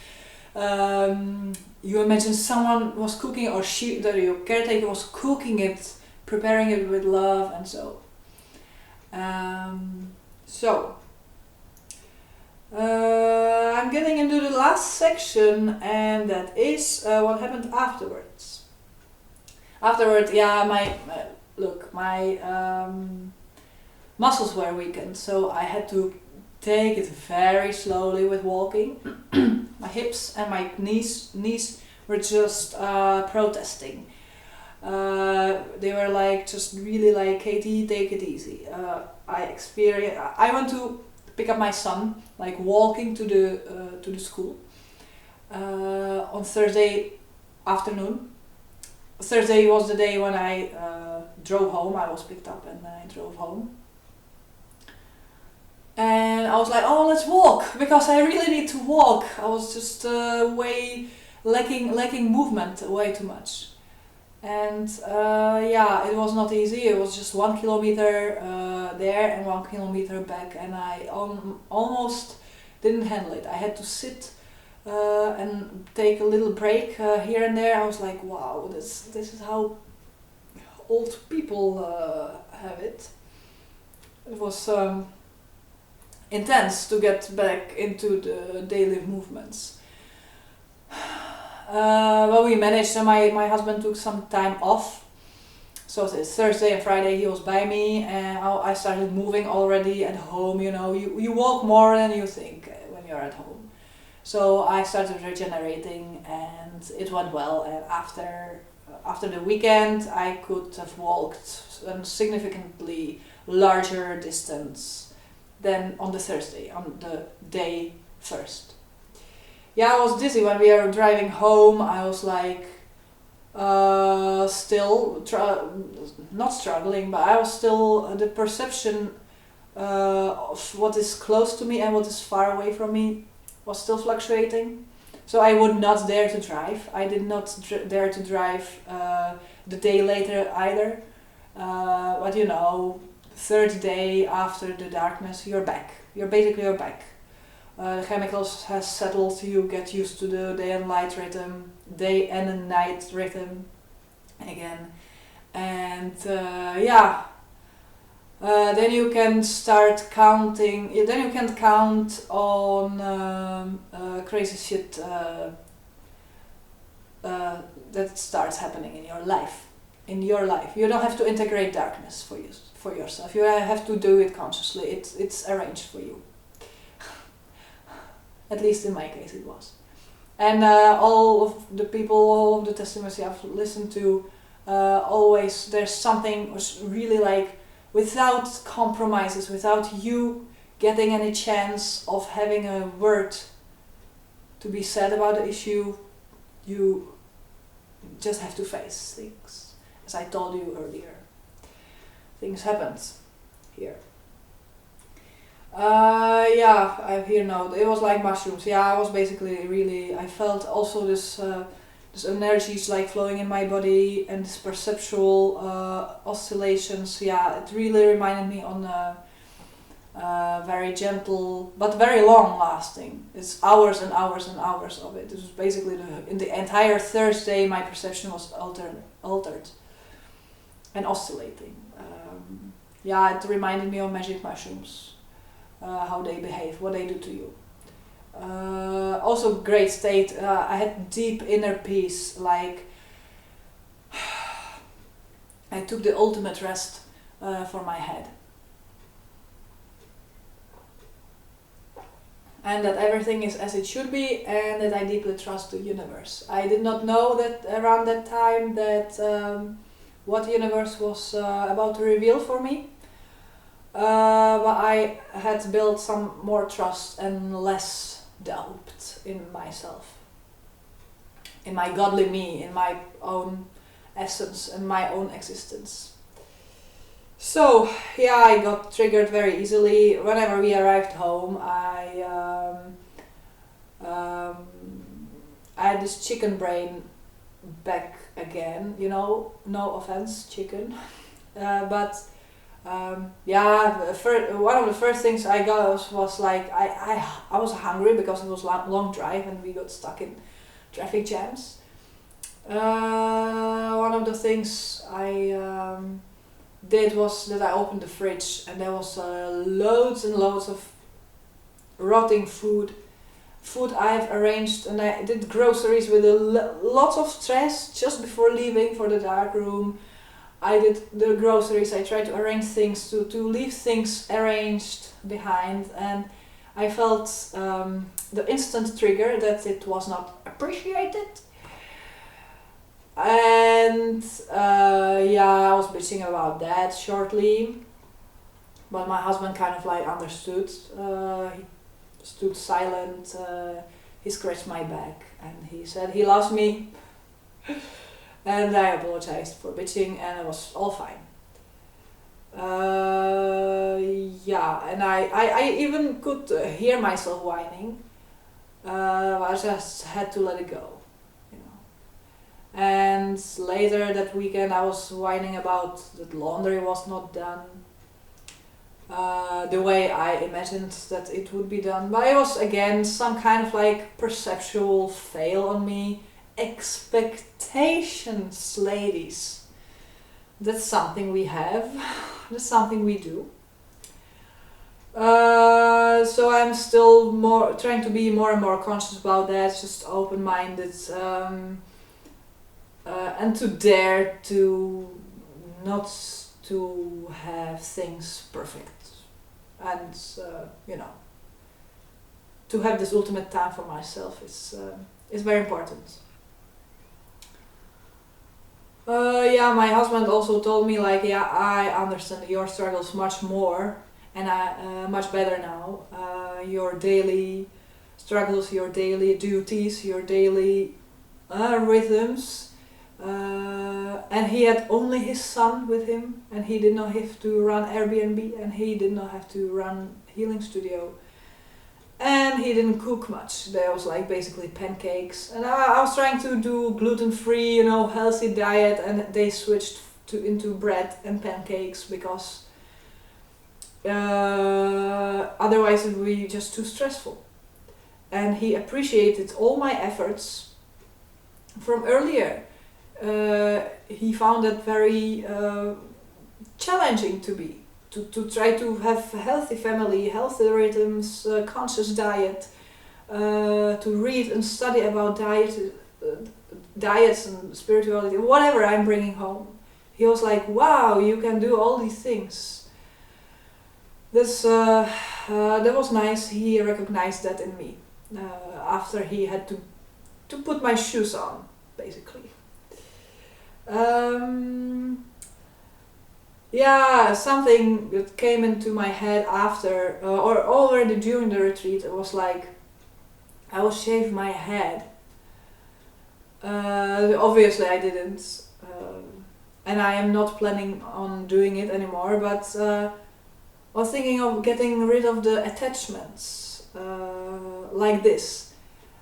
You imagine someone was cooking, or your caretaker was cooking it, preparing it with love, and so. I'm getting into the last section, and that is what happened afterwards. Afterwards, my muscles were weakened, so I had to take it very slowly with walking. My hips and my knees were just protesting. They were just really Katie, take it easy. I went to pick up my son, walking to the school on Thursday afternoon. Thursday was the day when I drove home. I was picked up and I drove home. And I was like, oh, let's walk, because I really need to walk. I was just lacking movement way too much. And it was not easy. It was just 1 kilometer there and 1 kilometer back, and I almost didn't handle it. I had to sit and take a little break here and there. I was like, wow, this is how old people have it. It was intense to get back into the daily movements. Well, we managed, and my husband took some time off. So Thursday and Friday he was by me, and I started moving already at home. You walk more than you think when you're at home. So I started regenerating, and it went well. And after the weekend, I could have walked a significantly larger distance than on the Thursday, on the day first. I was dizzy when we were driving home. I was not struggling, but I was still, the perception of what is close to me and what is far away from me was still fluctuating. So I would not dare to drive. I did not dare to drive the day later either. But third day after the darkness, you're back. You're back. The chemicals has settled. You get used to the day and night rhythm again, and then you can start counting. Then you can count on crazy shit that starts happening in your life. You don't have to integrate darkness for yourself. You have to do it consciously. It's arranged for you. At least in my case it was. And all of the testimonies I've listened to, always there's something which really without compromises, without you getting any chance of having a word to be said about the issue. You just have to face things. As I told you earlier, things happened here. I here now. It was like mushrooms. Yeah, I was basically really. I felt also this energies like flowing in my body and this perceptual oscillations. Yeah, it really reminded me on very gentle but very long lasting. It's hours and hours and hours of it. It was basically in the entire Thursday my perception was altered and oscillating. It reminded me of magic mushrooms, how they behave, what they do to you. Also great state. I had deep inner peace, like I took the ultimate rest for my head. And that everything is as it should be, and that I deeply trust the universe. I did not know that around that time that what the universe was about to reveal for me. But I had built some more trust and less doubt in myself, in my godly me, in my own essence and my own existence. So I got triggered very easily. Whenever we arrived home, I had this chicken brain back again. No offense, chicken, but. One of the first things I got was like I was hungry because it was a long drive and we got stuck in traffic jams. One of the things I did was that I opened the fridge and there was loads and loads of rotting food I've arranged, and I did groceries with lots of stress just before leaving for the dark room. I did the groceries, I tried to arrange things, to leave things arranged behind, and I felt the instant trigger that it was not appreciated. And I was bitching about that shortly, but my husband kind of like understood. He stood silent, he scratched my back and he said he loves me. And I apologized for bitching and it was all fine. And I even could hear myself whining. I just had to let it go, And later that weekend I was whining about that laundry was not done the way I imagined that it would be done. But it was again some kind of like perceptual fail on me. Expectations, ladies. That's something we have. That's something we do. So I'm still trying to be more and more conscious about that. Just open-minded, and to dare to not to have things perfect, and to have this ultimate time for myself is very important. My husband also told me I understand your struggles much more and much better now. Your daily struggles, your daily duties, your daily rhythms. And he had only his son with him, and he did not have to run Airbnb, and he did not have to run healing studio. And he didn't cook much. There was basically pancakes. And I was trying to do gluten-free, healthy diet, and they switched into bread and pancakes because otherwise it would be just too stressful. And he appreciated all my efforts from earlier. He found it very challenging to try to have a healthy family, healthy rhythms, conscious diet, to read and study about diets and spirituality, whatever I'm bringing home. He was like, wow, you can do all these things. That was nice. He recognized that in me after he had to put my shoes on, basically. yeah, something that came into my head after or already during the retreat. It was like I will shave my head. Obviously, I didn't, and I am not planning on doing it anymore. But I was thinking of getting rid of the attachments like this.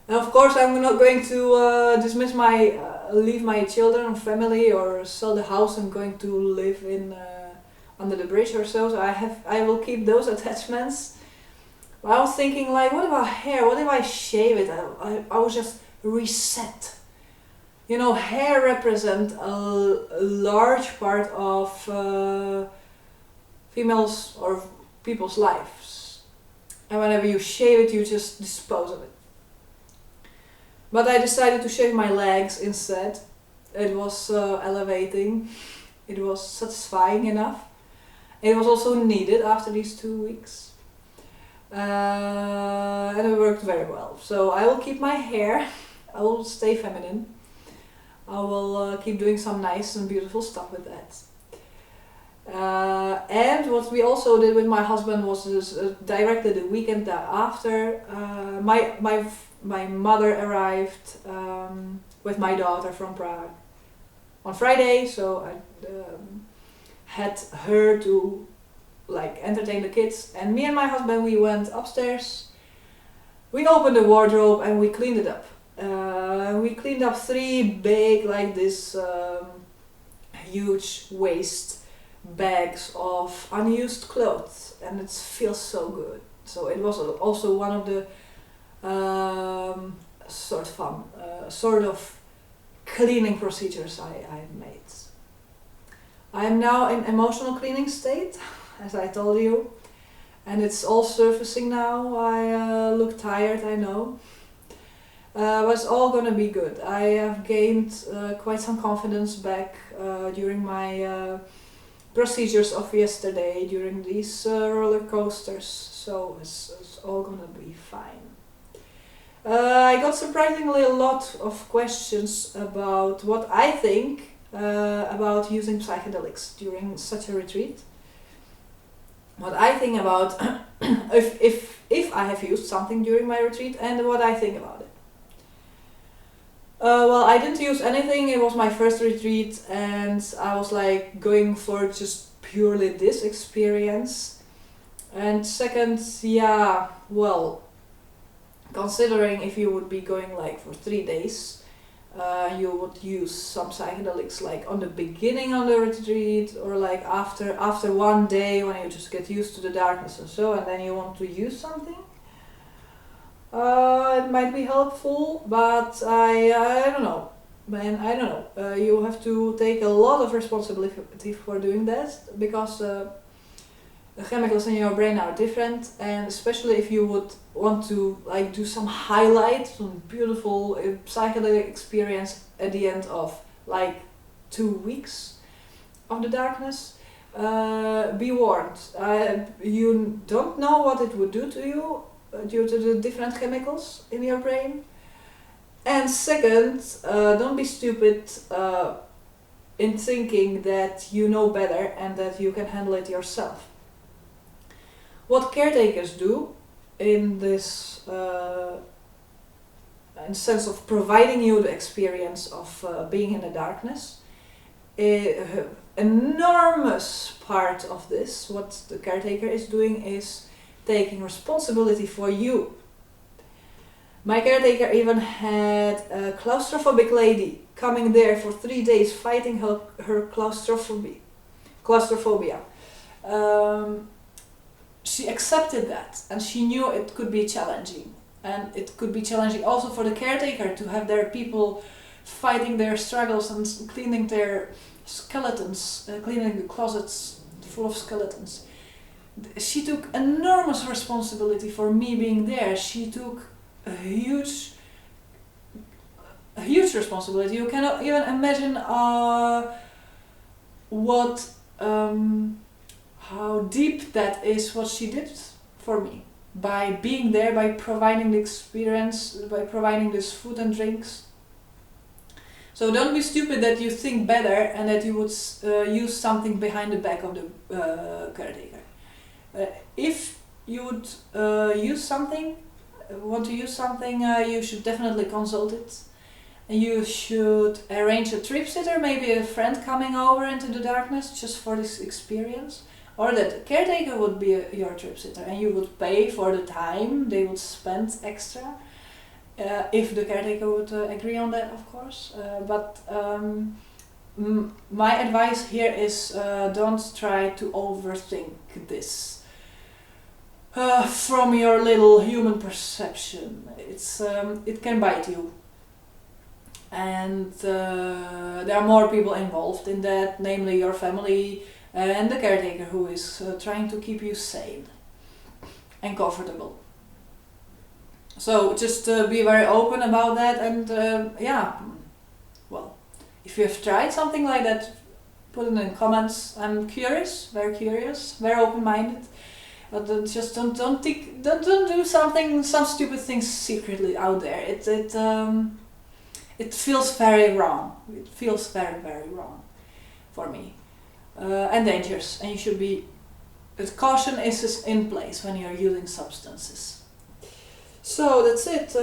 And of course, I'm not going to dismiss my leave my children and family or sell the house I'm going to live in under the bridge or so. So I will keep those attachments. But I was thinking like, what about hair? What if I shave it? I will just reset. You know, hair represents a large part of females or people's lives. And whenever you shave it, you just dispose of it. But I decided to shave my legs instead. It was elevating. It was satisfying enough. It was also needed after these 2 weeks. And it worked very well. So I will keep my hair. I will stay feminine. I will keep doing some nice and beautiful stuff with that. And what we also did with my husband was directly the weekend after. My mother arrived with my daughter from Prague on Friday, so I had her to like entertain the kids, and me and my husband, we went upstairs, we opened the wardrobe and we cleaned it up. We cleaned up 3 big like this huge waste bags of unused clothes, and it feels so good. So it was also one of the sort of cleaning procedures I made. I am now in emotional cleaning state, as I told you, and it's all surfacing now. I look tired, I know, but it's all gonna be good. I have gained quite some confidence back during my procedures of yesterday, during these roller coasters, so it's all gonna be fine. I got surprisingly a lot of questions about what I think about using psychedelics during such a retreat. What I think about if I have used something during my retreat, and what I think about it. Well, I didn't use anything. It was my first retreat, and I was like going for just purely this experience. And second, yeah, well, considering if you would be going like for 3 days, you would use some psychedelics like on the beginning of the retreat, or like after 1 day when you just get used to the darkness and so, and then you want to use something. It might be helpful, but I don't know, man. I don't know. You have to take a lot of responsibility for doing that, because the chemicals in your brain are different, and especially if you would want to like do some highlight, some beautiful psychedelic experience at the end of like 2 weeks of the darkness, be warned. You don't know what it would do to you due to the different chemicals in your brain. And second, don't be stupid in thinking that you know better and that you can handle it yourself. What caretakers do in this in sense of providing you the experience of being in the darkness, enormous part of this, what the caretaker is doing, is taking responsibility for you. My caretaker even had a claustrophobic lady coming there for 3 days fighting her claustrophobia. She accepted that, and she knew it could be challenging. And it could be challenging also for the caretaker to have their people fighting their struggles and cleaning their skeletons, cleaning the closets full of skeletons. She took enormous responsibility for me being there. She took a huge responsibility. You cannot even imagine how deep that is, what she did for me. By being there, by providing the experience, by providing this food and drinks. So don't be stupid that you think better and that you would use something behind the back of the caretaker. If you would use something, want to use something, you should definitely consult it. And you should arrange a trip sitter, maybe a friend coming over into the darkness just for this experience. Or that the caretaker would be your trip sitter and you would pay for the time they would spend extra. If the caretaker would agree on that, of course. My advice here is don't try to overthink this. From your little human perception, it can bite you. And there are more people involved in that, namely your family and the caretaker, who is trying to keep you sane and comfortable. So just be very open about that, and well, if you have tried something like that, put it in comments. I'm curious, very open-minded. But just don't do some stupid things secretly out there. It feels very wrong. It feels very wrong for me, and dangerous. And you should be. But caution is in place when you're using substances. So that's it.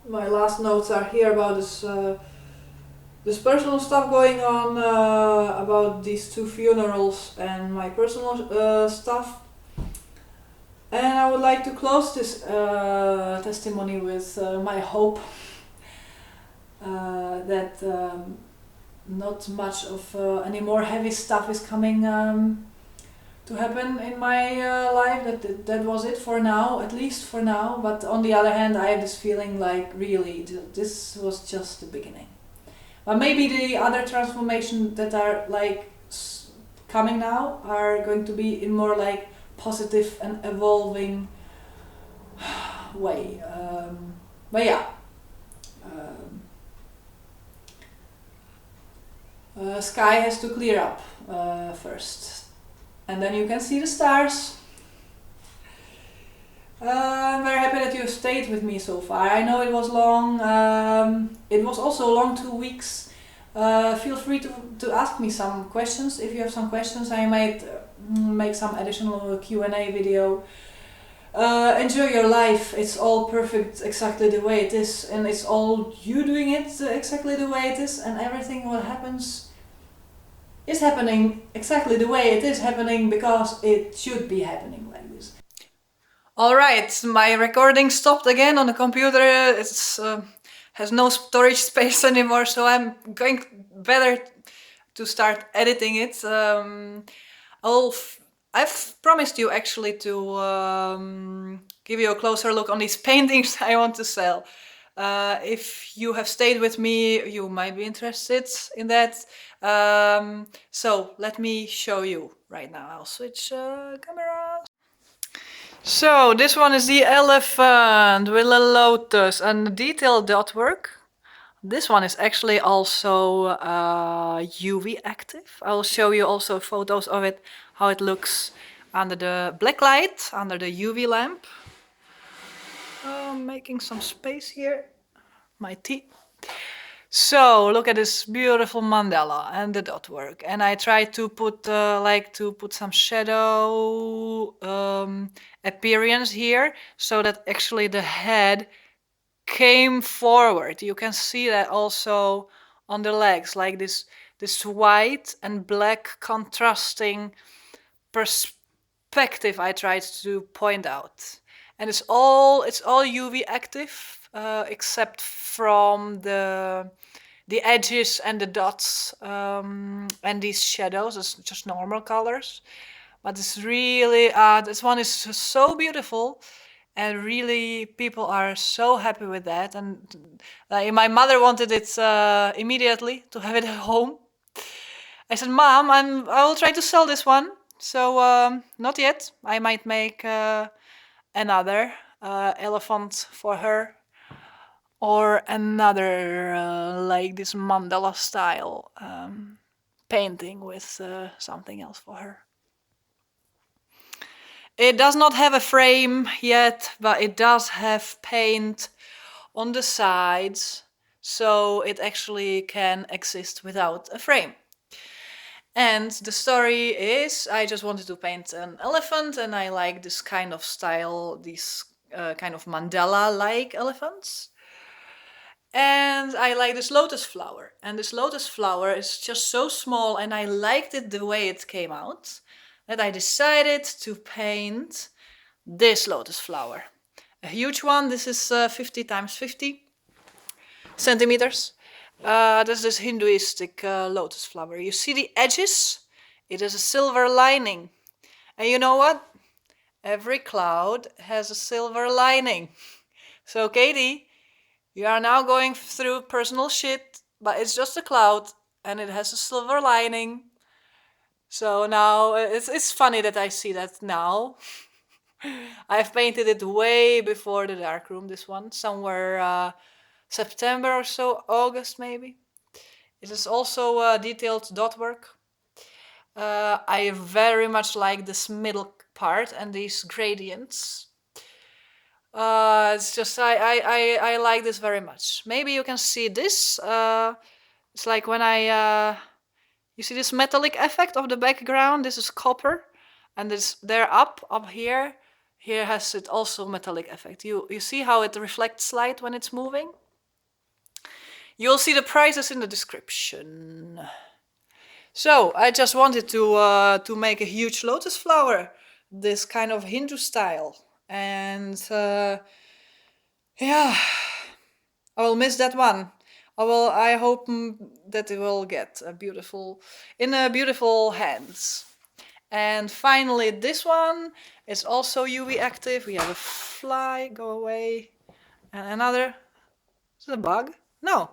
My last notes are here about this personal stuff going on, about these 2 funerals and my personal stuff. And I would like to close this testimony with my hope that not much of any more heavy stuff is coming to happen in my life. That was it for now, at least for now. But on the other hand, I have this feeling like really this was just the beginning. But maybe the other transformations that are like coming now are going to be in more like positive and evolving way. But yeah. Sky has to clear up first, and then you can see the stars. I'm very happy that you have stayed with me so far. I know it was long. It was also a long 2 weeks. Feel free to ask me some questions. If you have some questions, I might make some additional Q&A video. Enjoy your life. It's all perfect exactly the way it is, and it's all you doing it exactly the way it is, and everything what happens is happening exactly the way it is happening because it should be happening like this. Alright, my recording stopped again on the computer. It's has no storage space anymore, so I'm going better to start editing it. I've promised you actually to give you a closer look on these paintings I want to sell. If you have stayed with me, you might be interested in that. So let me show you right now. I'll switch cameras. So this one is the elephant with a lotus and detailed dot work. This one is actually also UV active. I'll show you also photos of it, how it looks under the black light, under the UV lamp. Making some space here. My tea. So look at this beautiful mandala and the dot work, and I try to put some shadow appearance here, so that actually the head came forward. You can see that also on the legs, like this white and black contrasting perspective I tried to point out. And it's all UV active, except from the edges and the dots and these shadows. It's just normal colors, but it's really this one is so beautiful, and really people are so happy with that. And my mother wanted it immediately to have it at home. I said, Mom, I will try to sell this one. So not yet. I might make another elephant for her, or another like this mandala style painting with something else for her. It does not have a frame yet, but it does have paint on the sides, so it actually can exist without a frame. And the story is, I just wanted to paint an elephant, and I like this kind of style, these kind of mandala-like elephants. And I like this lotus flower. And this lotus flower is just so small, and I liked it the way it came out, that I decided to paint this lotus flower. A huge one. This is 50 times 50 centimeters. This is Hinduistic lotus flower. You see the edges? It has a silver lining. And you know what? Every cloud has a silver lining. So, Katie, you are now going through personal shit, but it's just a cloud and it has a silver lining. So now it's funny that I see that now. I've painted it way before the darkroom, this one, somewhere September or so, August maybe. It is also detailed dot work. I very much like this middle part and these gradients. It's just I like this very much. Maybe you can see this. It's like when you see this metallic effect of the background. This is copper, and this there up here. Here has it also metallic effect. You see how it reflects light when it's moving. You'll see the prices in the description. So I just wanted to make a huge lotus flower, this kind of Hindu style, and yeah, I will miss that one. I hope that it will get in beautiful hands. And finally, this one is also UV active. We have a fly, go away, and another. Is it a bug? No,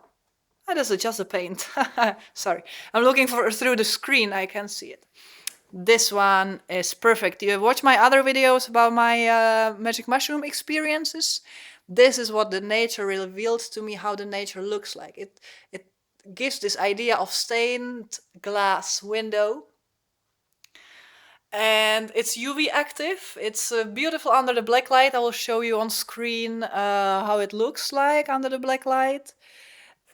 that is just a paint. Sorry, I'm looking through the screen. I can see it. This one is perfect. You watch my other videos about my magic mushroom experiences. This is what the nature revealed to me, how the nature looks like. It gives this idea of stained glass window. And it's UV active. It's beautiful under the black light. I will show you on screen how it looks like under the black light.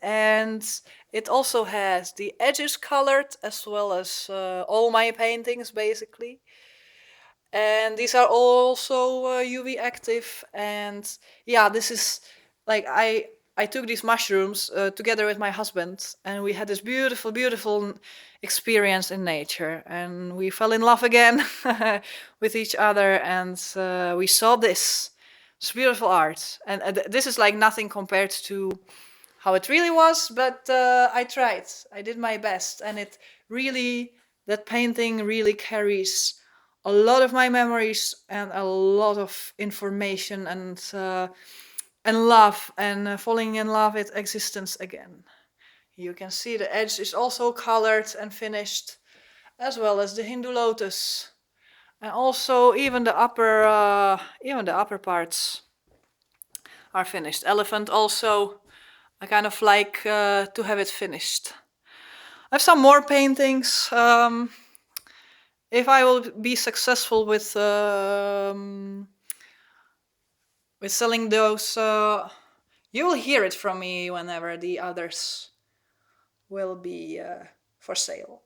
And it also has the edges colored, as well as all my paintings basically. And these are also UV active. And yeah, this is like I took these mushrooms together with my husband, and we had this beautiful experience in nature, and we fell in love again with each other, and we saw this beautiful art. And this is like nothing compared to how it really was, but I tried. I did my best, and that painting really carries a lot of my memories and a lot of information and love and falling in love with existence again. You can see the edge is also colored and finished, as well as the Hindu lotus, and also even the upper parts are finished. Elephant also, I kind of like to have it finished. I have some more paintings. If I will be successful with selling those, you will hear it from me whenever the others will be for sale.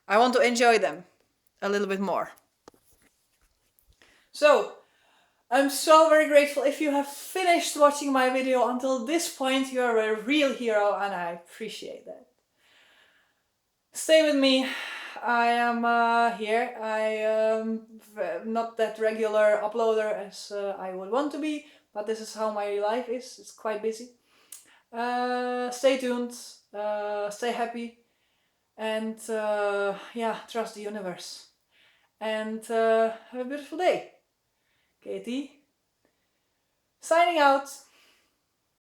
I want to enjoy them a little bit more. So, I'm so very grateful. If you have finished watching my video until this point, you are a real hero, and I appreciate that. Stay with me. I am here. I am not that regular uploader as I would want to be, but this is how my life is. It's quite busy. Stay tuned. Stay happy. And yeah, trust the universe. And have a beautiful day. Katie, signing out.